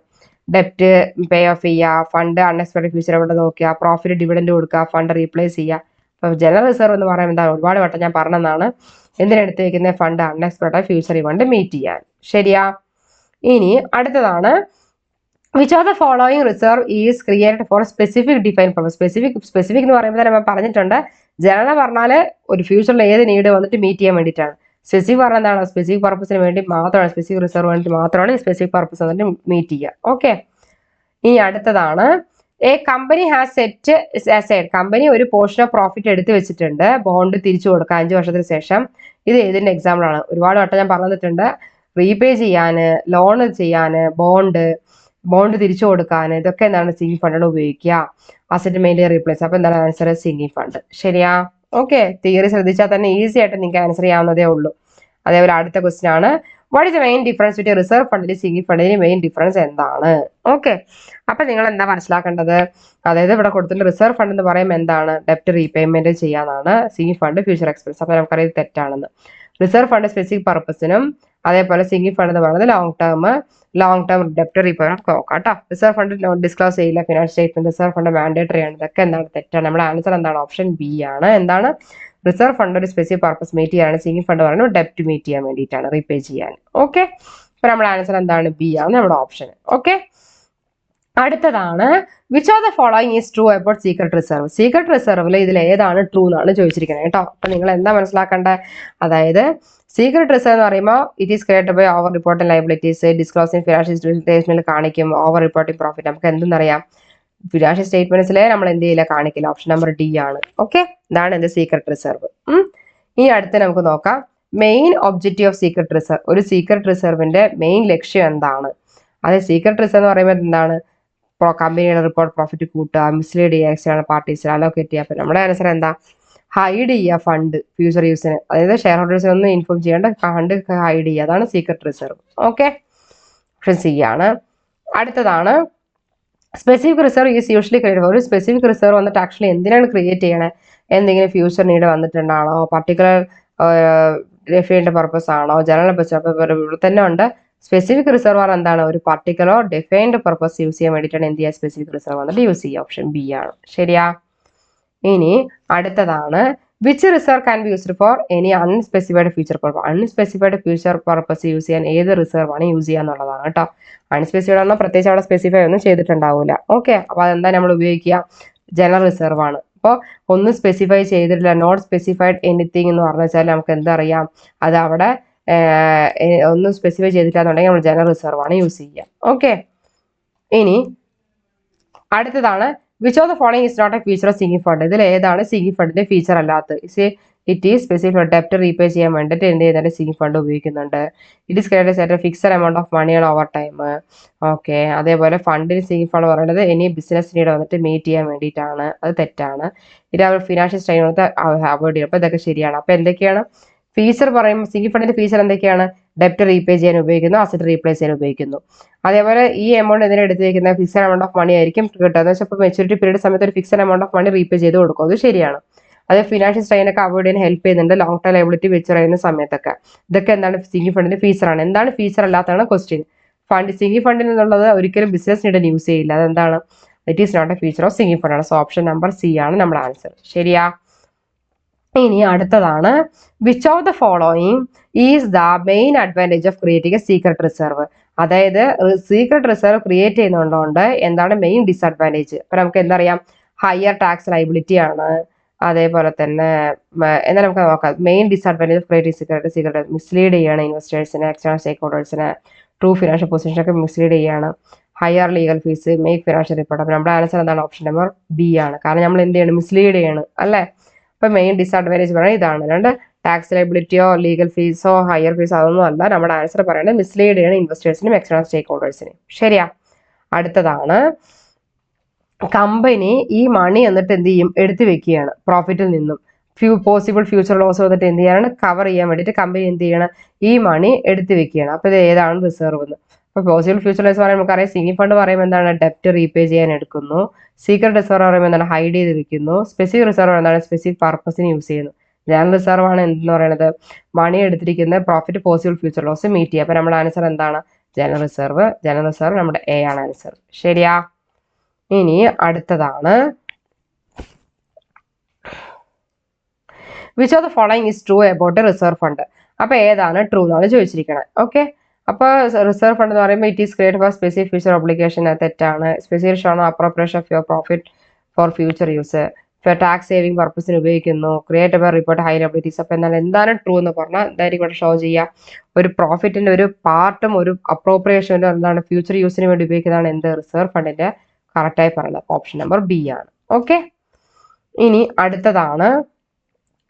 ഡെപ്റ്റ് പേ ഓഫ് ചെയ്യുക, ഫണ്ട് അൺഎക്സ്പെക്ടഡ് ഫ്യൂച്ചർ എവിടെ നോക്കുക, പ്രോഫിറ്റ് ഡിവിഡൻഡ് കൊടുക്കുക, ഫണ്ട് റീപ്ലേസ് ചെയ്യുക. അപ്പൊ ജനറൽ റിസർവ് എന്ന് പറയുമ്പോൾ എന്താണ്, ഒരുപാട് വട്ടം ഞാൻ പറഞ്ഞതാണ്, എന്തിനെടുത്ത് വെക്കുന്ന ഫണ്ട് അൺഎക്സ്പെക്ടഡ് ഫ്യൂച്ചർ ഇവണ്ട് മീറ്റ് ചെയ്യാൻ. ശരിയാ? ഇനി അടുത്തതാണ്, which of the following reserve is created for specific define purpose? Specific എന്ന് പറയുമ്പോൾ നമ്മൾ പറഞ്ഞിട്ടുണ്ട്, ജനറൽ പറഞ്ഞാൽ ഒരു ഫ്യൂച്ചറിൽ ഏത് നീഡ് വന്നിട്ട് മീറ്റ് ചെയ്യാൻ വേണ്ടിയിട്ടാണ്. സ്പെസിഫിക് പറഞ്ഞാൽ എന്താണ്, സ്പെസിഫിക് പർപ്പസിന് വേണ്ടി മാത്രമാണ്, സ്പെസിഫിക് റിസർവ് വേണ്ടി മാത്രമാണ് സ്പെസിഫിക് പർപ്പസ് വന്നിട്ട് മീറ്റ് ചെയ്യുക. ഓക്കെ, ഇനി അടുത്തതാണ്, A company has set aside, company ഒരു പോർഷൻ ഓഫ് പ്രോഫിറ്റ് എടുത്ത് വെച്ചിട്ടുണ്ട് ബോണ്ട് തിരിച്ചു കൊടുക്കുക 5 വർഷത്തിന് ശേഷം. ഇത് ഏതിന്റെ എക്സാമ്പിൾ ആണ്? ഒരുപാട് വട്ടം ഞാൻ പറഞ്ഞിട്ടുണ്ട്, റീപേ ചെയ്യാന്, ലോൺ ചെയ്യാന്, ബോണ്ട് തിരിച്ചു കൊടുക്കാൻ, ഇതൊക്കെ എന്താണ്, സിങ്കിങ് ഫണ്ടാണ് ഉപയോഗിക്കുക. Asset maintain replace. അപ്പൊ എന്താണ് ആൻസർ? Sinking fund. ശരിയാ? ഓക്കെ, തിയറി ശ്രദ്ധിച്ചാൽ തന്നെ ഈസി ആയിട്ട് നിങ്ങൾക്ക് ആൻസർ ചെയ്യാവുന്നതേ ഉള്ളൂ. അതേപോലെ അടുത്ത ക്വസ്റ്റ്യൻ ആണ്, what is the main difference between reserve ഫണ്ടിന് സിങ്കിങ് ഫണ്ടിന് മെയിൻ ഡിഫറൻസ് എന്താണ്? ഓക്കെ, അപ്പൊ നിങ്ങൾ എന്താ മനസ്സിലാക്കേണ്ടത്, അതായത് ഇവിടെ കൊടുത്തിട്ട് റിസർവ് ഫണ്ട് എന്ന് പറയുമ്പോൾ എന്താണ്, ഡെപ്റ്റ് റീപേയ്മെന്റ് ചെയ്യാനാണ്, സിങ്കിങ് ഫണ്ട് ഫ്യൂച്ചർ എക്സ്പെൻസ്. അപ്പൊ നമുക്കറിയാം തെറ്റാണെന്ന്. റിസർവ് ഫണ്ട് സ്പെസിഫിക് പർപ്പസിനും, അതേപോലെ സിങ്കിങ് ഫണ്ട് എന്ന് പറയുന്നത് ലോങ് ടേം ഡെപ്റ്റ് റീപേയ്മെന്റ് നോക്കാം കേട്ടോ. റിസർവ് ഫണ്ട് ഡിസ്ക്ലോസ് ചെയ്യില്ല financial statement, reserve fund mandatory ആണ്. ഇതൊക്കെ എന്താണ്, തെറ്റാണ്. നമ്മുടെ ആൻസർ എന്താണ്? ഓപ്ഷൻ ബി ആണ്. എന്താണ്, റിസർവ് ഫണ്ട് ഒരു സ്പെസിഫിക് പർപ്പസ് മീറ്റ് ചെയ്യാനാണ്, സിങ്കിങ് ഫണ്ട് പറയുന്നത് ഡെപ്റ്റ് മീറ്റ് ചെയ്യാൻ വേണ്ടിയിട്ടാണ്, റീപേ ചെയ്യാൻ. ഓക്കെ, അപ്പൊ നമ്മുടെ ആൻസർ എന്താണ്? ബി ആണ് നമ്മുടെ ഓപ്ഷൻ. ഓക്കെ, അടുത്തതാണ്, which of the following is true about secret reserve? Secret റിസർവിൽ ഇതിൽ ഏതാണ് ട്രൂ എന്നാണ് ചോദിച്ചിരിക്കുന്നത് കേട്ടോ. അപ്പൊ നിങ്ങൾ എന്താ മനസ്സിലാക്കേണ്ടത്, അതായത് സീക്രട്ട് റിസർവ് എന്ന് പറയുമ്പോൾ it is created by over reporting liabilities, disclosing financial സ്റ്റേറ്റ്മെന്റിൽ കാണിക്കും, ഓവർ റിപ്പോർട്ടിംഗ് പ്രോഫിറ്റ്. നമുക്ക് എന്തെന്നറിയാം, ഫിനാൻഷ്യൽ സ്റ്റേറ്റ്മെന്റ്സിലെ നമ്മൾ എന്ത് ചെയ്യില്ല, കാണിക്കില്ല. ഓപ്ഷൻ നമ്പർ ഡി ആണ്. ഓക്കെ, ഇതാണ് എന്ത്, സീക്രട്ട് റിസർവ്. ഇനി അടുത്ത് നമുക്ക് നോക്കാം, main objective of secret reserve. ഒരു സീക്രട്ട് റിസർവിന്റെ മെയിൻ ലക്ഷ്യം എന്താണ്? അതായത് സീക്രട്ട് റിസർവ് എന്ന് പറയുമ്പോൾ എന്താണ്, കമ്പനിയുടെ റിപ്പോർട്ട് പ്രോഫിറ്റ് കൂട്ടുക, മിസ്ലീഡ് ചെയ്യുക, എക്സ്റ്റേണൽ പാർട്ടീസ് അലോക്കേറ്റ് ചെയ്യുക. അപ്പൊ നമ്മുടെ ആൻസർ എന്താ, ഹൈഡ് ചെയ്യുക ഫണ്ട് ഫ്യൂച്ചർ യൂസിന്, അതായത് ഷെയർ ഹോൾഡേഴ്സിനെ ഒന്നും ഇൻഫോം ചെയ്യേണ്ട, ഫണ്ട് ഹൈഡ് ചെയ്യുക, അതാണ് secret reserve. Okay, option C ആണ്. അടുത്തതാണ്, specific reserve is usually create. ഒരു സ്പെസിഫിക് റിസർവ് വന്നിട്ട് ആക്ച്വലി എന്തിനാണ് ക്രിയേറ്റ് ചെയ്യണേ, എന്തെങ്കിലും ഫ്യൂച്ചർ നീഡ് വന്നിട്ടുണ്ടാണോ, പർട്ടിക്കുലർ ഡെഫൈൻഡ് പർപ്പസ് ആണോ, ജനറൽ ഇവിടെ തന്നെ ഉണ്ട്. സ്പെസിഫിക് റിസർവ് ആണ് എന്താണ്, ഒരു പർട്ടിക്കുലർ ഡിഫൈൻഡ് പർപ്പസ് യൂസ് ചെയ്യാൻ വേണ്ടിയിട്ടാണ് എന്ത് ചെയ്യുക, സ്പെസിഫിക് റിസർവ് വന്നിട്ട് യൂസ് ചെയ്യുക. ഓപ്ഷൻ ബി ആണ്. ശരിയാ? ഇനി അടുത്തതാണ്, which reserve can be used for any unspecified future purpose? Unspecified future purpose use ചെയ്യാൻ ഏത് റിസർവ് ആണ് യൂസ് ചെയ്യുക എന്നുള്ളതാണ് കേട്ടോ. അൺസ്പെസിഫൈഡ് ആണോ, പ്രത്യേകിച്ച് അവിടെ സ്പെസിഫൈ ഒന്നും ചെയ്തിട്ടുണ്ടാവില്ല. ഓക്കെ, അപ്പൊ അതെന്താ നമ്മൾ ഉപയോഗിക്കുക, ജനറൽ റിസർവ് ആണ്. അപ്പോൾ ഒന്നും സ്പെസിഫൈ ചെയ്തിട്ടില്ല, നോട്ട് സ്പെസിഫൈഡ് എനിത്തിങ് എന്ന് പറഞ്ഞു വെച്ചാൽ നമുക്ക് എന്തറിയാം, അത് അവിടെ ഒന്നും സ്പെസിഫൈ ചെയ്തിട്ടില്ലാന്നുണ്ടെങ്കിൽ നമ്മൾ ജനറൽ റിസർവ് ആണ് യൂസ് ചെയ്യുക. ഓക്കെ, ഇനി അടുത്തതാണ്, which of the following is not a feature of sinking fund? ഇതിൽ ഏതാണ് സിങ്കിങ് ഫണ്ടിന്റെ ഫീച്ചർ അല്ലാത്തത്? ഇറ്റ് ഈസ് സ്പെസിഫിക് ഡെപ്റ്റ് റീപേ ചെയ്യാൻ വേണ്ടിയിട്ട് എന്ത് ചെയ്യുന്നുണ്ട്, സിങ്കിങ് ഫണ്ട് ഉപയോഗിക്കുന്നുണ്ട്. It is created set fixed amount of മണിയാണ് ഓവർ ടൈം. ഓക്കെ, അതേപോലെ ഫണ്ടിന് സിങ്കിങ് ഫണ്ട് പറയുന്നത് ഇനി ബിസിനസ് നീഡ് വന്നിട്ട് മീറ്റ് ചെയ്യാൻ വേണ്ടിയിട്ടാണ്, അത് തെറ്റാണ്. ഇത് അവർ ഫിനാൻഷ്യൽ സ്ട്രെയിൻ വന്നിട്ട് അവോയ്ഡ് ചെയ്യും. അപ്പോൾ ഇതൊക്കെ ശരിയാണ്. അപ്പോൾ എന്തൊക്കെയാണ് ഫീച്ചർ പറയുമ്പോൾ, സിങ്കിങ് ഫണ്ടിന്റെ ഫീച്ചർ എന്തൊക്കെയാണ്, ഡെപ്റ്റ് റീപേ ചെയ്യാൻ ഉപയോഗിക്കുന്നു, അസറ്റ് റീപ്ലേസ് ചെയ്യാൻ ഉപയോഗിക്കുന്നു. അതേപോലെ ഈ എമൗണ്ട് എന്തിനാണ് എടുത്ത് വയ്ക്കുന്ന, ഫിക്സഡ് എമൗണ്ട് ഓഫ് മണി ആയിരിക്കും കിട്ടുക. എന്ന് വെച്ചാൽ ഇപ്പോൾ മെച്ചൂരിറ്റി പീരീഡ് സമയത്ത് ഒരു fixed amount of money repay ചെയ്ത് കൊടുക്കും, അത് ശരിയാണ്. അത് ഫിനാൻഷ്യൽ സ്ട്രെയിൻ ഒക്കെ അവോയ്ഡ് ചെയ്യാൻ ഹെൽപ്പ് ചെയ്യുന്നുണ്ട്, ലോങ് ടൈം ലയബിലിറ്റി വെച്ച് പറയുന്ന സമയത്തൊക്കെ. ഇതൊക്കെ എന്താണ്, സിങ്കിങ് ഫണ്ടിന്റെ ഫീച്ചറാണ്. എന്താണ് ഫീച്ചർ അല്ലാത്തതാണ് ക്വസ്റ്റ്യൻ. ഫണ്ട് സിങ്കിങ് ഫണ്ടിൽ നിന്നുള്ളത് ഒരിക്കലും ബിസിനസ് നീഡൻ യൂസ് ചെയ്യില്ല. അതെന്താണ്? It is not a feature of sinking fund ആണ്. സോ ഓപ്ഷൻ നമ്പർ സി ആണ് നമ്മുടെ ആൻസർ. ശരിയാ? ഇനി അടുത്തതാണ്, which of the following is the main advantage of creating A secret reserve? അതായത് സീക്രട്ട് റിസർവ് ക്രിയേറ്റ് ചെയ്യുന്നതുകൊണ്ട് എന്താണ് മെയിൻ ഡിസഡ്വാൻറ്റേജ്? അപ്പൊ നമുക്ക് എന്തറിയാം? ഹയർ ടാക്സ് ലൈബിലിറ്റി ആണ്. അതേപോലെ തന്നെ എന്നാൽ നമുക്ക് നോക്കാം. Main disadvantage of creating secret mislead ചെയ്യാണ് ഇൻവെസ്റ്റേഴ്സിനെ, എക്സ്റ്റേണൽ സ്റ്റേക്ക് ഹോൾഡേഴ്സിനെ, ട്രൂ ഫിനാൻഷ്യൽ പൊസിഷനൊക്കെ മിസ്ലീഡ് ചെയ്യാണ്. Higher legal fees, make financial report. അപ്പൊ നമ്മുടെ ആൻസർ എന്താണ്? ഓപ്ഷൻ നമ്പർ ബി ആണ്. കാരണം നമ്മൾ എന്ത് ചെയ്യണം? മിസ്ലീഡ് ചെയ്യാണ് അല്ലേ? അപ്പൊ മെയിൻ ഡിസഡ്വാൻറ്റേജ് പറയുന്നത് ഇതാണ്. അല്ലാണ്ട് ടാക്സ് ലൈബിലിറ്റിയോ ലീഗൽ ഫീസോ ഹയർ ഫീസോ അതൊന്നും അല്ല. നമ്മുടെ ആൻസർ പറയുന്നത് മിസ്ലീഡ് ചെയ്യണം ഇൻവെസ്റ്റേഴ്സിനും എക്സ്റ്റേണൽ സ്റ്റേക്ക് ഹോൾഡേഴ്സിനും. ശരിയാ? അടുത്തതാണ്, കമ്പനി ഈ മണി എന്നിട്ട് എന്ത് ചെയ്യും? എടുത്തു വെക്കുകയാണ് പ്രോഫിറ്റിൽ നിന്നും. പോസിബിൾ ഫ്യൂച്ചർ ലോസ് വന്നിട്ട് എന്ത് ചെയ്യാണ്? കവർ ചെയ്യാൻ വേണ്ടിയിട്ട് കമ്പനി എന്ത് ചെയ്യണം? ഈ മണി എടുത്തു വെക്കുകയാണ്. അപ്പൊ ഇത് ഏതാണ് റിസർവ് എന്ന്? അപ്പൊ പോസിബിൾ ഫ്യൂച്ചർ ലോസ് പറയുമ്പോൾ നമുക്കറിയാം, സിങ്കിങ് ഫണ്ട് പറയുമ്പോൾ എന്താണ്? ഡെപ്റ്റ് റീപേ ചെയ്യാൻ എടുക്കുന്നു. സീക്രട്ട് റിസർവ് പറയുമ്പോൾ എന്താണ്? ഹൈഡ് ചെയ്ത് വെക്കുന്നു. സ്പെസിഫിക് റിസർവ് എന്താണ്? സ്പെസിഫിക് പർപ്പസിന് യൂസ് ചെയ്യുന്നു. ജനറൽ റിസർവ് ആണ് എന്തെന്ന് പറയുന്നത്? മണി എടുത്തിരിക്കുന്ന profit possible future loss meet ചെയ്യുക. അപ്പൊ നമ്മുടെ ആൻസർ എന്താണ്? General reserve. ജനറൽ റിസർവ് നമ്മുടെ എ ആണ് ആൻസർ. ശരിയാ? ഇനി അടുത്തതാണ്, which of the following is true about reserve fund? അപ്പൊ ഏതാണ് ട്രൂ എന്നാണ് ചോദിച്ചിരിക്കുന്നത്. ഓക്കെ, അപ്പോൾ റിസർവ് ഫണ്ട് എന്ന് പറയുമ്പോൾ it is create for specific future obligation. തെറ്റാണ്. Specific shown appropriation of your profit for future use. Tax saving പർപ്പസിന് ഉപയോഗിക്കുന്നു. Create a report high liabilities. അപ്പൊ എന്താണ് ട്രൂ എന്ന് പറഞ്ഞാൽ എന്തായിരിക്കും ഇവിടെ ഷോ ചെയ്യുക? ഒരു പ്രോഫിറ്റിന്റെ ഒരു പാർട്ടും ഒരു അപ്രോപ്രിയേഷനും എന്താണ്? ഫ്യൂച്ചർ യൂസിന് വേണ്ടി ഉപയോഗിക്കുന്നതാണ് എന്ത്? റിസർവ് ഫണ്ടിന്റെ കറക്റ്റായി പറയുന്നത്. ഓപ്ഷൻ നമ്പർ ബി ആണ്. ഓക്കെ, ഇനി അടുത്തതാണ്,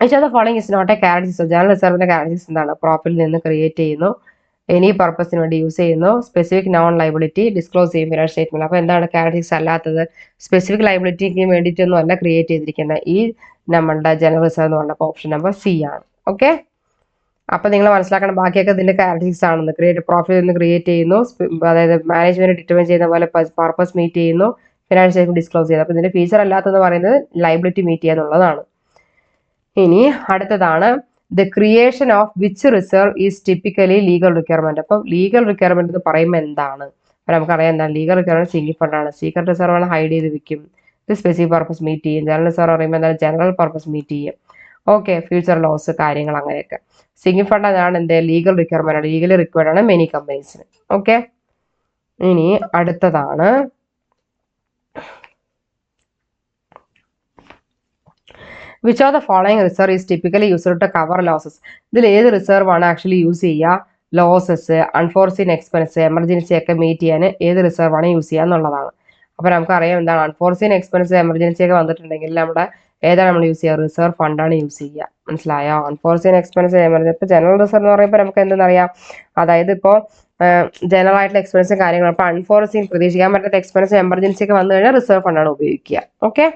which of the following is not a characteristic? General റിസർവിന്റെ characteristics എന്താണ്? പ്രോഫിറ്റിൽ നിന്ന് ക്രിയേറ്റ് ചെയ്യുന്നു, എനി പർപ്പസിന് വേണ്ടി യൂസ് ചെയ്യുന്നു, സ്പെസിഫിക് നോൺ ലൈബിലിറ്റി, ഡിസ്ക്ലോസ് ചെയ്യും ഫിനാൻഷ്യൽ സ്റ്റേറ്റ്മെന്റ്. അപ്പൊ എന്താണ് characteristics അല്ലാത്തത്? സ്പെസിഫിക് ലൈബിലിറ്റിക്ക് വേണ്ടിയിട്ടൊന്നും അല്ല ക്രിയേറ്റ് ചെയ്തിരിക്കുന്നത് ഈ നമ്മളുടെ ജനറൽ റിസർവ് എന്ന് പറഞ്ഞപ്പോൾ ഓപ്ഷൻ നമ്പർ സി ആണ്. ഓക്കെ, അപ്പൊ നിങ്ങൾ മനസ്സിലാക്കണം ബാക്കിയൊക്കെ ഇതിന്റെ characteristics ആണെന്ന്. പ്രോഫിറ്റ് നിന്ന് ക്രിയേറ്റ് ചെയ്യുന്നു, അതായത് മാനേജ്മെന്റ് ഡിറ്റർമൈൻ ചെയ്യുന്ന പോലെ പർപ്പസ് മീറ്റ് ചെയ്യുന്നു, ഫിനാൻഷ്യൽ സ്റ്റേറ്റ്മെന്റ് ഡിസ്ക്ലോസ് ചെയ്യുന്നത്. അപ്പൊ ഇതിന്റെ ഫീച്ചർ അല്ലാത്തതെന്ന് പറയുന്നത് ലൈബിലിറ്റി മീറ്റ് ചെയ്യാന്നുള്ളതാണ്. ഇനി അടുത്തതാണ്, the creation of which reserve is typically legal requirement. അപ്പം ലീഗൽ റിക്വയർമെന്റ് എന്ന് പറയുമ്പോൾ എന്താണ്? അപ്പൊ നമുക്കറിയാം എന്താണ് ലീഗൽ റിക്വയർമെന്റ്? സിങ്കിങ് ഫണ്ടാണ്. സീക്രട്ട് റിസർവ് ആണ് ഹൈഡ് ചെയ്ത് വെക്കും. ഇത് സ്പെസിഫിക് പർപ്പസ് മീറ്റ് ചെയ്യും. ജനറൽ റിസർവ് പറയുമ്പോൾ എന്താണ്? ജനറൽ പർപ്പസ് മീറ്റ് ചെയ്യും. ഓക്കെ, ഫ്യൂച്ചർ ലോസ് കാര്യങ്ങൾ അങ്ങനെയൊക്കെ. സിങ്കിങ് ഫണ്ട് അതാണ് എന്ത്? ലീഗൽ റിക്വയർമെന്റ് ആണ്. ലീഗലി റിക്വയർഡ് ആണ് മെനി കമ്പനീസിന്. ഓക്കെ, ഇനി അടുത്തതാണ്, which of the following reserve is typically used to cover losses? ഇതിൽ ഏത് റിസർവ് ആണ് ആക്ച്വലി യൂസ് ചെയ്യുക? ലോസസ്, അൺഫോർസീൻ എക്സ്പെൻസ്, എമർജൻസി ഒക്കെ മീറ്റ് ചെയ്യാൻ ഏത് റിസർവ് ആണ് യൂസ് ചെയ്യുക എന്നുള്ളതാണ്. അപ്പൊ നമുക്കറിയാം എന്താണ്? അൺഫോർസീൻ എക്സ്പെൻസ് എമർജൻസി ഒക്കെ വന്നിട്ടുണ്ടെങ്കിൽ നമ്മുടെ ഏതാണ് നമ്മൾ യൂസ് ചെയ്യുക? റിസർവ് ഫണ്ടാണ് യൂസ് ചെയ്യുക. മനസ്സിലായോ? Unforeseen expense emergency. ഇപ്പൊ ജനറൽ റിസർവ് എന്ന് പറയുമ്പോൾ നമുക്ക് എന്തെന്നറിയാം? അതായത് ഇപ്പോൾ ജനറൽ ആയിട്ടുള്ള എക്സ്പെൻസും കാര്യങ്ങളും. അപ്പൊ അൺഫോർസീൻ പ്രതീക്ഷിക്കാൻ പറ്റാത്ത എക്സ്പെൻസ് എമർജൻസി ഒക്കെ വന്നു കഴിഞ്ഞാൽ റിസർവ് ഫണ്ടാണ് ഉപയോഗിക്കുക. ഓക്കെ,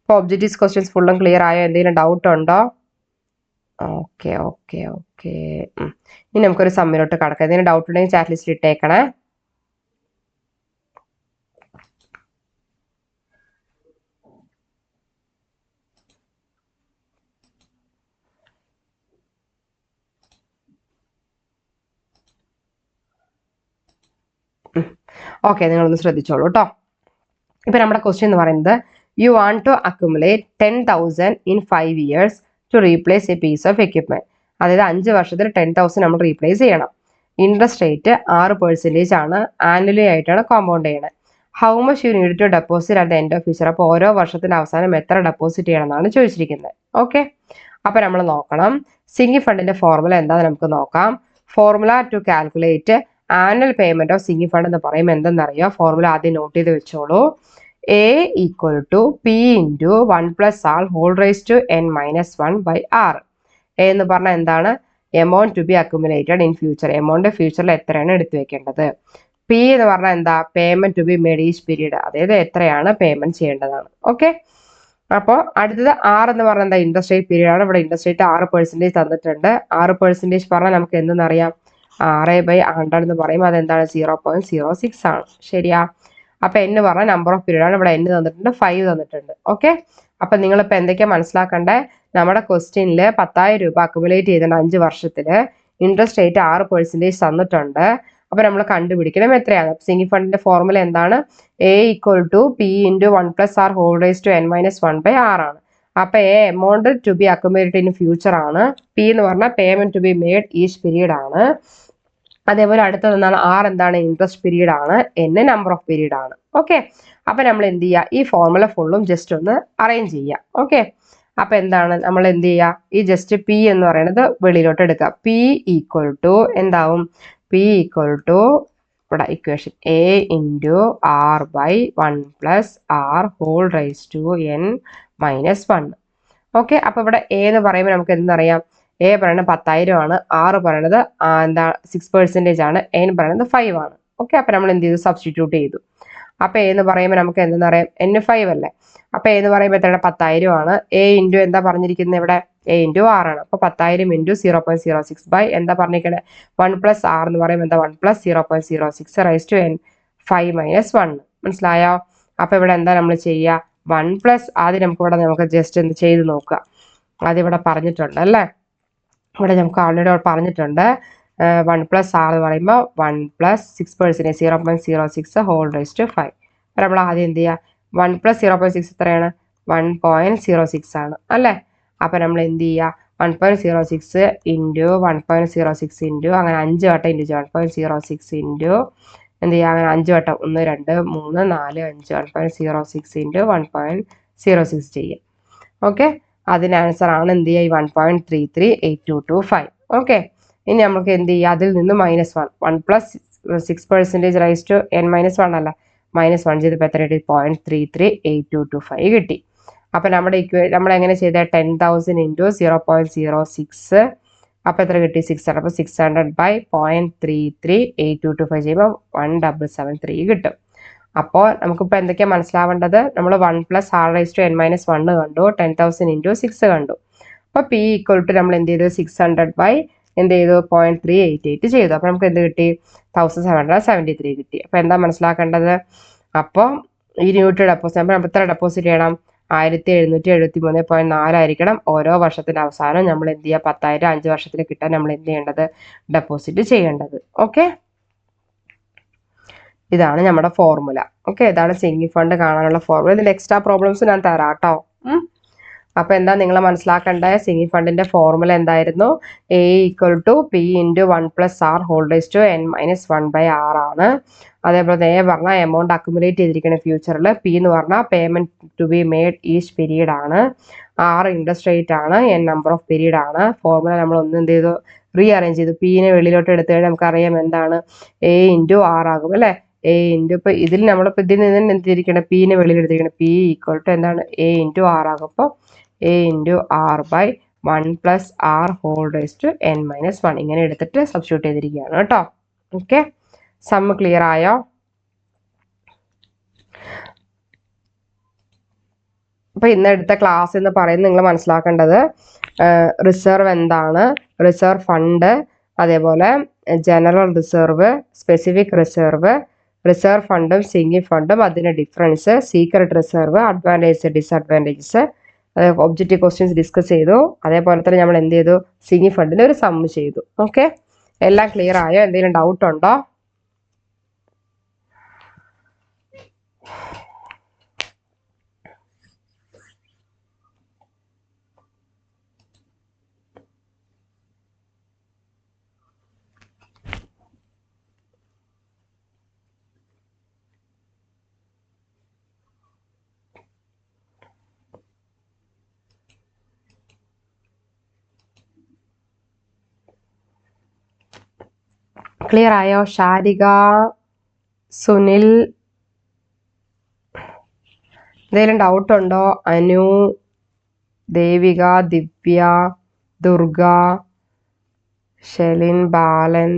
അപ്പോൾ ഒബ്ജക്റ്റീവ്സ് ക്വസ്റ്റ്യൻസ് ഫുള്ളും ക്ലിയർ ആയോ? എന്തെങ്കിലും ഡൗട്ട് ഉണ്ടോ? ഓക്കെ ഓക്കെ ഓക്കെ, ഇനി നമുക്കൊരു സമ്മിലോട്ട് കടക്കാം. എന്തെങ്കിലും ഡൗട്ട് ഉണ്ടെങ്കിൽ ചാറ്റ് ലിസ്റ്റിൽ ഇട്ടേക്കണേ. ഓക്കെ, നിങ്ങളൊന്ന് ശ്രദ്ധിച്ചോളൂ കേട്ടോ. ഇപ്പൊ നമ്മുടെ ക്വസ്റ്റ്യൻ എന്ന് പറയുന്നത്, you want to accumulate 10,000 in 5 years to replace a piece of equipment. അതായത് 5 വർഷത്തിൽ 10,000 നമ്മൾ റീപ്ലേസ് ചെയ്യണം. ഇൻട്രസ്റ്റ് റേറ്റ് 6% ആണ്. ആനുവലി ആയിട്ടാണ് കോമ്പൗണ്ട് ചെയ്യണത്. How much you need to deposit at the end of future? അപ്പോൾ ഓരോ വർഷത്തിന്റെ അവസാനം എത്ര ഡെപ്പോസിറ്റ് ചെയ്യണം എന്നാണ് ചോദിച്ചിരിക്കുന്നത്. ഓക്കെ, അപ്പൊ നമ്മൾ നോക്കണം സിങ്കിങ് ഫണ്ടിന്റെ ഫോർമുല എന്താണെന്ന് നമുക്ക് നോക്കാം. Formula to calculate annual payment of sinking fund എന്ന് പറയുമ്പോൾ എന്തെന്നറിയോ? ഫോർമുല ആദ്യം നോട്ട് ചെയ്ത് വെച്ചോളൂ. A equal to P into 1 plus R whole raised to n minus 1 by R. A എന്ന് പറഞ്ഞാൽ എന്താണ്? Amount to be accumulated in future. Amount ഫ്യൂച്ചറിൽ എത്രയാണ് എടുത്തു വെക്കേണ്ടത്. P എന്ന് പറഞ്ഞാൽ എന്താ? Payment to be made each period. അതായത് എത്രയാണ് പേയ്മെന്റ് ചെയ്യേണ്ടതാണ്. ഓക്കെ, അപ്പോൾ അടുത്തത് R എന്ന് പറഞ്ഞാൽ എന്താ? ഇൻട്രസ്റ്റ് റേറ്റ് പീരീഡ് ആണ്. ഇവിടെ ഇൻട്രസ്റ്റ് റേറ്റ് 6% തന്നിട്ടുണ്ട്. 6% പറഞ്ഞാൽ നമുക്ക് എന്തെന്നറിയാം? 6/100 എന്ന് പറയുമ്പോൾ അതെന്താണ്? 0.06 ആണ്. ശരിയാ? അപ്പൊ n പറഞ്ഞ നമ്പർ ഓഫ് പീരീഡ് ആണ്. ഇവിടെ n തന്നിട്ടുണ്ട്, 5 തന്നിട്ടുണ്ട്. ഓക്കെ, അപ്പൊ നിങ്ങളിപ്പോ എന്തൊക്കെയാ മനസ്സിലാക്കണ്ടേ? നമ്മുടെ ക്വസ്റ്റ്യനില് 10,000 രൂപ അക്യുമുലേറ്റ് ചെയ്തിട്ടുണ്ട് 5 വർഷത്തില്. ഇൻട്രസ്റ്റ് റേറ്റ് 6% തന്നിട്ടുണ്ട്. അപ്പോൾ നമ്മൾ കണ്ടുപിടിക്കണം എത്രയാണ്. സിംഗിൾ ഫണ്ടിന്റെ ഫോർമുല എന്താണ്? A = P × 1 + R ⁻n - 1/R ആണ്. അപ്പൊ A amount to be accumulated in future ആണ്. P എന്ന് പറഞ്ഞാൽ payment to be made each period ആണ്. അതേപോലെ അടുത്തത് എന്താണ്? R എന്താണ്? ഇൻട്രസ്റ്റ് പീരീഡ് ആണ്. N നമ്പർ ഓഫ് പീരീഡ് ആണ്. ഓക്കെ, അപ്പൊ നമ്മൾ എന്ത് ചെയ്യുക? ഈ ഫോർമുല ഫുള്ളും ജസ്റ്റ് ഒന്ന് അറേഞ്ച് ചെയ്യുക. ഓക്കെ, അപ്പൊ എന്താണ് നമ്മൾ എന്ത് ചെയ്യുക? ഈ ജസ്റ്റ് P എന്ന് പറയുന്നത് വെളിയിലോട്ട് എടുക്കുക. P = എന്താവും? P = ഇവിടെ equation A × R/1 + R ⁻n - 1. Okay, അപ്പൊ ഇവിടെ A എന്ന് പറയുമ്പോൾ നമുക്ക് എന്തറിയാം? A പറയുന്നത് 10,000 ആണ്. R പറയുന്നത് എന്താ 6% ആണ്. N പറയുന്നത് 5 ആണ്. ഓക്കെ, അപ്പൊ നമ്മൾ എന്ത് ചെയ്തു? സബ്സ്റ്റിറ്റ്യൂട്ട് ചെയ്തു. അപ്പൊ A എന്ന് പറയുമ്പോൾ നമുക്ക് എന്തെന്നറിയാം? N 5 അല്ലേ? അപ്പൊ A എന്ന് പറയുമ്പോൾ എത്രയാണ്? 10,000 ആണ്. A × എന്താ പറഞ്ഞിരിക്കുന്നത് ഇവിടെ? A × R ആണ്. അപ്പൊ 10,000 × 0.06 എന്താ പറഞ്ഞിരിക്കുന്നത്? 1 + R എന്ന് പറയുമ്പോൾ എന്താ? 1 + 0.06 raised to n 5 - 1. മനസ്സിലായോ? അപ്പൊ ഇവിടെ എന്താ നമ്മൾ ചെയ്യുക? 1 + ആദ്യം നമുക്ക് ജസ്റ്റ് എന്ത് ചെയ്ത് നോക്കുക. ആദ്യം ഇവിടെ പറഞ്ഞിട്ടുണ്ട് അല്ലേ? ഇവിടെ നമുക്ക് ആൾറെഡി പറഞ്ഞിട്ടുണ്ട്. 1 + R എന്ന് പറയുമ്പോൾ 1 + 6% 0.06 raised to 5. അപ്പോൾ നമ്മൾ ആദ്യം എന്ത് ചെയ്യുക? 1 + 0.6 എത്രയാണ്? 1.06 ആണ് അല്ലേ? അപ്പം നമ്മൾ എന്ത് ചെയ്യുക? 1.06 × 1.06 × അങ്ങനെ 5 വട്ടം ഇൻറ്റു 1.06 ഇൻറ്റു എന്ത് ചെയ്യുക? അങ്ങനെ 5 വട്ടം 1 2 3 4 5 1.06 × 1.06 ചെയ്യുക. ഓക്കെ, അതിന് ആൻസർ ആണ് എന്ത് ചെയ്യുക? 1.33825. ഓക്കെ, ഇനി നമുക്ക് എന്ത് ചെയ്യുക? അതിൽ നിന്ന് -1 1 + 6% raised to n - 1 അല്ല, -1 ചെയ്തപ്പോൾ എത്ര കിട്ടി? 0.33825 കിട്ടി. അപ്പൊ നമ്മൾ എങ്ങനെ ചെയ്ത? 10,000 × 0.06 അപ്പൊ എത്ര കിട്ടി? 600. അപ്പൊ 600/0.33825 ചെയ്യുമ്പോൾ 1773 കിട്ടും. അപ്പോൾ നമുക്കിപ്പോൾ എന്തൊക്കെയാണ് മനസ്സിലാവേണ്ടത്? നമ്മൾ 1 + R raised to n - 1 കണ്ടു, 10,000 × 6 കണ്ടു. അപ്പോൾ P = നമ്മൾ എന്ത് ചെയ്തു? 600/ എന്ത് ചെയ്തു? 0.388 ചെയ്തു. അപ്പോൾ നമുക്ക് എന്ത് കിട്ടി? 1773 കിട്ടി. അപ്പോൾ എന്താ മനസ്സിലാക്കേണ്ടത്? അപ്പോൾ ഈ യൂണിറ്റ് ഡെപ്പോസിറ്റ് നമ്മൾ എത്ര ഡെപ്പോസിറ്റ് ചെയ്യണം? 1773.4 ആയിരിക്കണം. ഓരോ വർഷത്തിന്റെ അവസാനം നമ്മൾ എന്ത് ചെയ്യുക? 10,000 5 വർഷത്തിന് കിട്ടാൻ നമ്മൾ എന്ത് ചെയ്യേണ്ടത്? ഡെപ്പോസിറ്റ് ചെയ്യേണ്ടത്. ഓക്കെ, ഇതാണ് നമ്മുടെ ഫോർമുല. ഓക്കെ, ഇതാണ് സിംഗിൾ ഫണ്ട് കാണാനുള്ള ഫോർമുല. ഇതിന്റെ എക്സ്ട്രാ പ്രോബ്ലംസ് ഞാൻ തരാം കേട്ടോ. അപ്പൊ എന്താ നിങ്ങൾ മനസ്സിലാക്കേണ്ടത്? സിംഗിൾ ഫണ്ടിന്റെ ഫോർമുല എന്തായിരുന്നു? A = P × 1 + R ⁻n - 1/R ആണ്. അതേപോലെ A പറഞ്ഞാൽ എമൗണ്ട് അക്യുമുലേറ്റ് ചെയ്തിരിക്കുന്ന ഫ്യൂച്ചറിൽ. P എന്ന് പറഞ്ഞാൽ payment to be made each period ആണ്. R ഇൻട്രസ്റ്റ് റേറ്റ് ആണ്. N നമ്പർ ഓഫ് പീരീഡ് ആണ്. ഫോർമുല നമ്മൾ ഒന്ന് എന്ത് ചെയ്തു? റീ അറേഞ്ച് ചെയ്തു. P-നെ വെളിയിലോട്ട് എടുത്തു കഴിഞ്ഞാൽ നമുക്കറിയാം എന്താണ്? A × R ആകും അല്ലേ? A × ഇപ്പൊ ഇതിൽ നമ്മളിപ്പോൾ ഇതിൽ നിന്ന് എന്തിരിക്കണം? P-നെ വെളിയിലെടുത്തിരിക്കണം. P = എന്താണ്? A × R ആകും. അപ്പോൾ A × R/1 + R ⁻n - 1 ഇങ്ങനെ എടുത്തിട്ട് സബ്സ്റ്റിറ്റ്യൂട്ട് ചെയ്തിരിക്കുകയാണ് കേട്ടോ. ഓക്കെ, സം ക്ലിയർ ആയോ? അപ്പൊ ഇന്ന് എടുത്ത ക്ലാസ് എന്ന് പറയുന്നത് നിങ്ങൾ മനസ്സിലാക്കേണ്ടത് റിസർവ് എന്താണ്, റിസർവ് ഫണ്ട്, അതേപോലെ general reserve, specific reserve, reserve ഫണ്ടും സിംഗിൾ ഫണ്ടും അതിന്റെ difference, secret reserve, advantages disadvantages, objective questions discuss ചെയ്തു. അതേപോലെ തന്നെ നമ്മൾ എന്ത് ചെയ്തു? സിംഗിൾ ഫണ്ടിന്റെ ഒരു സം ചെയ്തു. ഓക്കെ, എല്ലാം ക്ലിയർ ആയോ? എന്തെങ്കിലും ഡൗട്ട് ഉണ്ടോ? ക്ലിയർ ആയോ? ഷാരിക, സുനിൽ, എന്തെങ്കിലും ഡൗട്ട് ഉണ്ടോ? അനു, ദേവിക, ദിവ്യ, ദുർഗ, ഷെലിൻ, ബാലൻ,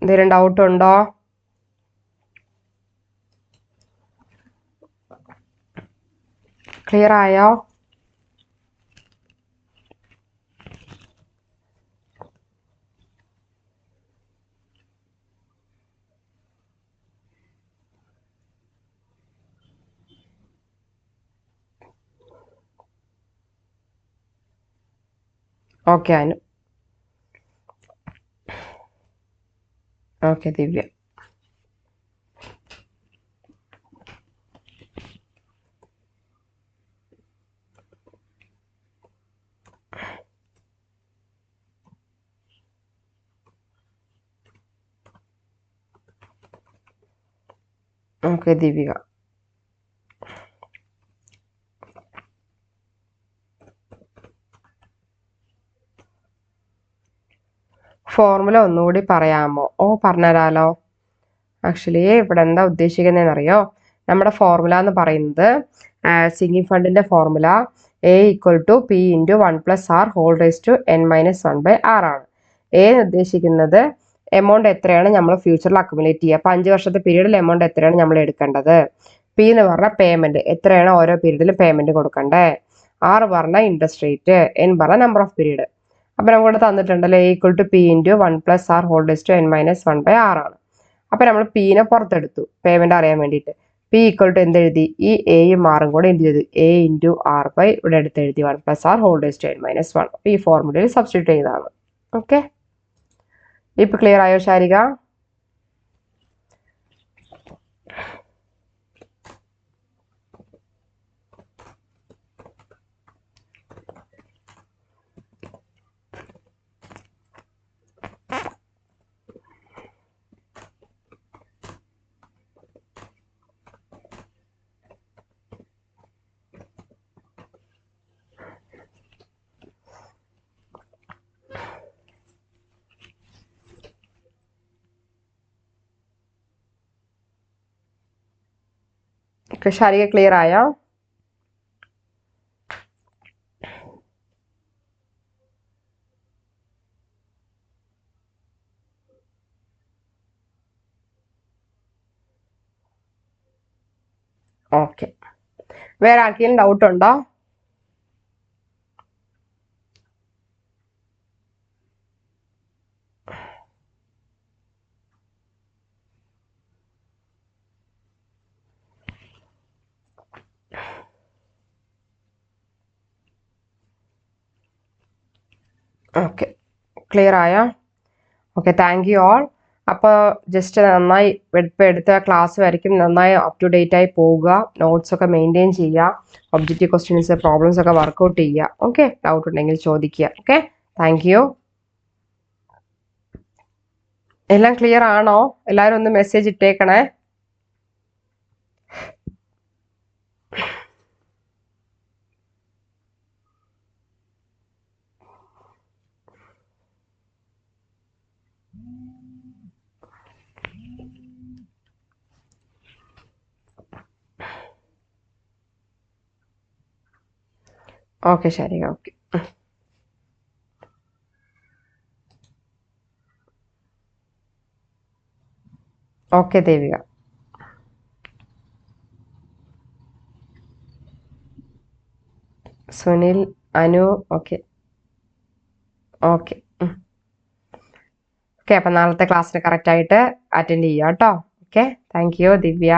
എന്തെങ്കിലും ഡൗട്ട് ഉണ്ടോ? ക്ലിയർ ആയോ? ഓക്കെ അനു. ഓക്കെ ദിവ്യ. ഓക്കെ ദീപിക. ഫോർമുല ഒന്നുകൂടി പറയാമോ? പറഞ്ഞുതരാലോ. ആക്ച്വലി ഇവിടെ എന്താ ഉദ്ദേശിക്കുന്നതെന്ന് അറിയോ? നമ്മുടെ ഫോർമുല എന്ന് പറയുന്നത് സിങ്കിങ് ഫണ്ടിന്റെ formula A = P × 1 + R (n - 1/r) ആണ്. A ഉദ്ദേശിക്കുന്നത് എമൗണ്ട് എത്രയാണ് നമ്മൾ ഫ്യൂച്ചറിൽ അക്യുമുലേറ്റ് ചെയ്യുക. അപ്പൊ 5 വർഷത്തെ പീരീഡിൽ എമൗണ്ട് എത്രയാണ് നമ്മൾ എടുക്കേണ്ടത്. P എന്ന് പറഞ്ഞാൽ പേയ്മെന്റ്, എത്രയാണ് ഓരോ പീരീഡിലും പേയ്മെന്റ് കൊടുക്കേണ്ടത്. R പറഞ്ഞ ഇൻട്രസ്റ്റ് റേറ്റ്, N പറഞ്ഞ നമ്പർ ഓഫ് പീരീഡ്. അപ്പൊ നമുക്ക് തന്നിട്ടുണ്ടല്ലോ A = P × 1 + R (n - 1/r) ആണ്. അപ്പൊ നമ്മൾ Pനെ പുറത്തെടുത്തു പേയ്മെന്റ് അറിയാൻ വേണ്ടിയിട്ട്. P = എന്തെഴുതി? ഈ എയും ആറും കൂടെ എന്ത് ചെയ്തു? A × R ഇവിടെ എടുത്ത് എഴുതി 1 + R (n - 1). അപ്പൊ ഈ ഫോർമുലയിൽ സബ്സ്റ്റിറ്റ്യൂട്ട് ചെയ്തതാണ്. ഓക്കെ, ഇപ്പൊ ക്ലിയർ ആയോ ശാരിക? ശാരിക ക്ലിയർ ആയോ? ഓക്കെ, വേറെ ആർക്കെങ്കിലും ഡൗട്ട് ഉണ്ടോ? ഓക്കെ, ക്ലിയർ ആയോ? Okay, thank you all. അപ്പോൾ ജസ്റ്റ് നന്നായി ഇപ്പോൾ എടുത്ത ക്ലാസ് വരയ്ക്കും നന്നായി അപ് ടു ഡേറ്റ് ആയി പോവുക. നോട്ട്സ് ഒക്കെ മെയിൻറ്റെയിൻ ചെയ്യുക. ഒബ്ജക്റ്റീവ് ക്വസ്റ്റ്യൻസ്, പ്രോബ്ലംസ് ഒക്കെ വർക്കൗട്ട് ചെയ്യുക. ഓക്കെ, ഡൗട്ട് ഉണ്ടെങ്കിൽ ചോദിക്കുക. Okay, thank you. എല്ലാം ക്ലിയർ ആണോ? എല്ലാവരും ഒന്ന് മെസ്സേജ് ഇട്ടേക്കണേ. ഓക്കെ ശരി, okay. Okay Devika. Sunil, Anu, okay okay okay. അപ്പം നാളത്തെ ക്ലാസ്സിന് കറക്റ്റ് ആയിട്ട് അറ്റൻഡ് ചെയ്യുക കേട്ടോ. Okay, thank you Divya.